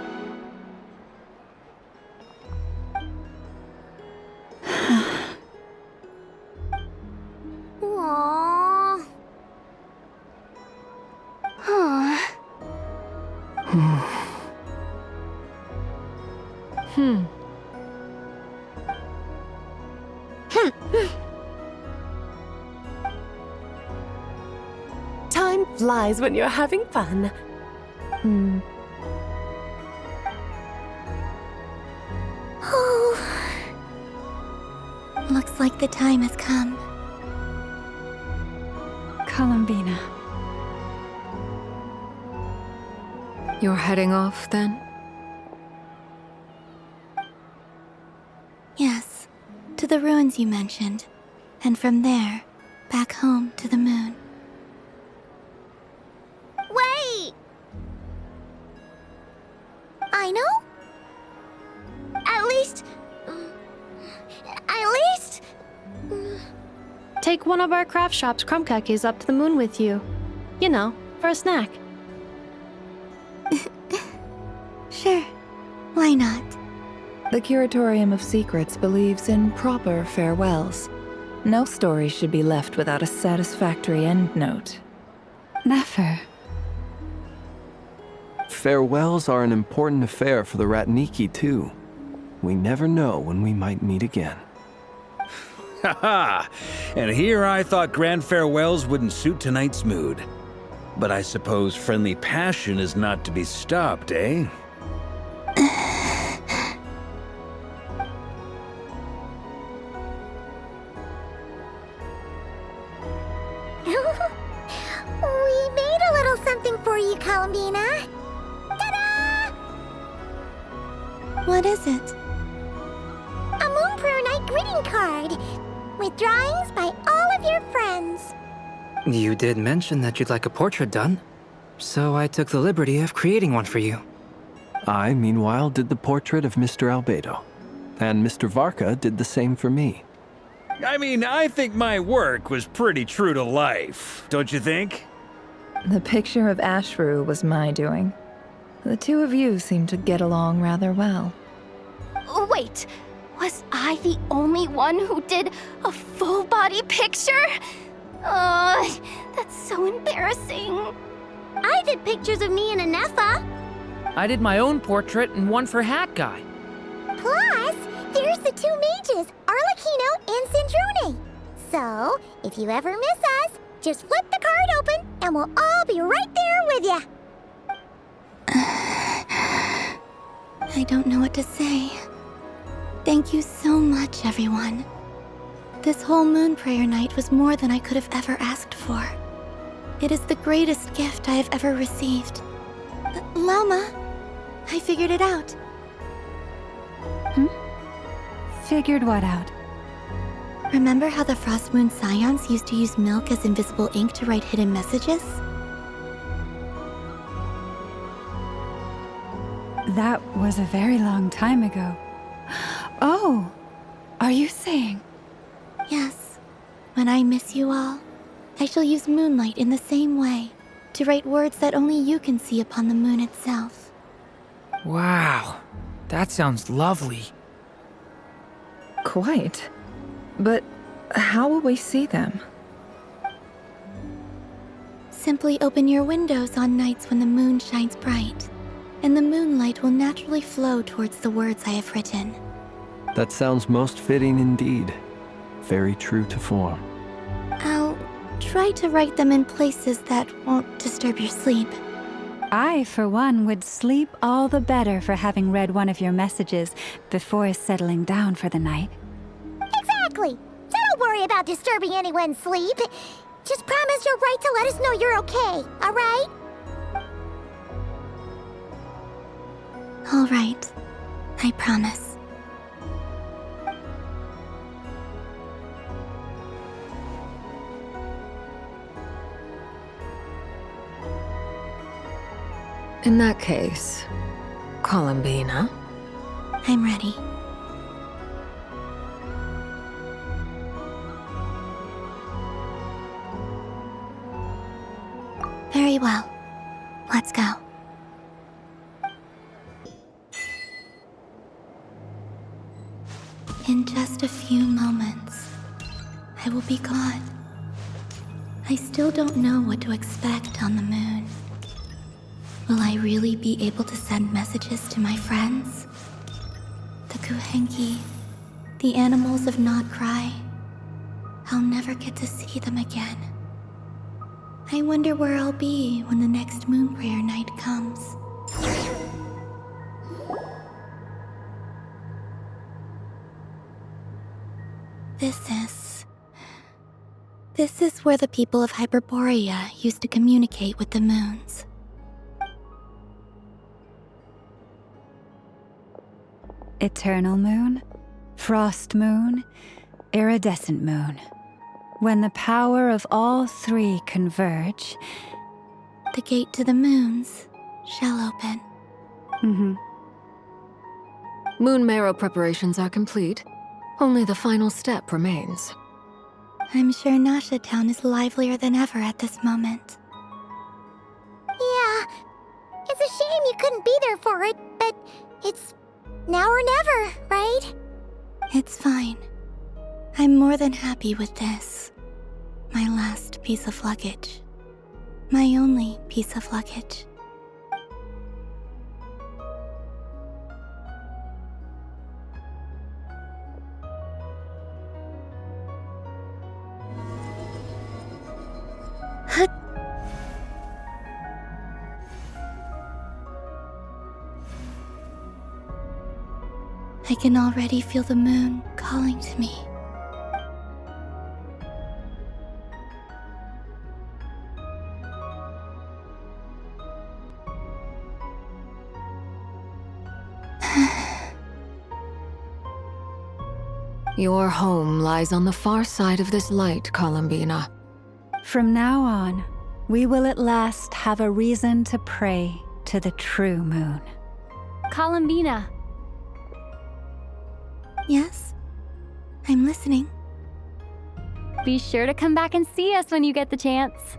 Aww. Huh. Time flies when you're having fun. Oh. Looks like the time has come. Columbina. You're heading off, then? Yes, to the ruins you mentioned. And from there, back home to the moon. Wait! I know? At least... Take one of our craft shop's crumb cookies up to the moon with you. You know, for a snack. Sure, why not? The Curatorium of Secrets believes in proper farewells. No story should be left without a satisfactory endnote. Never. Farewells are an important affair for the Ratniki, too. We never know when we might meet again. Haha! And here I thought grand farewells wouldn't suit tonight's mood. But I suppose friendly passion is not to be stopped, eh? We made a little something for you, Columbina. Ta-da! What is it? A Moon Prayer Night greeting card with drawings by all of your friends. You did mention that you'd like a portrait done, so I took the liberty of creating one for you. I, meanwhile, did the portrait of Mr. Albedo. And Mr. Varka did the same for me. I mean, I think my work was pretty true to life, don't you think? The picture of Ashru was my doing. The two of you seem to get along rather well. Wait, was I the only one who did a full body picture? That's so embarrassing. I did pictures of me and Anefa. I did my own portrait and one for Hat Guy. Plus, there's the two mages, Arlecchino and Sindrune. So, if you ever miss us, just flip the card open and we'll all be right there with you. I don't know what to say. Thank you so much, everyone. This whole Moon Prayer Night was more than I could have ever asked for. It is the greatest gift I have ever received. Lauma, I figured it out. Figured what out? Remember how the Frost Moon Scions used to use milk as invisible ink to write hidden messages? That was a very long time ago. Oh, are you saying? Yes. When I miss you all, I shall use Moonlight in the same way, to write words that only you can see upon the moon itself. Wow, that sounds lovely. Quite. But how will we see them? Simply open your windows on nights when the moon shines bright, and the moonlight will naturally flow towards the words I have written. That sounds most fitting indeed. Very true to form. I'll try to write them in places that won't disturb your sleep. I, for one, would sleep all the better for having read one of your messages before settling down for the night. Exactly. So don't worry about disturbing anyone's sleep. Just promise you'll write to let us know you're okay, all right? All right. I promise. In that case, Columbina? I'm ready. Very well. Let's go. In just a few moments, I will be gone. I still don't know what to expect on the moon. Will I really be able to send messages to my friends? The Kuhenki, the animals of Nod-Krai. I'll never get to see them again. I wonder where I'll be when the next moon prayer night comes. This is where the people of Hyperborea used to communicate with the moons. Eternal moon, frost moon, iridescent moon. When the power of all three converge, the gate to the moons shall open. Moon marrow preparations are complete. Only the final step remains. I'm sure Nasha Town is livelier than ever at this moment. Yeah, it's a shame you couldn't be there for it, but it's now or never, right? It's fine. I'm more than happy with this. My last piece of luggage. My only piece of luggage. I can already feel the moon calling to me. Your home lies on the far side of this light, Columbina. From now on, we will at last have a reason to pray to the true moon. Columbina. Yes? I'm listening. Be sure to come back and see us when you get the chance.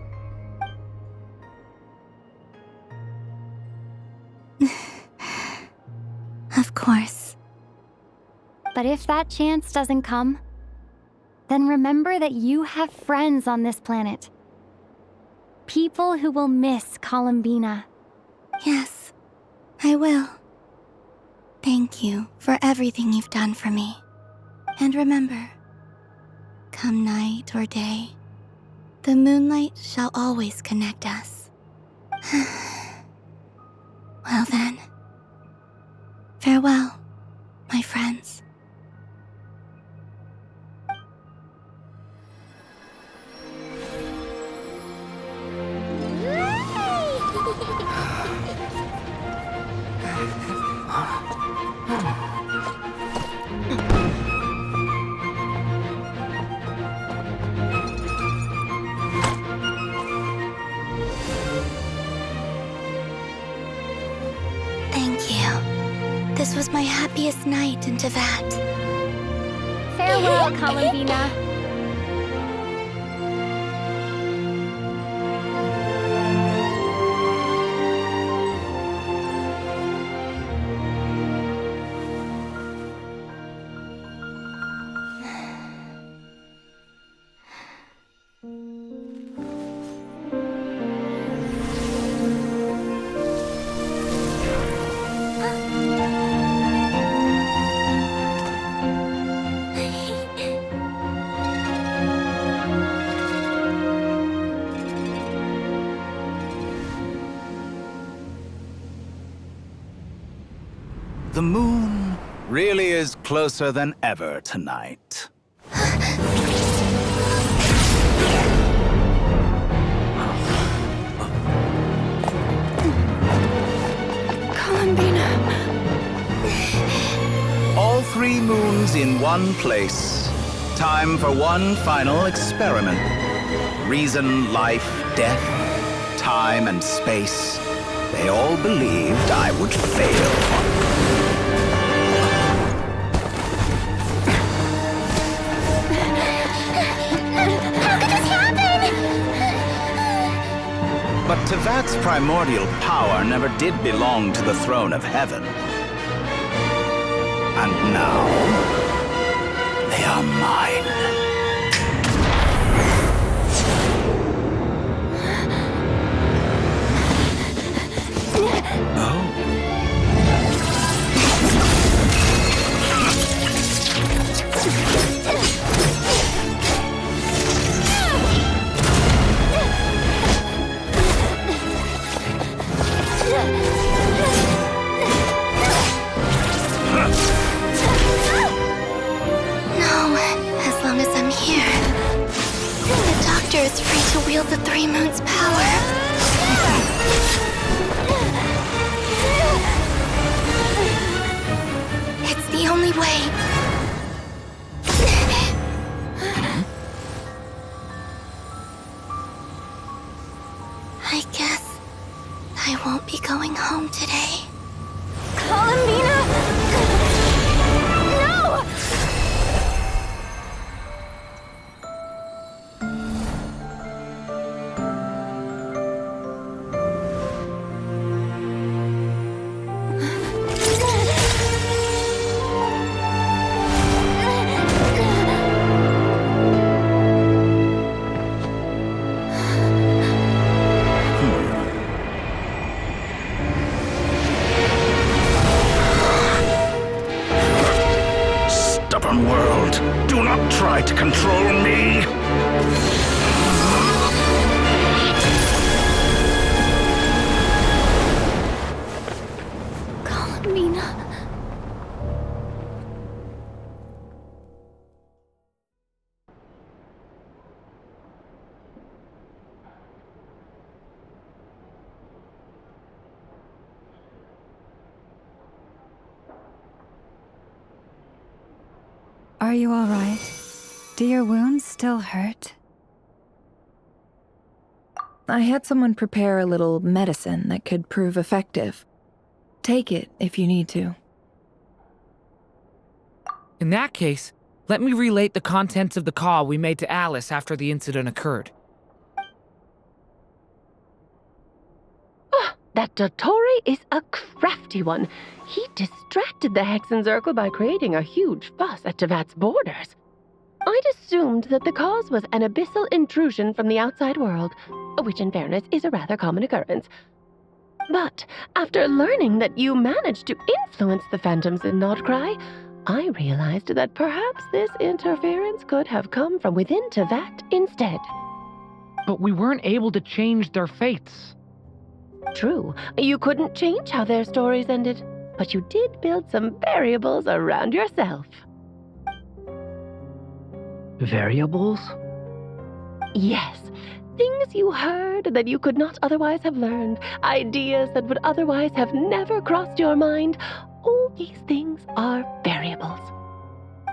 Of course. But if that chance doesn't come, then remember that you have friends on this planet. People who will miss Columbina. Yes, I will. Thank you for everything you've done for me. And remember, come night or day, the moonlight shall always connect us. Well then, farewell, my friends. Thank you. This was my happiest night in Tevat. Farewell, Columbina. The moon really is closer than ever tonight. Columbina. All three moons in one place. Time for one final experiment. Reason, life, death, time and space. They all believed I would fail. How could this happen? But Tevat's primordial power never did belong to the throne of heaven. And now, they are mine. Is free to wield the Three Moons' power. It's the only way. I guess I won't be going home today. Columbina! No! World, do not try to control me! Columbina. Are you all right? Do your wounds still hurt? I had someone prepare a little medicine that could prove effective. Take it if you need to. In that case, let me relate the contents of the call we made to Alice after the incident occurred. That Dottore is a crafty one. He distracted the Hexenzirkel by creating a huge fuss at Tevat's borders. I'd assumed that the cause was an abyssal intrusion from the outside world, which in fairness is a rather common occurrence. But after learning that you managed to influence the phantoms in Nod-Krai, I realized that perhaps this interference could have come from within Tevat instead. But we weren't able to change their fates. True, you couldn't change how their stories ended, but you did build some variables around yourself. Variables? Yes, things you heard that you could not otherwise have learned, ideas that would otherwise have never crossed your mind. All these things are variables.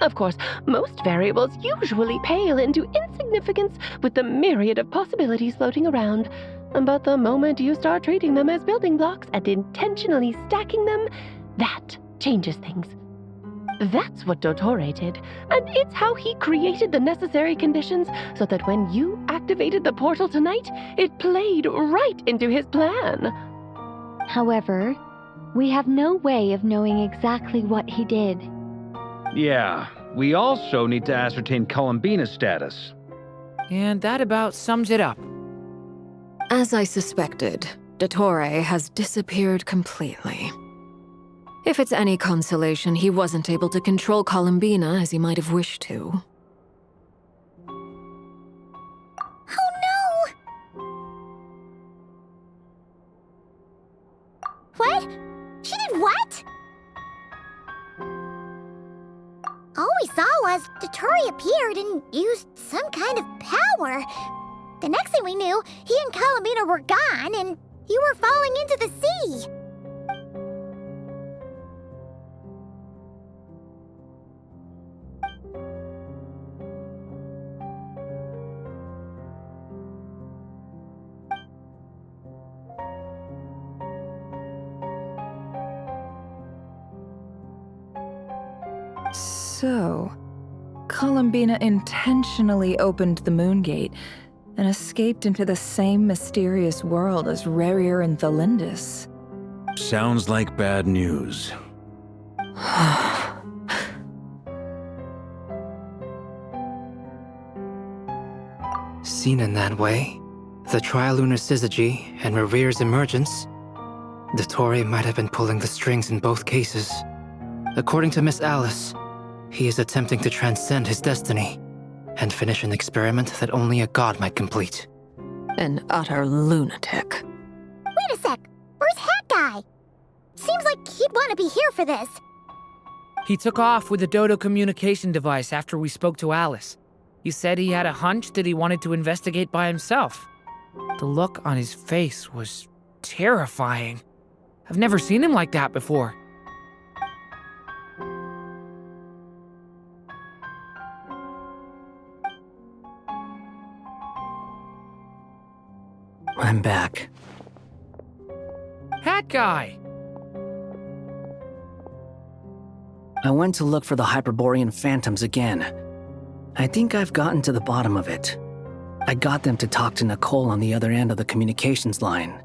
Of course, most variables usually pale into insignificance with the myriad of possibilities floating around. But the moment you start treating them as building blocks and intentionally stacking them, that changes things. That's what Dottore did, and it's how he created the necessary conditions so that when you activated the portal tonight, it played right into his plan. However, we have no way of knowing exactly what he did. Yeah, we also need to ascertain Columbina's status. And that about sums it up. As I suspected, Dottore has disappeared completely. If it's any consolation, he wasn't able to control Columbina as he might have wished to. Oh no! What? She did what? All we saw was Dottore appeared and used some kind of power. The next thing we knew, he and Columbina were gone and you were falling into the sea. So, Columbina intentionally opened the Moon Gate and escaped into the same mysterious world as Rerir and Thalindis. Sounds like bad news. Seen in that way, the trilunar syzygy and Rerir's emergence, Dottore might have been pulling the strings in both cases. According to Miss Alice, he is attempting to transcend his destiny and finish an experiment that only a god might complete. An utter lunatic. Wait a sec, where's Hat Guy? Seems like he'd want to be here for this. He took off with the Dodo communication device after we spoke to Alice. He said he had a hunch that he wanted to investigate by himself. The look on his face was terrifying. I've never seen him like that before. I'm back. Hat Guy! I went to look for the Hyperborean phantoms again. I think I've gotten to the bottom of it. I got them to talk to Nicole on the other end of the communications line.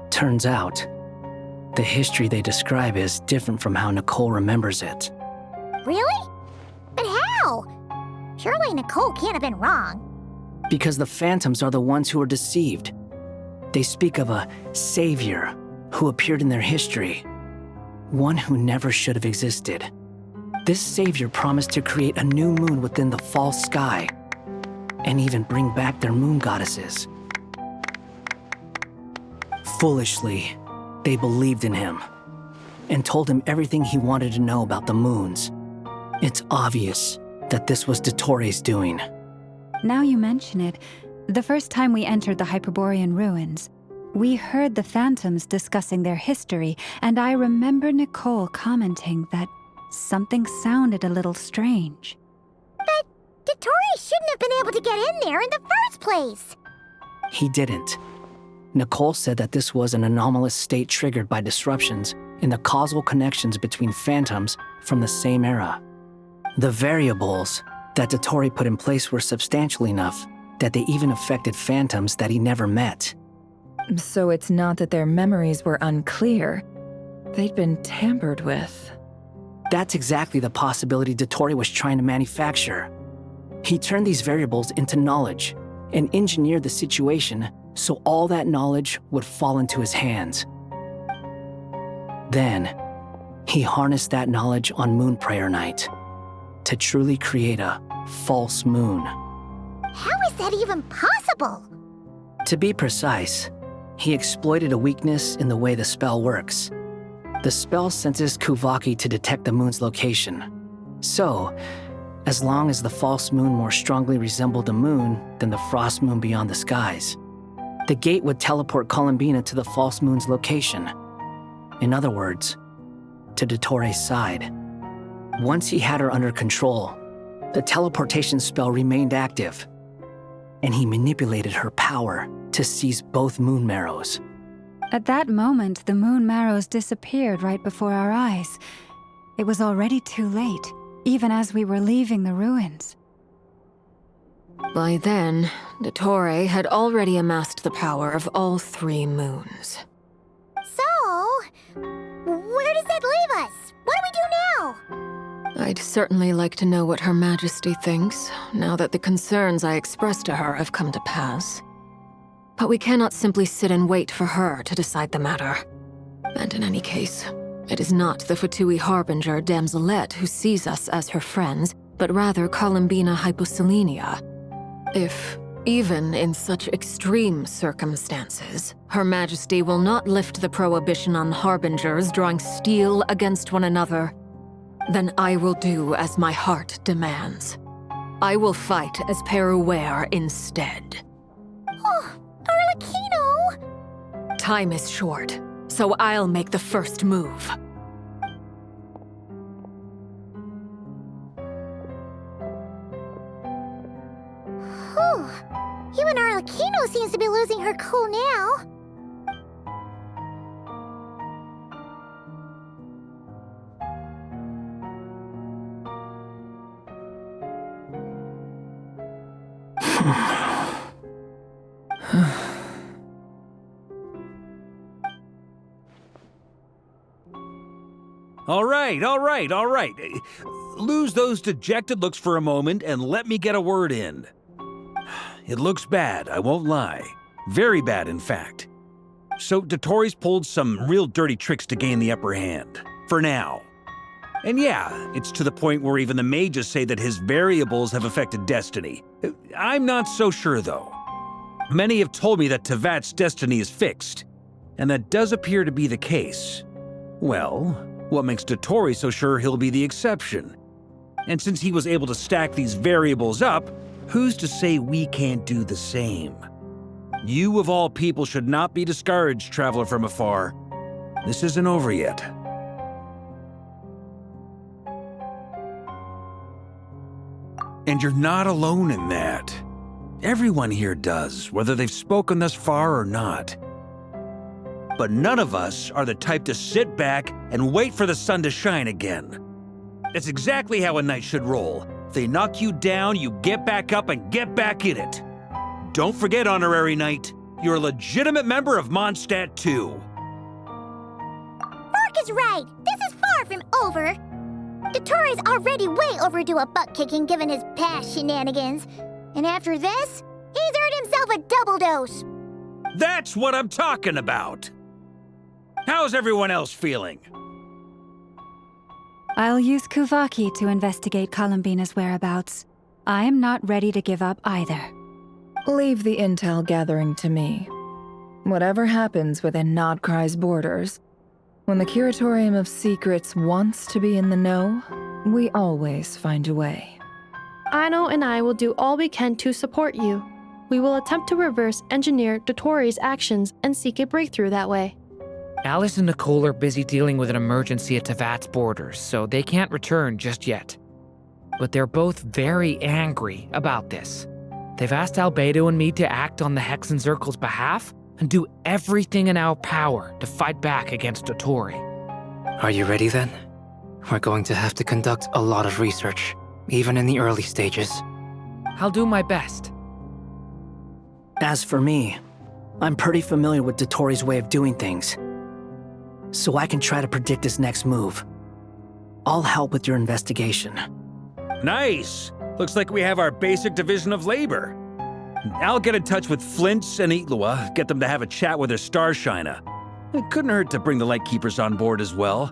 Turns out, the history they describe is different from how Nicole remembers it. Really? But how? Surely Nicole can't have been wrong. Because the phantoms are the ones who are deceived. They speak of a savior who appeared in their history. One who never should have existed. This savior promised to create a new moon within the false sky, and even bring back their moon goddesses. Foolishly, they believed in him, and told him everything he wanted to know about the moons. It's obvious that this was Dottore's doing. Now you mention it, the first time we entered the Hyperborean ruins, we heard the phantoms discussing their history, and I remember Nicole commenting that something sounded a little strange. But Dottore shouldn't have been able to get in there in the first place. He didn't. Nicole said that this was an anomalous state triggered by disruptions in the causal connections between phantoms from the same era. The variables that Dottore put in place were substantial enough that they even affected phantoms that he never met. So it's not that their memories were unclear. They'd been tampered with. That's exactly the possibility Dottore was trying to manufacture. He turned these variables into knowledge and engineered the situation so all that knowledge would fall into his hands. Then, he harnessed that knowledge on Moon Prayer Night to truly create a false moon. How is that even possible? To be precise, he exploited a weakness in the way the spell works. The spell senses Kuvaki to detect the moon's location. So, as long as the false moon more strongly resembled the moon than the frost moon beyond the skies, the gate would teleport Columbina to the false moon's location. In other words, to Dottore's side. Once he had her under control, the teleportation spell remained active, and he manipulated her power to seize both moon marrows. At that moment, the moon marrows disappeared right before our eyes. It was already too late, even as we were leaving the ruins. By then, Dottore had already amassed the power of all 3 moons. So, where does that leave us? What do we do now? I'd certainly like to know what Her Majesty thinks, now that the concerns I expressed to her have come to pass. But we cannot simply sit and wait for her to decide the matter. And in any case, it is not the Fatui Harbinger Damselette who sees us as her friends, but rather Columbina Hyposelenia. If, even in such extreme circumstances, Her Majesty will not lift the prohibition on Harbingers drawing steel against one another, then I will do as my heart demands. I will fight as Peruware instead. Oh, Arlecchino! Time is short, so I'll make the first move. Whew. Even Arlecchino seems to be losing her cool now. All right. Lose those dejected looks for a moment and let me get a word in. It looks bad, I won't lie. Very bad, in fact. So Dotori's pulled some real dirty tricks to gain the upper hand. For now. And yeah, it's to the point where even the mages say that his variables have affected destiny. I'm not so sure, though. Many have told me that Tevat's destiny is fixed, and that does appear to be the case. Well, what makes Dotori so sure he'll be the exception? And since he was able to stack these variables up, who's to say we can't do the same? You of all people should not be discouraged, traveler from afar. This isn't over yet. And you're not alone in that. Everyone here does, whether they've spoken thus far or not. But none of us are the type to sit back and wait for the sun to shine again. That's exactly how a knight should roll. If they knock you down, you get back up and get back in it. Don't forget, Honorary Knight, you're a legitimate member of Mondstadt too. Mark is right. This is far from over. Dotori's already way overdue a butt-kicking given his past shenanigans. And after this, he's earned himself a double dose. That's what I'm talking about. How's everyone else feeling? I'll use Kuvaki to investigate Columbina's whereabouts. I am not ready to give up either. Leave the intel gathering to me. Whatever happens within Nod-Krai's borders, when the Curatorium of Secrets wants to be in the know, we always find a way. Aino and I will do all we can to support you. We will attempt to reverse engineer Dotori's actions and seek a breakthrough that way. Alice and Nicole are busy dealing with an emergency at Tevat's borders, so they can't return just yet. But they're both very angry about this. They've asked Albedo and me to act on the Hexen Circle's behalf and do everything in our power to fight back against Dotori. Are you ready then? We're going to have to conduct a lot of research, even in the early stages. I'll do my best. As for me, I'm pretty familiar with Dotori's way of doing things, so I can try to predict his next move. I'll help with your investigation. Nice! Looks like we have our basic division of labor. I'll get in touch with Flints and Itlua, get them to have a chat with their Starshiner. It couldn't hurt to bring the Lightkeepers on board as well.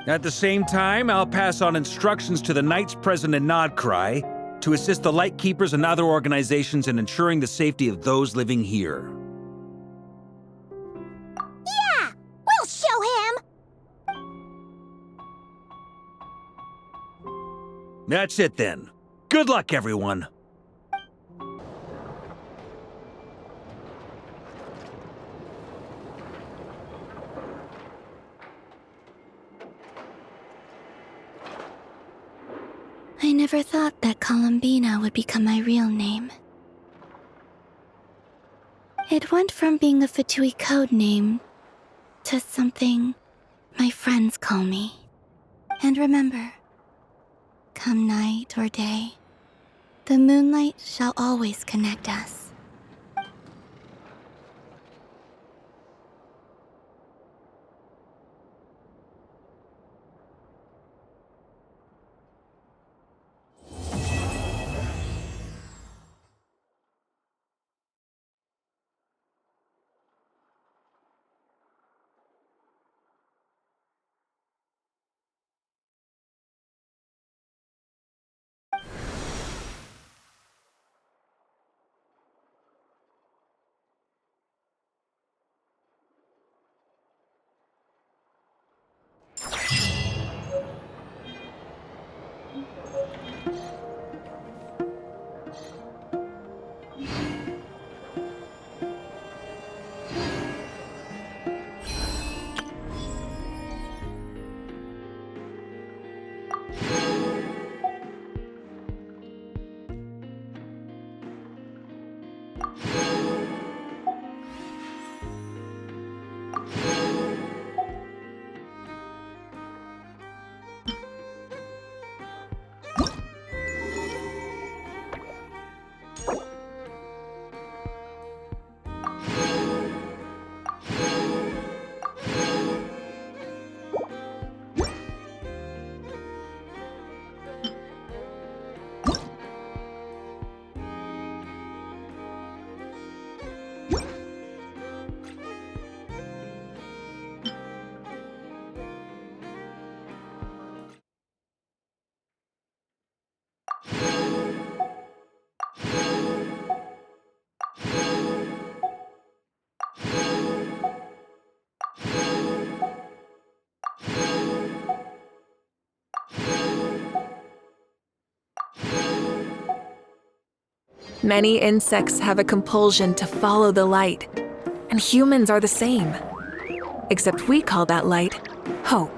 At the same time, I'll pass on instructions to the Knights present in Nod-Krai to assist the Lightkeepers and other organizations in ensuring the safety of those living here. Yeah! We'll show him! That's it then. Good luck, everyone. I never thought that Columbina would become my real name. It went from being a Fatui code name to something my friends call me. And remember, come night or day, the moonlight shall always connect us. Many insects have a compulsion to follow the light, and humans are the same. Except we call that light hope.